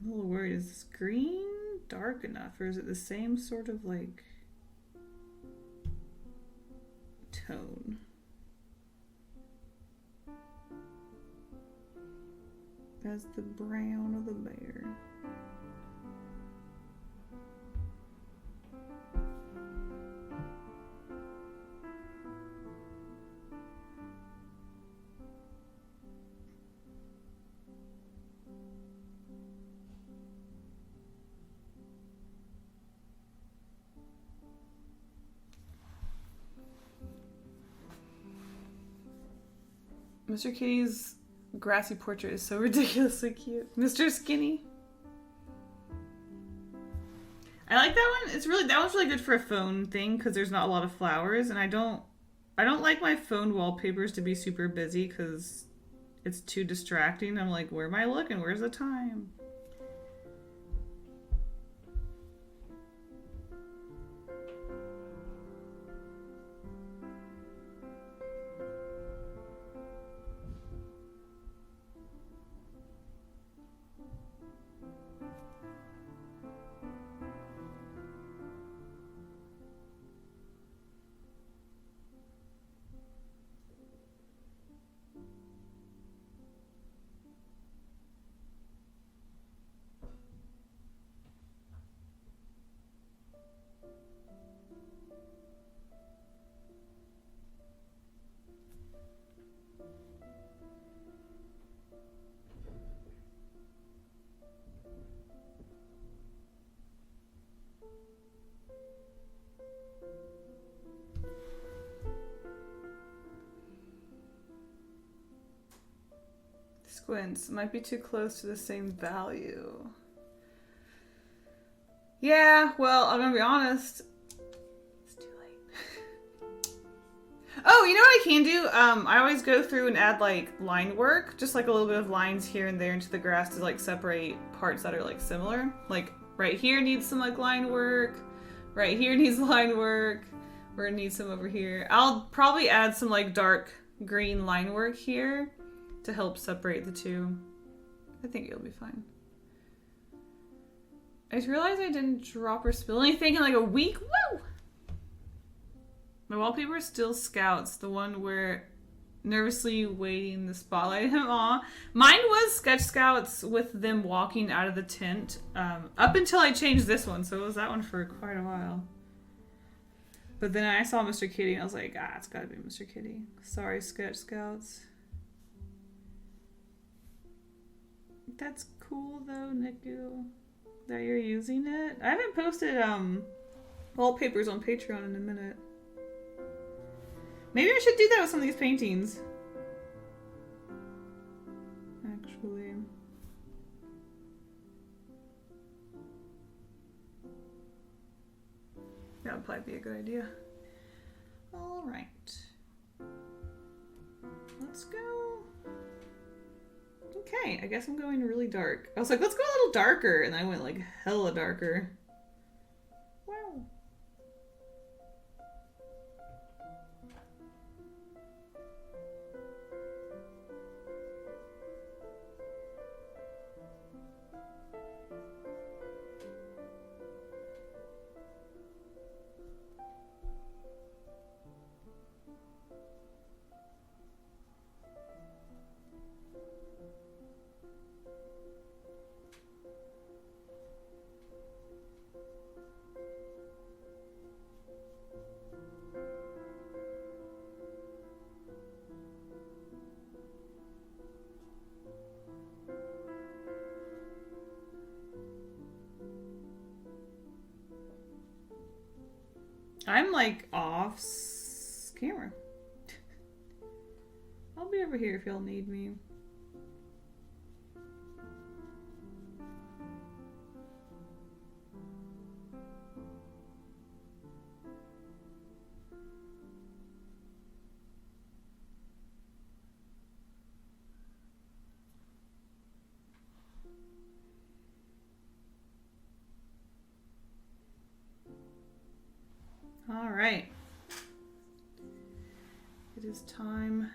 I'm a little worried. Is this green dark enough, or is it the same sort of like tone? As the brown of the bear. Mr. Kitty's grassy portrait is so ridiculously cute. Mr. Skinny. I like that one. That one's really good for a phone thing because there's not a lot of flowers, and I don't like my phone wallpapers to be super busy because it's too distracting. I'm like, where am I looking? Where's the time? Squints might be too close to the same value. Yeah, well, I'm gonna be honest. It's too late. Oh, you know what I can do? I always go through and add like line work, just like a little bit of lines here and there into the grass to like separate parts that are like similar. Like right here needs some like line work. Right here needs line work. We're gonna need some over here. I'll probably add some like dark green line work here to help separate the two. I think it'll be fine. I just realized I didn't drop or spill anything in like a week. Woo! My wallpaper is still Scouts, the one where nervously waiting the spotlight. Aw. Mine was Sketch Scouts with them walking out of the tent up until I changed this one, so it was that one for quite a while. But then I saw Mr. Kitty and I was like, it's gotta be Mr. Kitty. Sorry, Sketch Scouts. That's cool though, Niku, that you're using it. I haven't posted wallpapers on Patreon in a minute. Maybe I should do that with some of these paintings. Actually. That would probably be a good idea. Alright. Let's go. Okay, I guess I'm going really dark. I was like, let's go a little darker, and I went like hella darker. Wow. I'm like off camera. I'll be over here if y'all need me. All right. It is time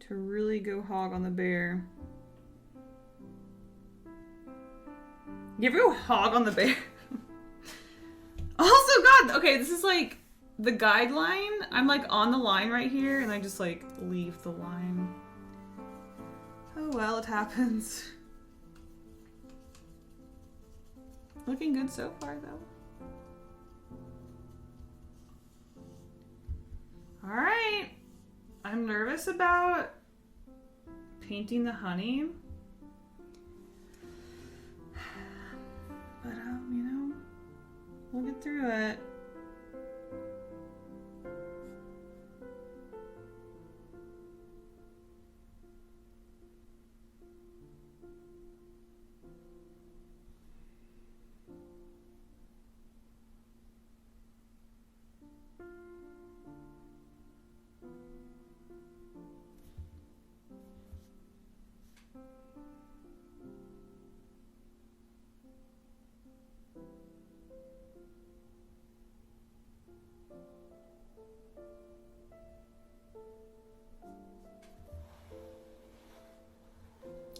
to really go hog on the bear. You ever go hog on the bear? Also, God, okay, this is like the guideline. I'm like on the line right here and I just like leave the line. Oh well, it happens. Looking good so far though. Alright, I'm nervous about painting the honey, but you know, we'll get through it.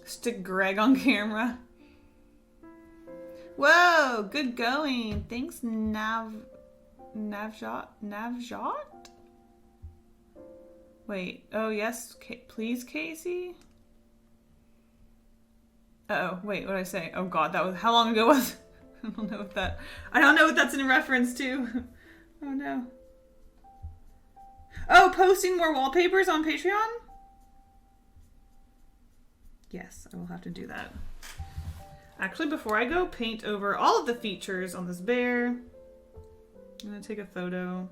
Stick Greg on camera. Whoa, good going. Thanks, Navjot? Wait, oh yes, please, Kasey? Uh-oh, wait, what did I say? Oh god, that was, how long ago was it? I don't know what that's in reference to. Oh no. Oh, posting more wallpapers on Patreon? Yes, I will have to do that. Actually, before I go paint over all of the features on this bear, I'm gonna take a photo.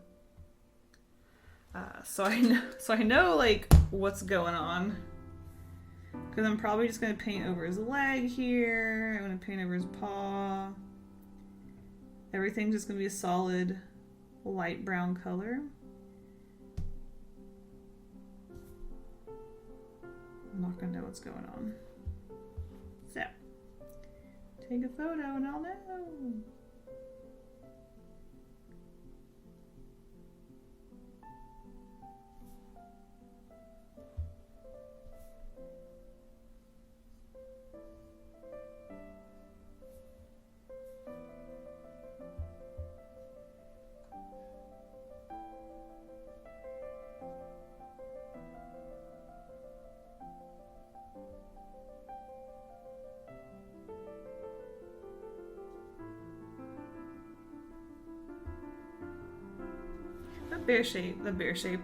So I know like what's going on. Because I'm probably just gonna paint over his leg here. I'm gonna paint over his paw. Everything's just gonna be a solid light brown color. I'm not gonna know what's going on. So, take a photo and I'll know.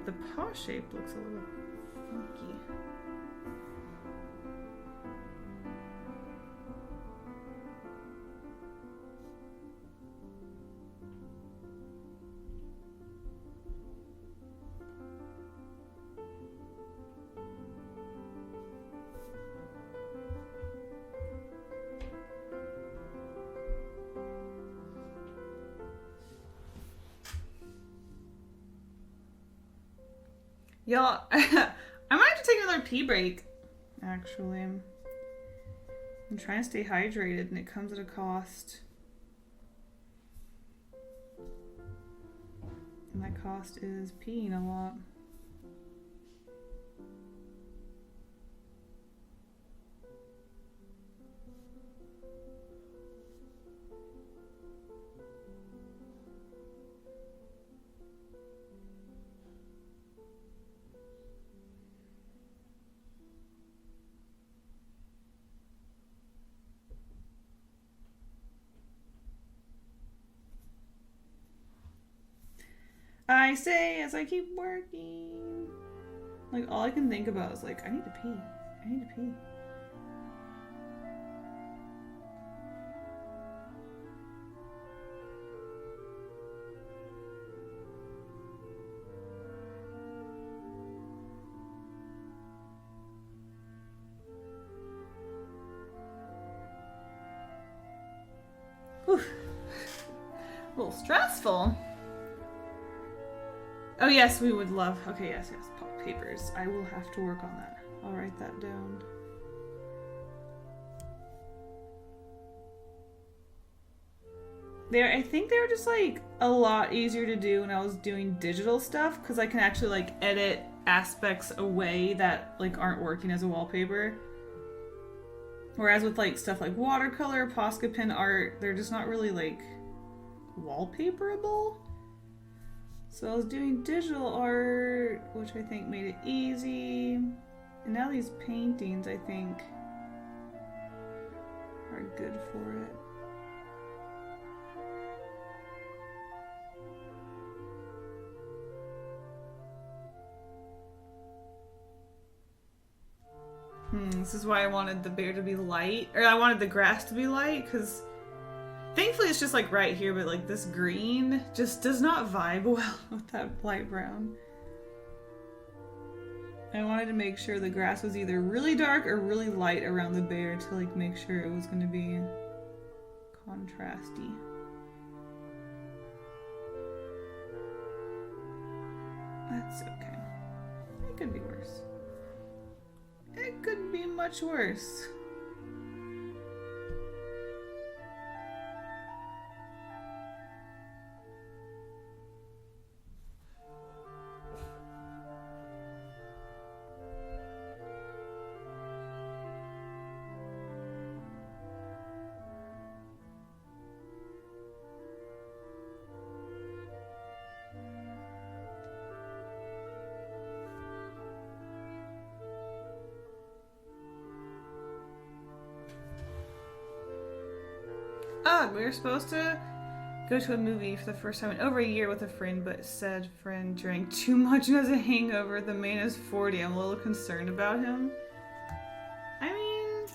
The paw shape looks a little funky. Y'all, I might have to take another pee break, actually. I'm trying to stay hydrated and it comes at a cost. And that cost is peeing a lot. I say as I keep working. Like, all I can think about is like, I need to pee. I need to pee. Whew. A little stressful. Oh yes, we would love, okay, yes, papers. I will have to work on that. I'll write that down. I think they were just like a lot easier to do when I was doing digital stuff because I can actually like edit aspects away that like aren't working as a wallpaper. Whereas with like stuff like watercolor, Posca pen art, they're just not really like wallpaperable. So I was doing digital art, which I think made it easy. And now these paintings, I think, are good for it. This is why I wanted the bear to be light, or I wanted the grass to be light, because thankfully it's just like right here, but like this green just does not vibe well with that light brown. I wanted to make sure the grass was either really dark or really light around the bear to like make sure it was going to be contrasty. That's okay. It could be worse. It could be much worse. Ugh, we were supposed to go to a movie for the first time in over a year with a friend, but said friend drank too much and has a hangover. The man is 40. I'm a little concerned about him. I mean,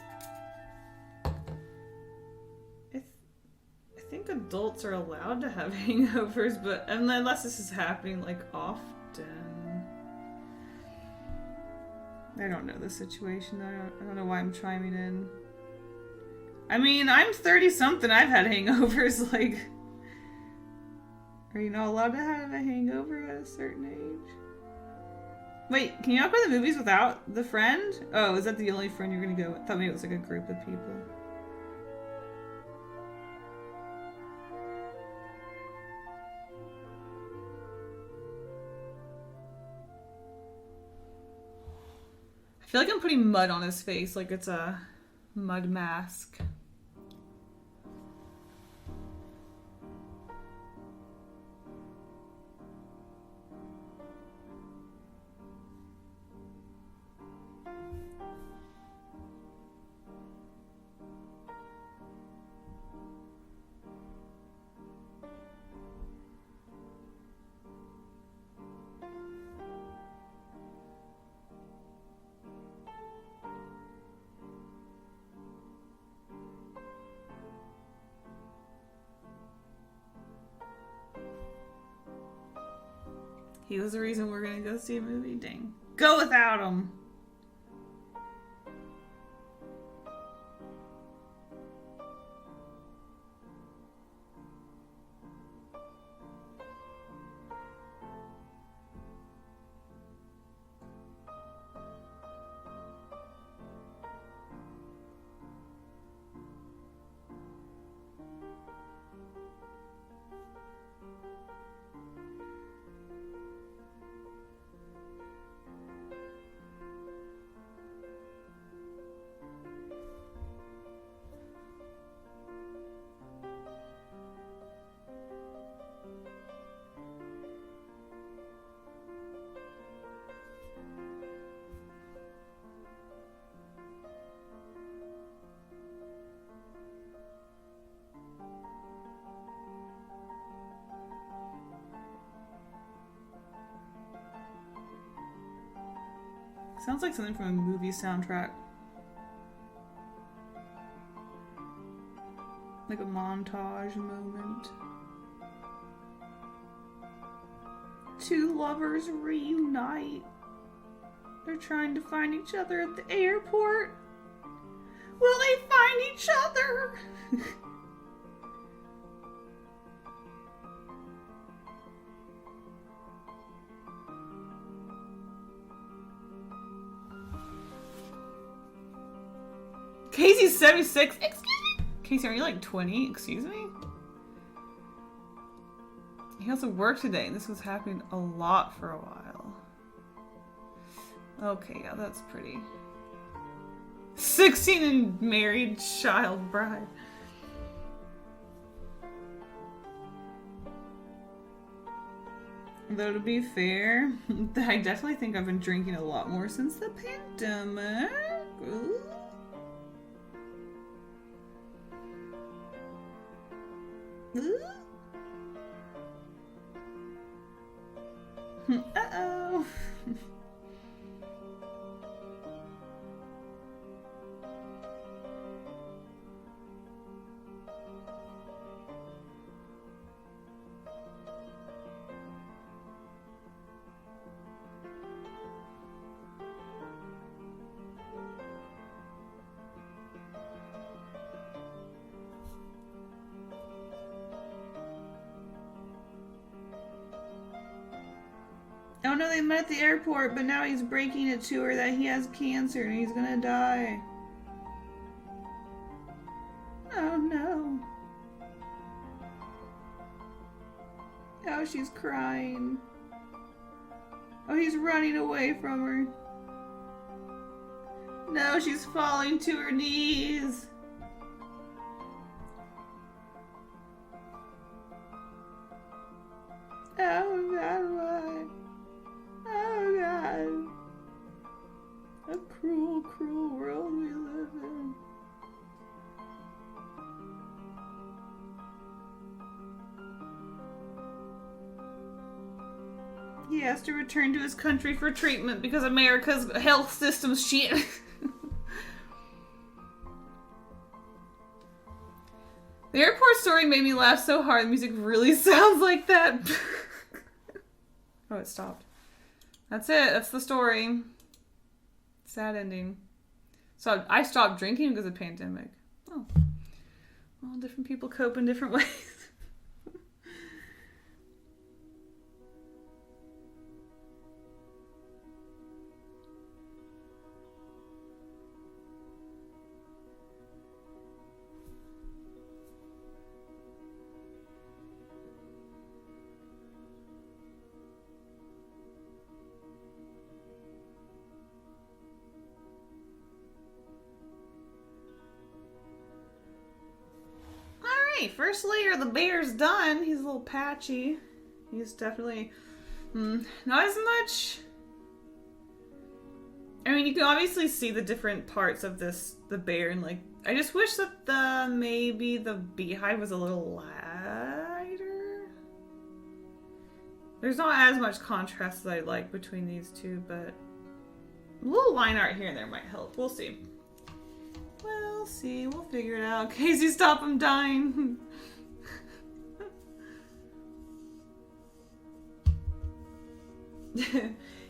I think adults are allowed to have hangovers, but unless this is happening like often. I don't know the situation. I don't know why I'm chiming in. I mean, I'm 30-something. I've had hangovers. Like, are you not allowed to have a hangover at a certain age? Wait, can you not go to the movies without the friend? Oh, is that the only friend you're gonna go with? I thought maybe it was like a group of people. I feel like I'm putting mud on his face, like it's a mud mask. He was the reason we're gonna go see a movie. Dang. Go without him! Sounds like something from a movie soundtrack. Like a montage moment. Two lovers reunite. They're trying to find each other at the airport. Will they find each other? Kasey's 76. Excuse me? Kasey, are you like 20? Excuse me? He has to work today, and this was happening a lot for a while. Okay, yeah, that's pretty. 16 and married, child bride. Though to be fair, I definitely think I've been drinking a lot more since the pandemic. Ooh. Uh-oh. Oh no, they met at the airport, but now he's breaking it to her that he has cancer and he's gonna die. Oh no. Oh, she's crying. Oh, he's running away from her. No, she's falling to her knees. Oh God, why? Oh God. A cruel, cruel world we live in. has to return to his country for treatment because America's health system's shit. The airport story made me laugh so hard. The music really sounds like that. Oh, it stopped. That's it. That's the story. Sad ending. So I stopped drinking because of the pandemic. Oh. Well, different people cope in different ways. First layer, the bear's done. He's a little patchy. He's definitely not as much. I mean, you can obviously see the different parts of the bear, and like, I just wish that maybe the beehive was a little lighter. There's not as much contrast as I like between these two, but a little line art here and there might help. We'll see. We'll see. We'll figure it out. Kasey, stop him dying.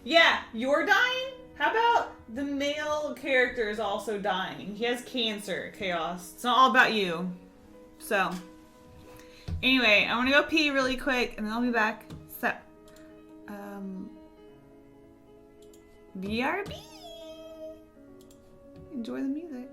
Yeah, you're dying? How about the male character is also dying? He has cancer, Chaos. It's not all about you. So, anyway, I want to go pee really quick, and then I'll be back. So, BRB! Enjoy the music.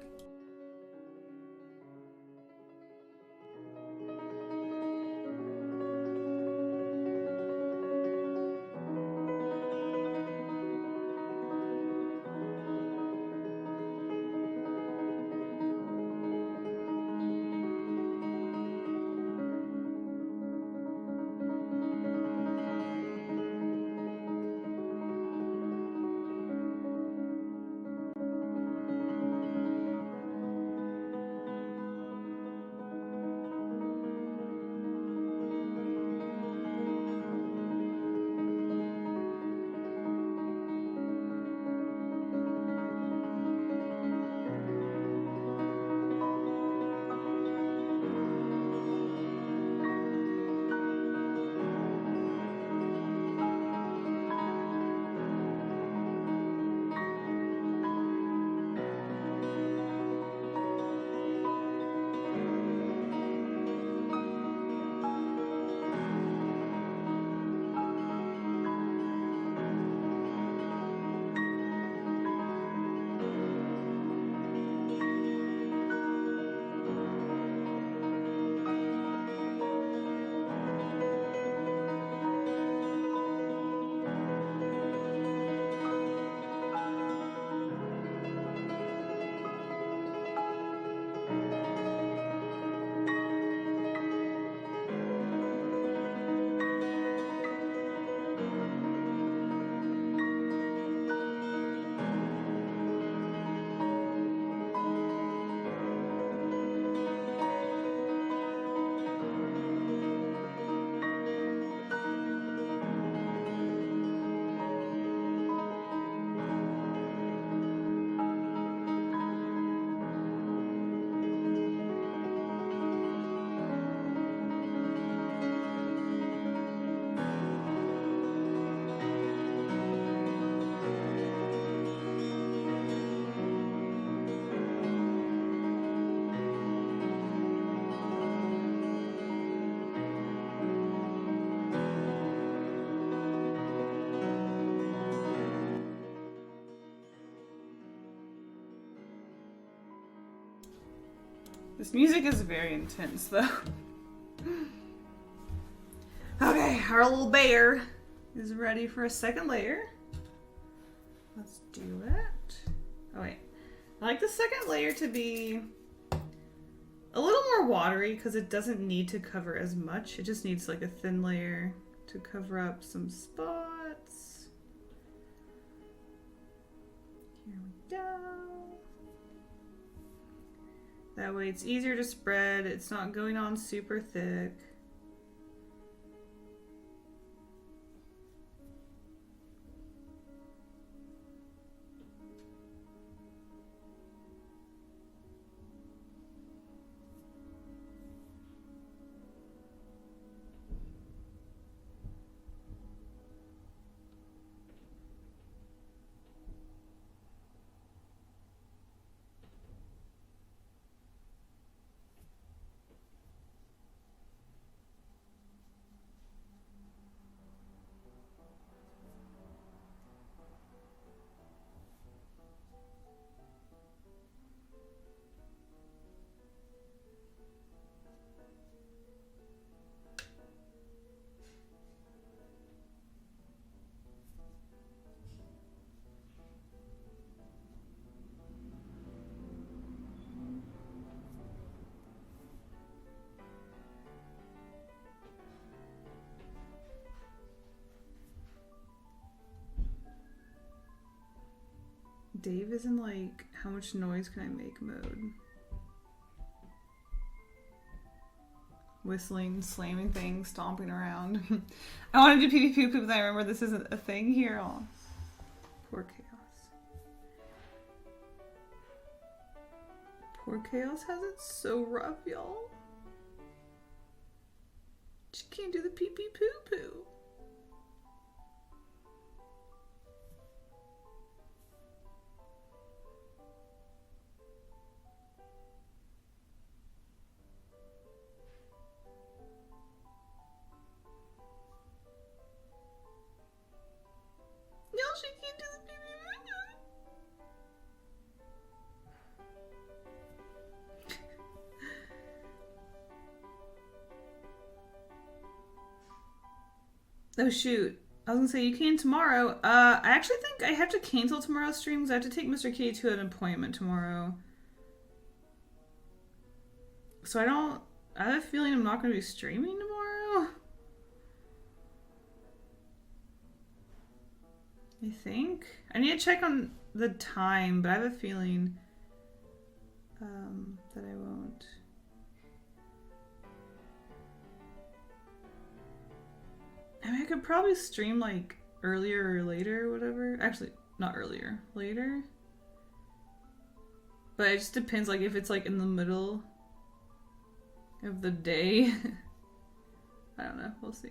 This music is very intense, though. Okay, our little bear is ready for a second layer. Let's do it. Oh, wait. I like the second layer to be a little more watery because it doesn't need to cover as much. It just needs like a thin layer to cover up some spots. Here we go. That way it's easier to spread. It's not going on super thick. Dave is in like, how much noise can I make mode. Whistling, slamming things, stomping around. I want to do pee pee poo poo, but I remember this isn't a thing here. Oh, poor Chaos. Poor Chaos has it so rough, y'all. She can't do the pee pee poo poo. She can't do the pee pee poo. Oh shoot. I was gonna say you can tomorrow. I actually think I have to cancel tomorrow's streams. I have to take Mr. K to an appointment tomorrow. So I have a feeling I'm not gonna be streaming tomorrow. I think. I need to check on the time, but I have a feeling that I won't. I mean, I could probably stream like earlier or later or whatever. Actually, not earlier. Later. But it just depends, like if it's like in the middle of the day. I don't know. We'll see.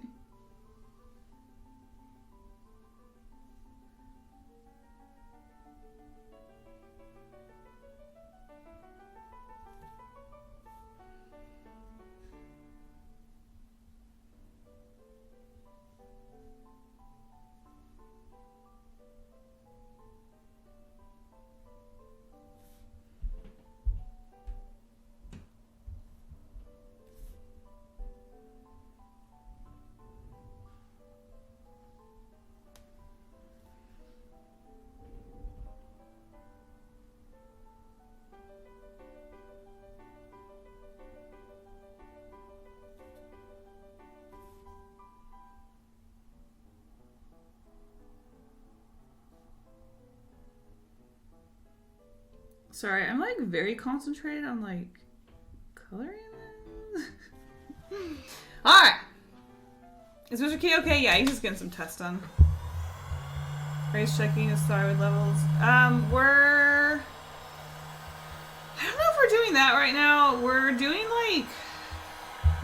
Sorry, I'm like very concentrated on like coloring this. Alright. Is Mr. K okay? Yeah, he's just getting some tests done. Race checking his thyroid levels. We're... I don't know if we're doing that right now. We're doing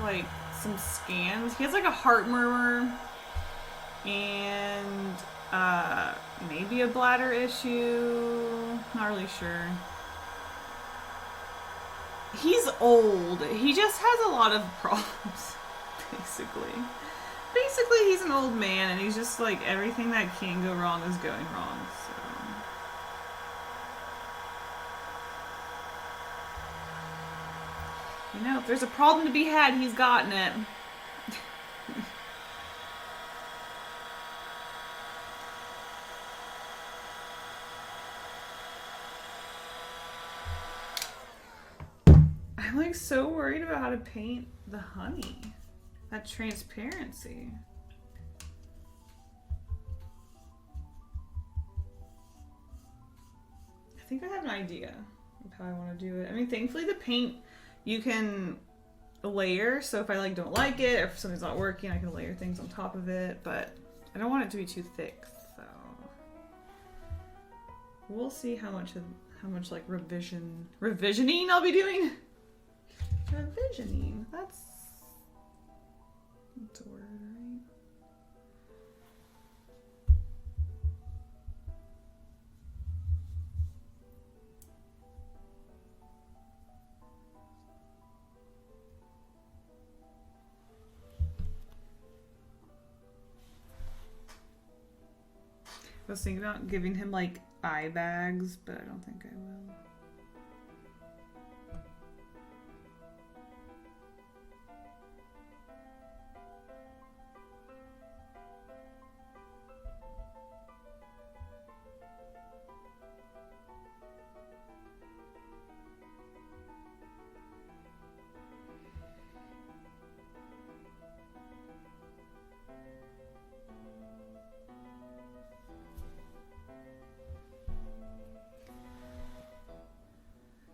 like some scans. He has like a heart murmur and maybe a bladder issue. Not really sure. He's old. He just has a lot of problems, basically. Basically, he's an old man, and he's just like, everything that can go wrong is going wrong, so... You know, if there's a problem to be had, he's gotten it. I'm like so worried about how to paint the honey. That transparency. I think I have an idea of how I want to do it. I mean, thankfully the paint you can layer, so if I like don't like it or if something's not working, I can layer things on top of it, but I don't want it to be too thick, so we'll see how much like revisioning I'll be doing. Revisioning. That's a word, right? I was thinking about giving him like eye bags, but I don't think I will.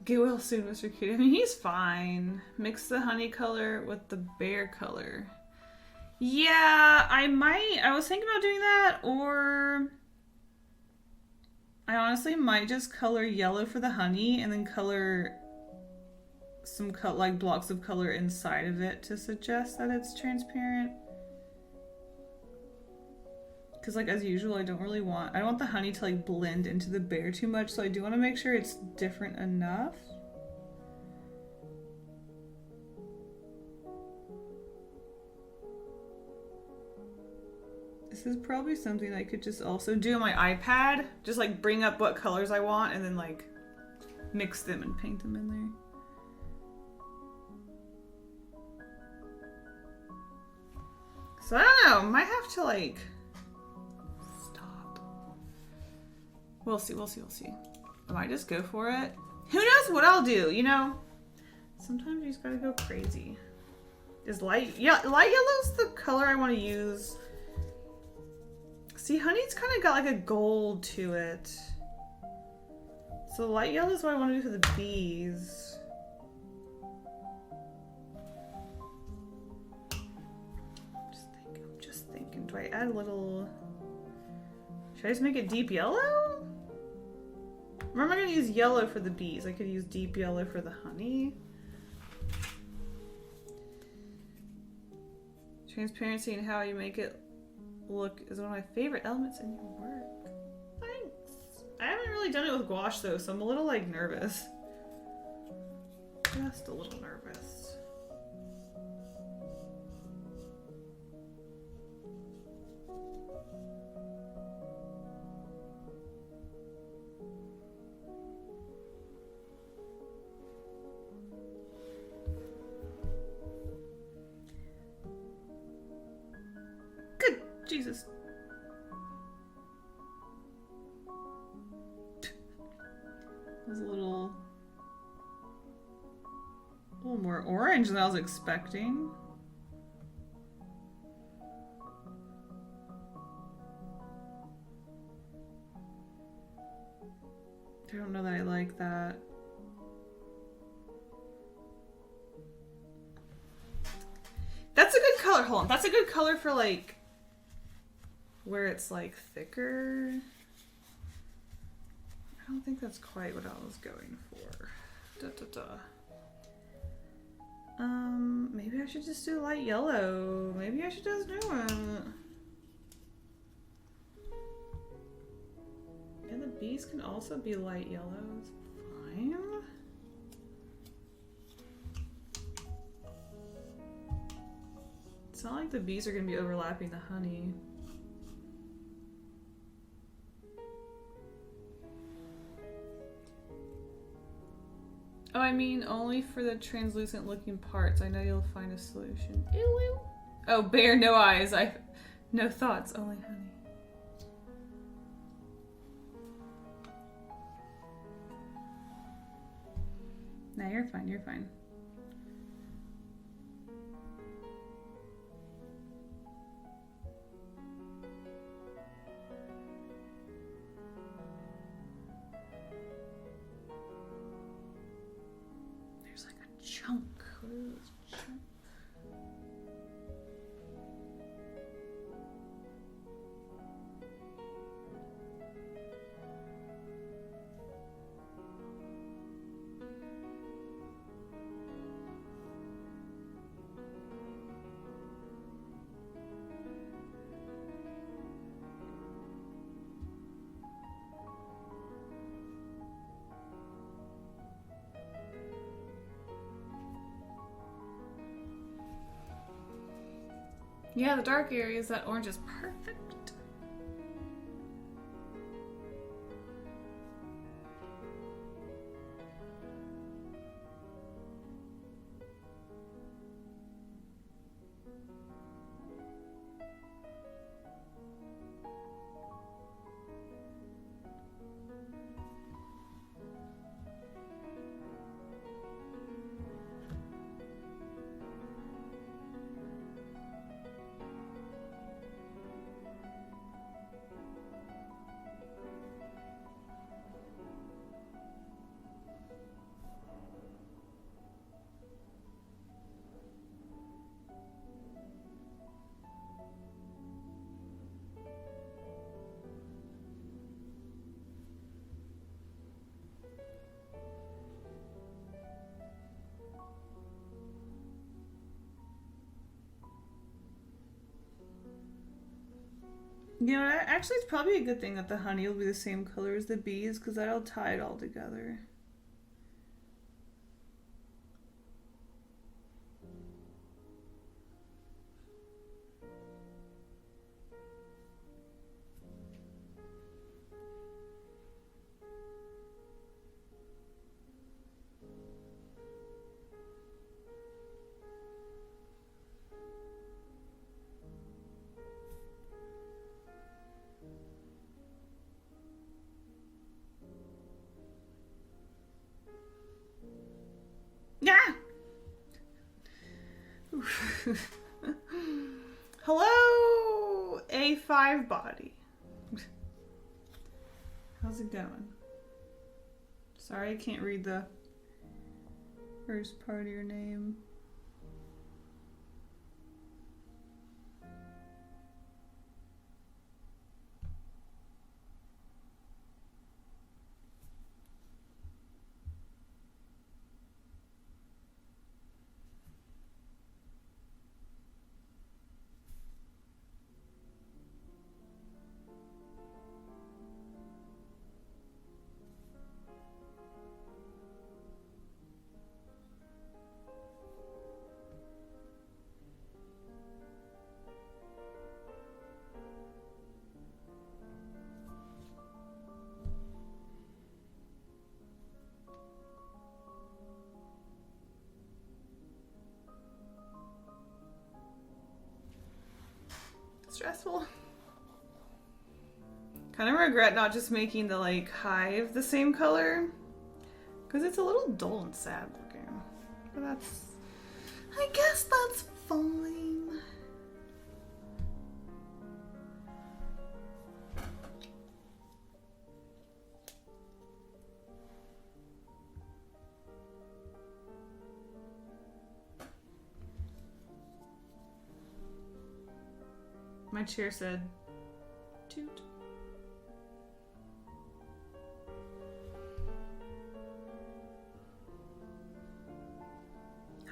Get well soon, Mr. Cutie. I mean, he's fine. Mix the honey color with the bear color. Yeah, I was thinking about doing that, or I honestly might just color yellow for the honey and then color some like blocks of color inside of it to suggest that it's transparent. Because like as usual, I don't want the honey to like blend into the bear too much, so I do want to make sure it's different enough. This is probably something I could just also do on my iPad. Just like bring up what colors I want and then like mix them and paint them in there. So I don't know, might have to like stop. We'll see. I might just go for it. Who knows what I'll do, you know? Sometimes you just gotta go crazy. Is light yellow's the color I want to use. See, honey's kind of got like a gold to it. So light yellow is what I want to do for the bees. I'm just thinking. Do I add a little... Should I just make it deep yellow? Or am I going to use yellow for the bees? I could use deep yellow for the honey. Transparency and how you make it look is one of my favorite elements in your work. Thanks. I haven't really done it with gouache though, so I'm a little like nervous. Just a little nervous. Good Jesus. It was a little more orange than I was expecting. I don't know that I like that. That's a good color. Hold on. That's a good color for like where it's like thicker. I don't think that's quite what I was going for. Maybe I should just do light yellow. Maybe I should just do it. And the bees can also be light yellow. It's fine. It's not like the bees are going to be overlapping the honey. Oh, I mean, only for the translucent looking parts. I know you'll find a solution. Ew, ew. Oh, bear, no eyes. No thoughts, only honey. No, you're fine, you're fine. There's like a chunk. What is this chunk? Yeah, the dark areas, that orange is perfect. You know, actually, it's probably a good thing that the honey will be the same color as the bees, because that'll tie it all together. Yeah. Hello, A5 body. How's it going? Sorry, I can't read the first part of your name. Stressful. Kind of regret not just making the like hive the same color, because it's a little dull and sad looking. But I guess that's fine. My chair said, toot.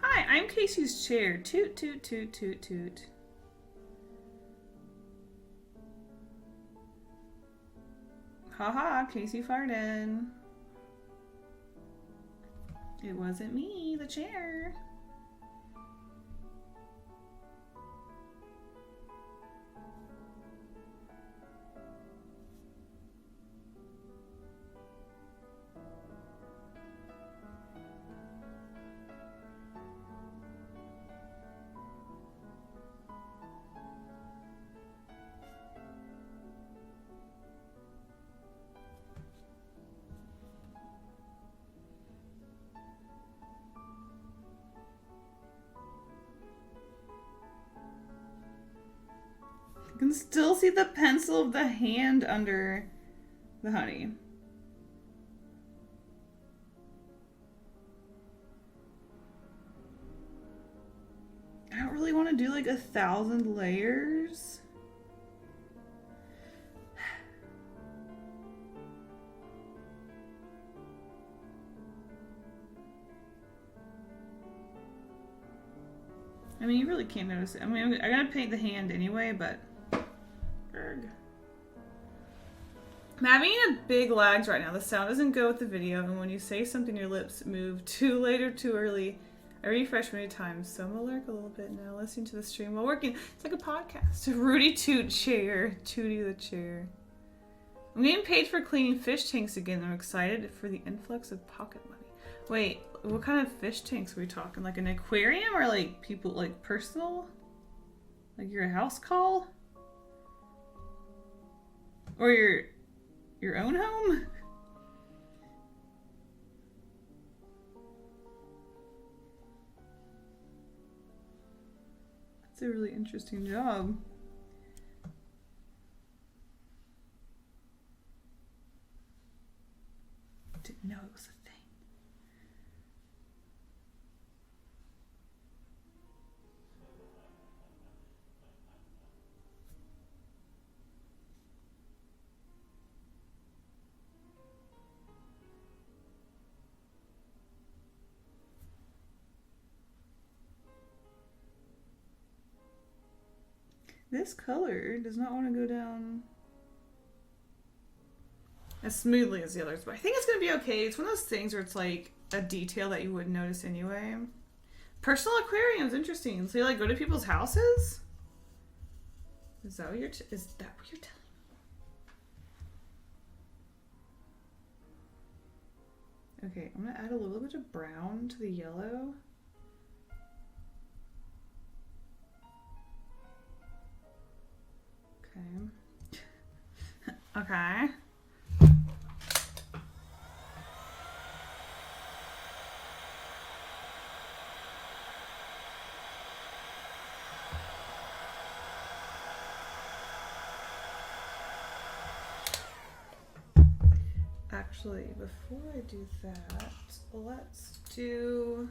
Hi, I'm Kasey's chair. Toot, toot, toot, toot, toot. Haha, Kasey farted. It wasn't me, the chair. You can still see the pencil of the hand under the honey. I don't really want to do like 1,000 layers. I mean, you really can't notice it. I mean, I gotta paint the hand anyway, but... Erg. I'm having a big lags right now. The sound doesn't go with the video, and when you say something, your lips move too late or too early. I refresh many times, so I'm gonna lurk a little bit now, listening to the stream while working. It's like a podcast. Rudy Toot chair. Tootie the chair. I'm getting paid for cleaning fish tanks again. I'm excited for the influx of pocket money. Wait, what kind of fish tanks are we talking? Like an aquarium or like people, like personal? Like your house call? Or your own home? That's a really interesting job. Didn't know it was a thing. This color does not want to go down as smoothly as the others, but I think it's going to be okay. It's one of those things where it's like a detail that you wouldn't notice anyway. Personal aquariums, interesting. So you like go to people's houses? Is that what you're telling me? Okay, I'm gonna add a little bit of brown to the yellow. Okay. Okay. Actually, before I do that, let's do...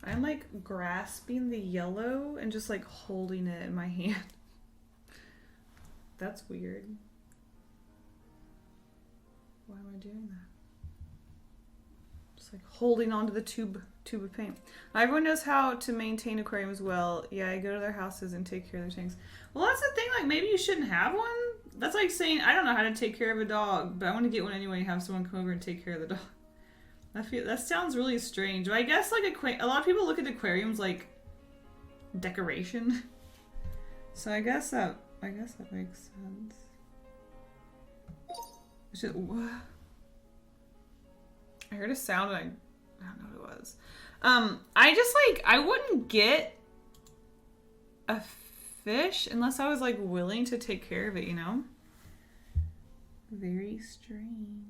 I'm like grasping the yellow and just like holding it in my hand. That's weird. Why am I doing that? Just like holding onto the tube of paint. Everyone knows how to maintain aquariums well. Yeah, I go to their houses and take care of their tanks. Well, that's the thing. Like, maybe you shouldn't have one. That's like saying, I don't know how to take care of a dog, but I want to get one anyway and have someone come over and take care of the dog. I feel that sounds really strange. But I guess like a lot of people look at aquariums like decoration. So I guess that makes sense. I heard a sound and I don't know what it was. I just like I wouldn't get a fish unless I was like willing to take care of it, you know? Very strange.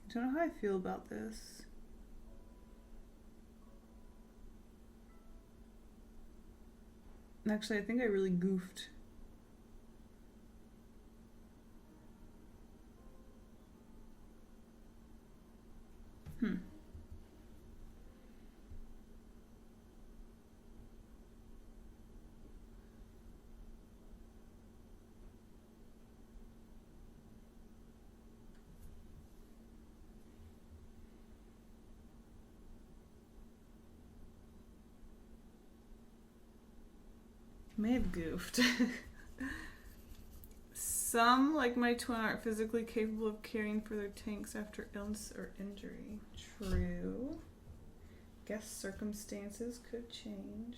I don't know how I feel about this. Actually, I think I really goofed. May have goofed. Some, like my twin, aren't physically capable of caring for their tanks after illness or injury. True. Guess circumstances could change.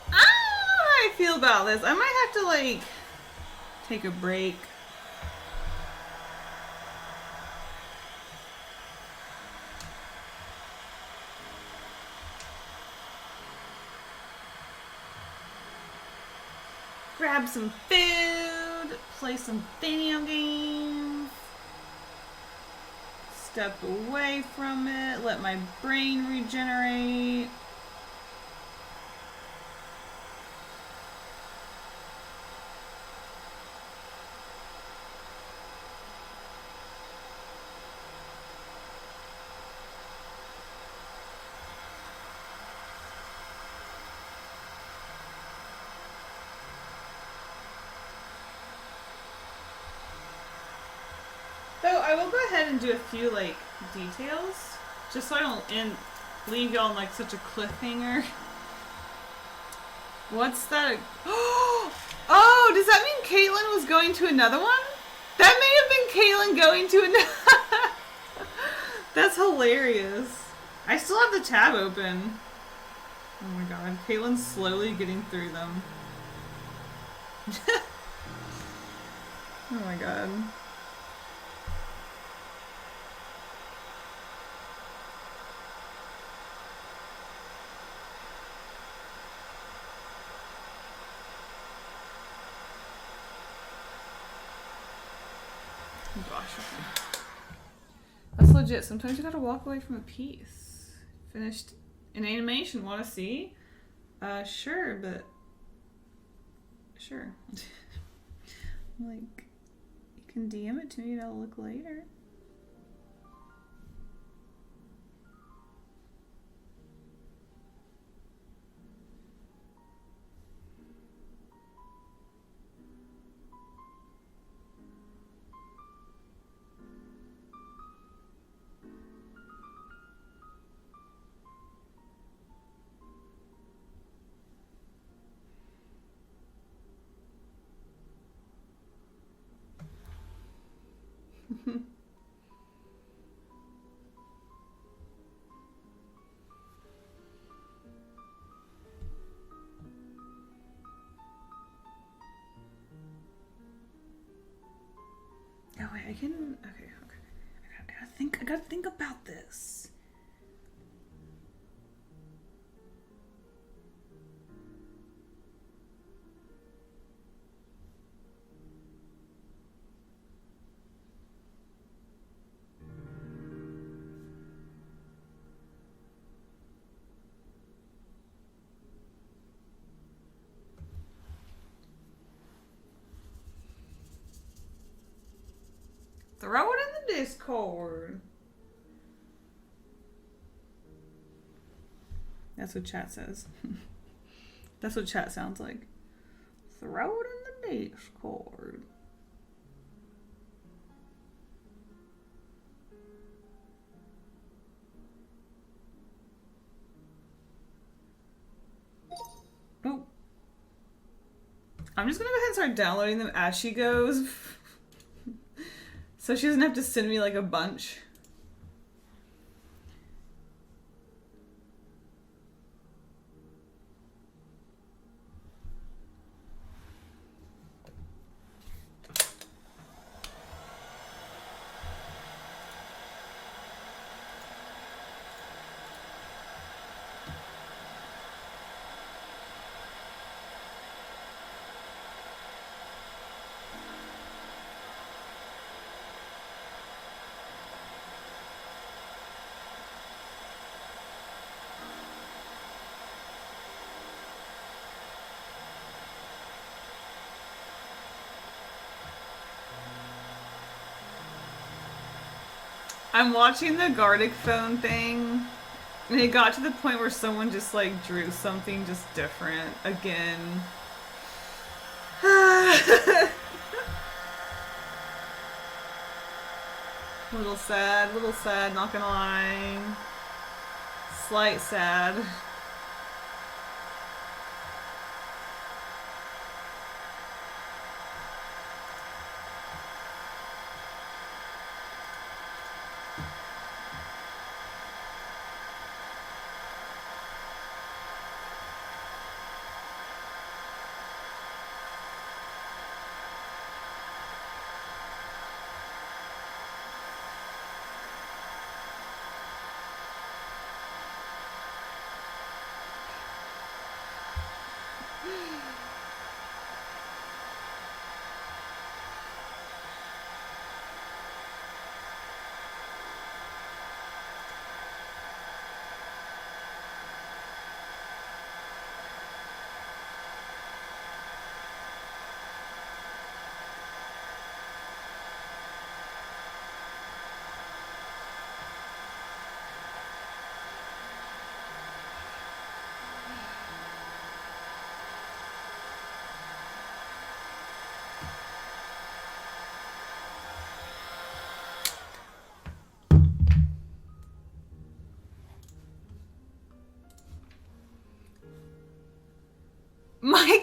I don't know how I feel about this. I might have to like take a break. Grab some food, play some video games, step away from it, let my brain regenerate. I will go ahead and do a few like details, just so I don't leave y'all on like such a cliffhanger. What's that? Oh, does that mean Caitlin was going to another one? That may have been Caitlin going to another. That's hilarious. I still have the tab open. Oh my god, Caitlin's slowly getting through them. Oh my god. Gosh, okay. That's legit. Sometimes you gotta walk away from a piece. Finished an animation. Wanna see? Sure, but... Sure. Like, you can DM it to me and I'll look later. Oh wait, I can. Okay. I gotta think about this. Throw it in the Discord. That's what chat says. That's what chat sounds like. Throw it in the Discord. Oh. I'm just gonna go ahead and start downloading them as she goes. So she doesn't have to send me like a bunch. I'm watching the Gardic phone thing, and it got to the point where someone just like drew something just different again. Little sad, not gonna lie. Slight sad.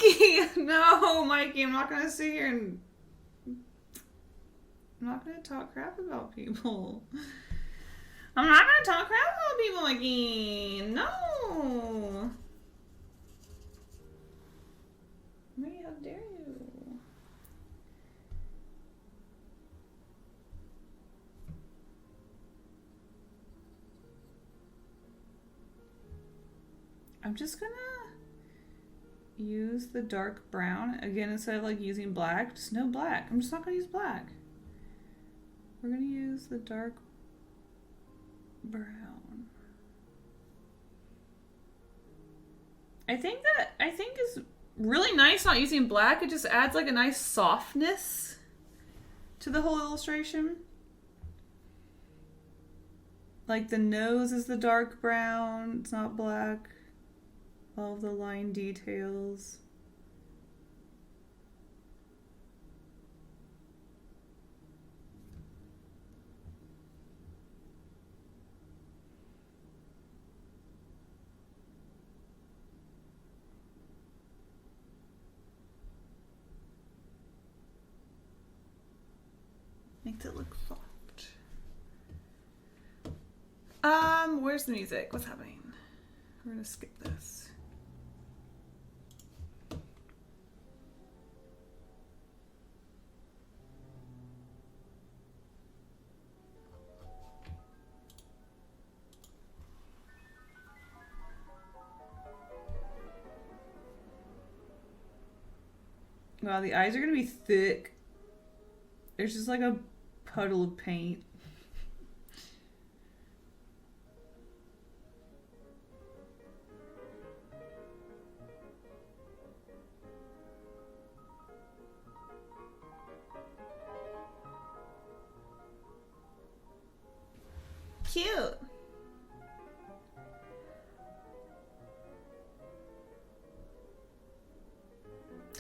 Mikey! No, Mikey, I'm not gonna sit here and... I'm not gonna talk crap about people. I'm not gonna talk crap about people, Mikey! No! Mikey, how dare you? I'm just gonna use the dark brown again instead of like using black. Just no black. I'm just not gonna use black. We're gonna use the dark brown. I think is really nice not using black. It just adds like a nice softness to the whole illustration. Like the nose is the dark brown. It's not black. All of the line details. Makes it look soft. Where's the music? What's happening? We're gonna skip this. Wow, the eyes are gonna be thick. There's just like a puddle of paint. Cute.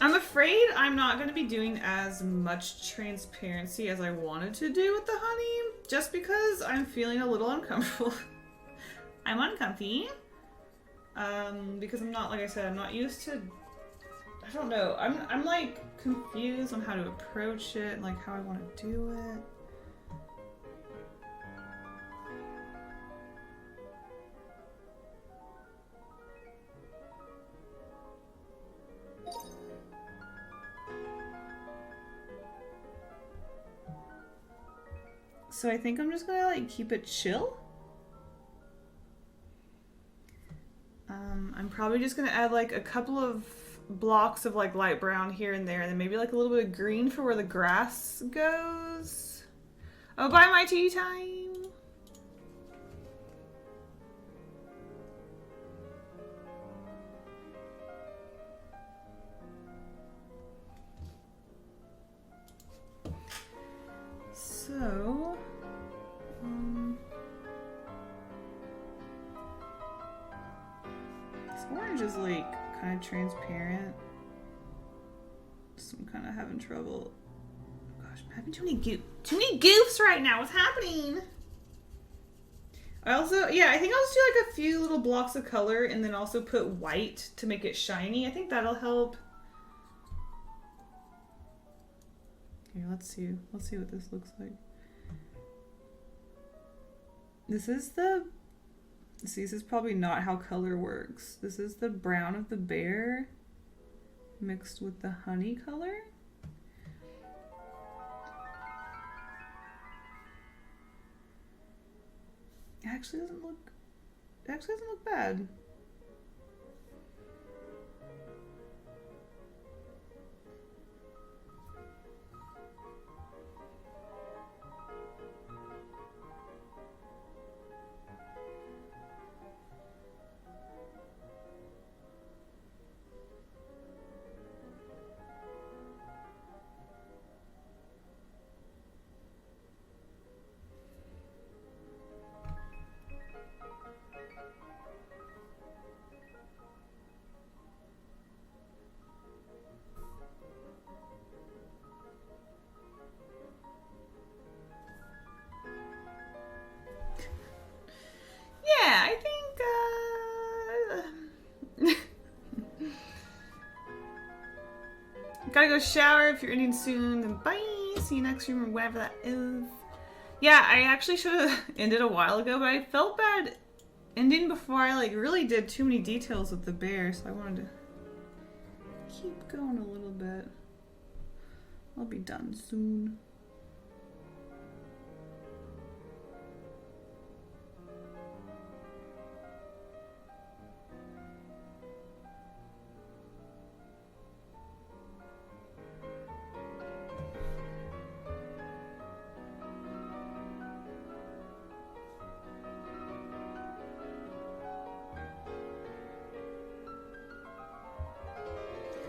I'm afraid I'm not going to be doing as much transparency as I wanted to do with the honey, just because I'm feeling a little uncomfortable. I'm uncomfy. Because I'm not, like I said, I'm not used to, I don't know, I'm like confused on how to approach it and like how I want to do it. So I think I'm just gonna like keep it chill. I'm probably just gonna add like a couple of blocks of like light brown here and there, and then maybe like a little bit of green for where the grass goes. Oh, bye my tea time. So, this orange is like kind of transparent. So I'm kind of having trouble. Gosh, I'm having too many goofs right now. What's happening? I also, yeah, I think I'll just do like a few little blocks of color and then also put white to make it shiny. I think that'll help. Here, let's see what this looks like. This is probably not how color works. This is the brown of the bear mixed with the honey color. It actually doesn't look bad. gotta go shower. If you're ending soon, then bye. See you next stream or whatever that is. Yeah, I actually should have ended a while ago, but I felt bad ending before I like really did too many details with the bear, so I wanted to keep going a little bit. I'll be done soon.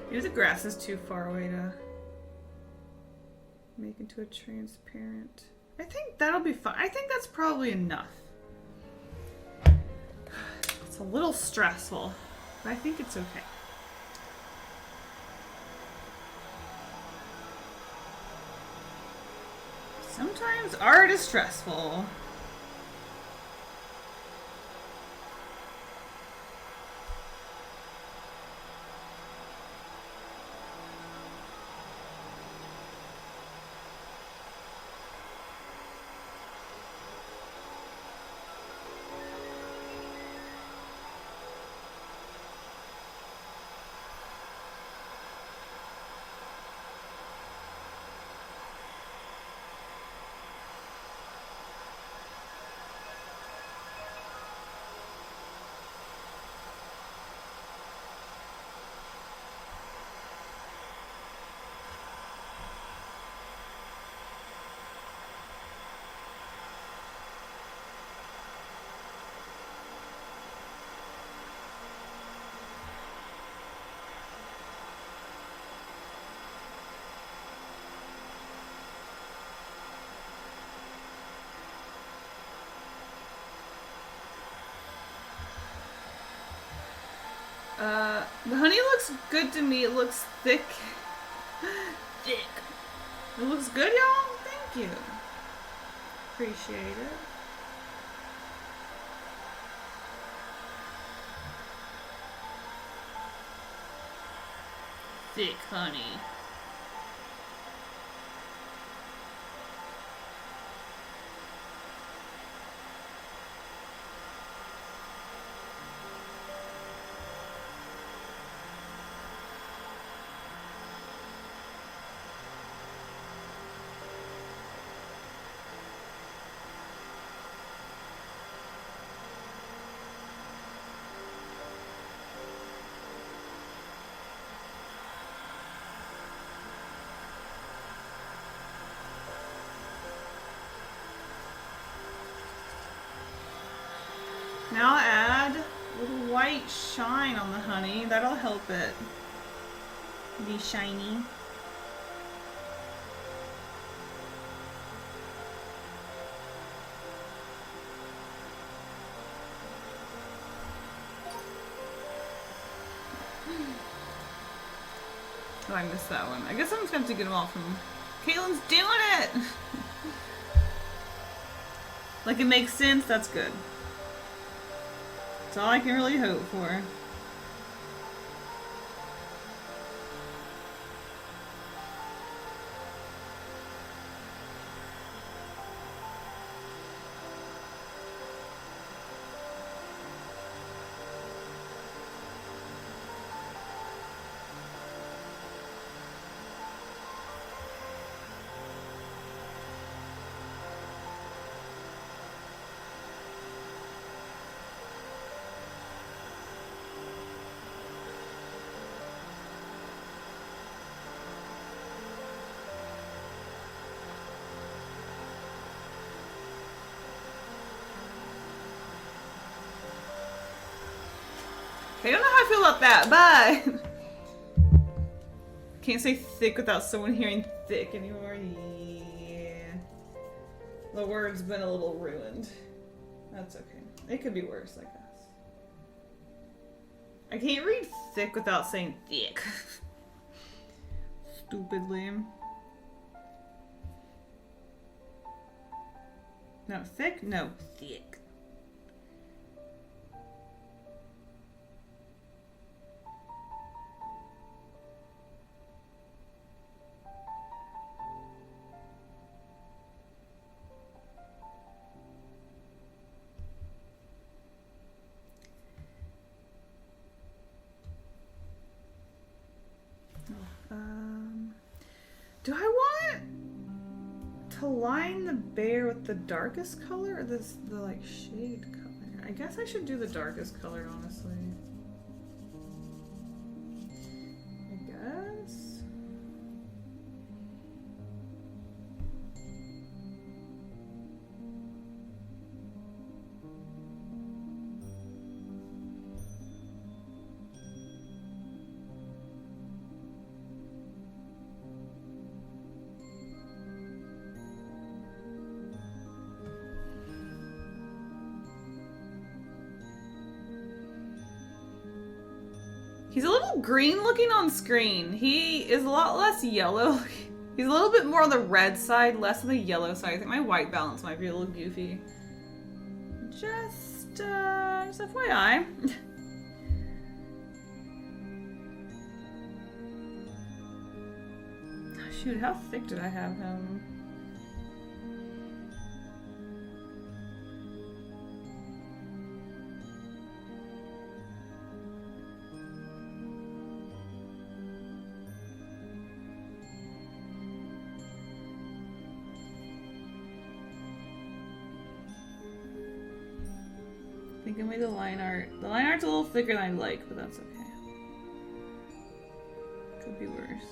Maybe the grass is too far away to make into a transparent. I think that'll be fine. I think that's probably enough. It's a little stressful, but I think it's okay. Sometimes art is stressful. The honey looks good to me. It looks thick. Thick. It looks good, y'all? Thank you. Appreciate it. Thick honey. Now I'll add a little white shine on the honey. That'll help it be shiny. Oh, I missed that one. I guess I'm just going to have to get them all from... Caitlin's doing it! Like, it makes sense, that's good. That's all I can really hope for. I don't know how I feel about that. Bye! Can't say thick without someone hearing thick anymore. Yeah. The word's been a little ruined. That's okay. It could be worse, I guess. I can't read thick without saying thick. Stupidly. No, thick? No, thick. to line the bear with the darkest color or the like shade color? I guess I should do the darkest color, honestly. I guess. He's a little green looking on screen. He is a lot less yellow. He's a little bit more on the red side, less on the yellow side. I think my white balance might be a little goofy. Just FYI. Shoot, how thick did I have him? I think I made the line art. The line art's a little thicker than I like, but that's okay. Could be worse.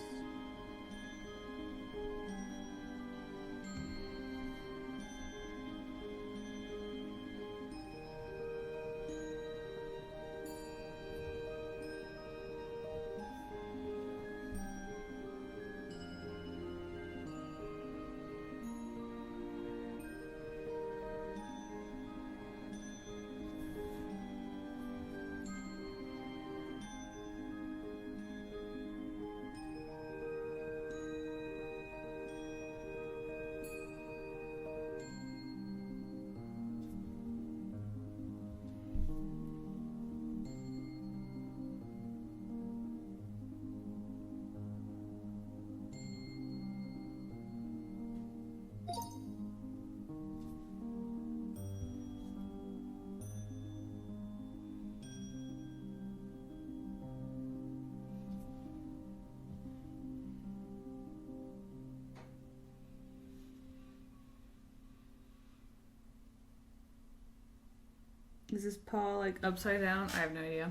Is this paw like upside down? I have no idea.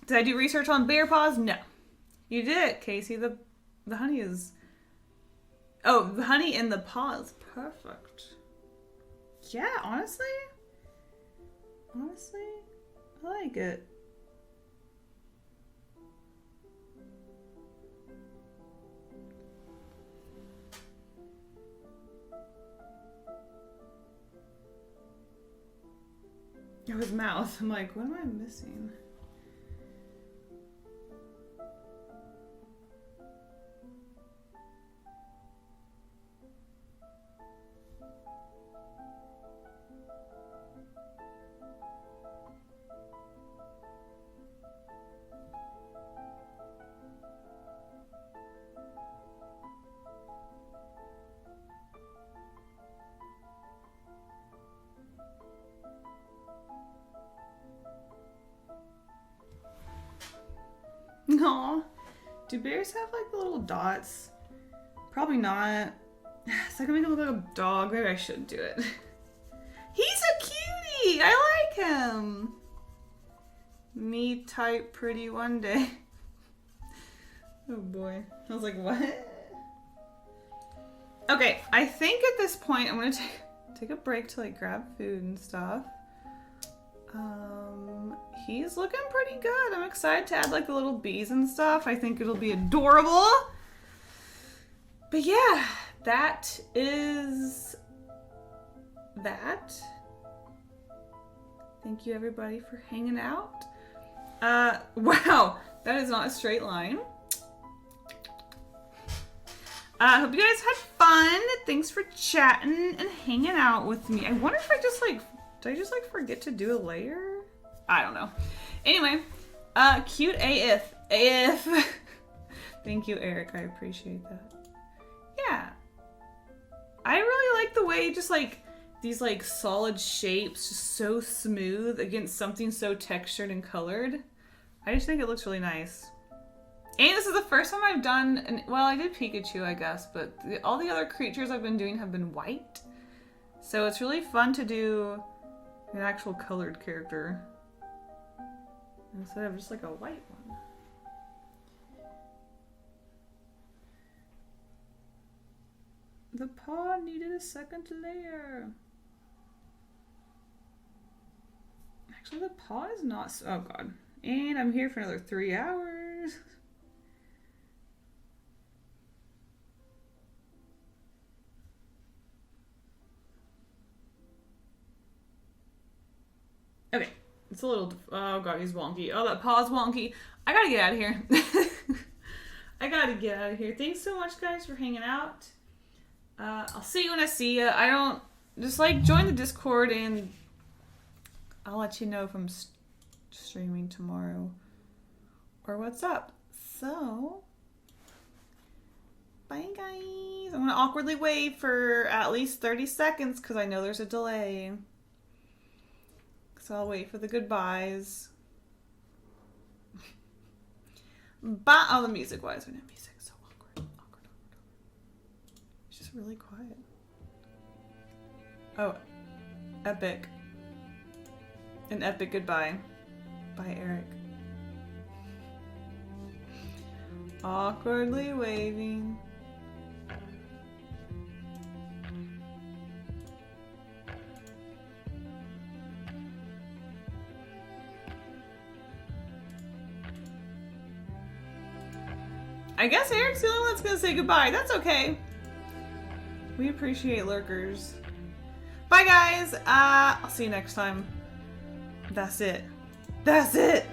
Did I do research on bear paws? No. You did it, Kasey. The honey is... Oh, the honey in the paw is perfect. Yeah, honestly, I like it. Oh, his mouth. I'm like, what am I missing? Aw. Do bears have like the little dots? Probably not. It's like I make him look like a dog. Maybe I shouldn't do it. He's a cutie! I like him! Me type pretty one day. Oh boy. I was like, what? Okay, I think at this point I'm gonna take a break to like grab food and stuff. He's looking pretty good. I'm excited to add like the little bees and stuff. I think it'll be adorable. But yeah, that is that. Thank you everybody for hanging out. Wow, that is not a straight line. Hope you guys had fun. Thanks for chatting and hanging out with me. I wonder if I just like, did I just like forget to do a layer? I don't know. Anyway, cute AF. AF. Thank you, Eric. I appreciate that. Yeah. I really like the way just like these like solid shapes, just so smooth against something so textured and colored. I just think it looks really nice. And this is the first time I've done, well, I did Pikachu, I guess, but all the other creatures I've been doing have been white. So it's really fun to do an actual colored character instead of just like a white one. The paw needed a second layer. Actually, the paw is not. Oh god. And I'm here for another 3 hours. Okay. It's a little. Oh god, he's wonky. Oh, that paw's wonky. I gotta get out of here. I gotta get out of here. Thanks so much, guys, for hanging out. I'll see you when I see you. I don't. Just like join the Discord and I'll let you know if I'm streaming tomorrow or what's up. So, bye guys. I'm gonna awkwardly wave for at least 30 seconds because I know there's a delay. So I'll wait for the goodbyes. Bye. Oh, the music. Why is there no music? So awkward. It's just really quiet. Oh, epic. An epic goodbye. Bye, Eric. Awkwardly waving. I guess Eric's the only one that's gonna say goodbye. That's okay. We appreciate lurkers. Bye, guys. I'll see you next time. That's it. That's it.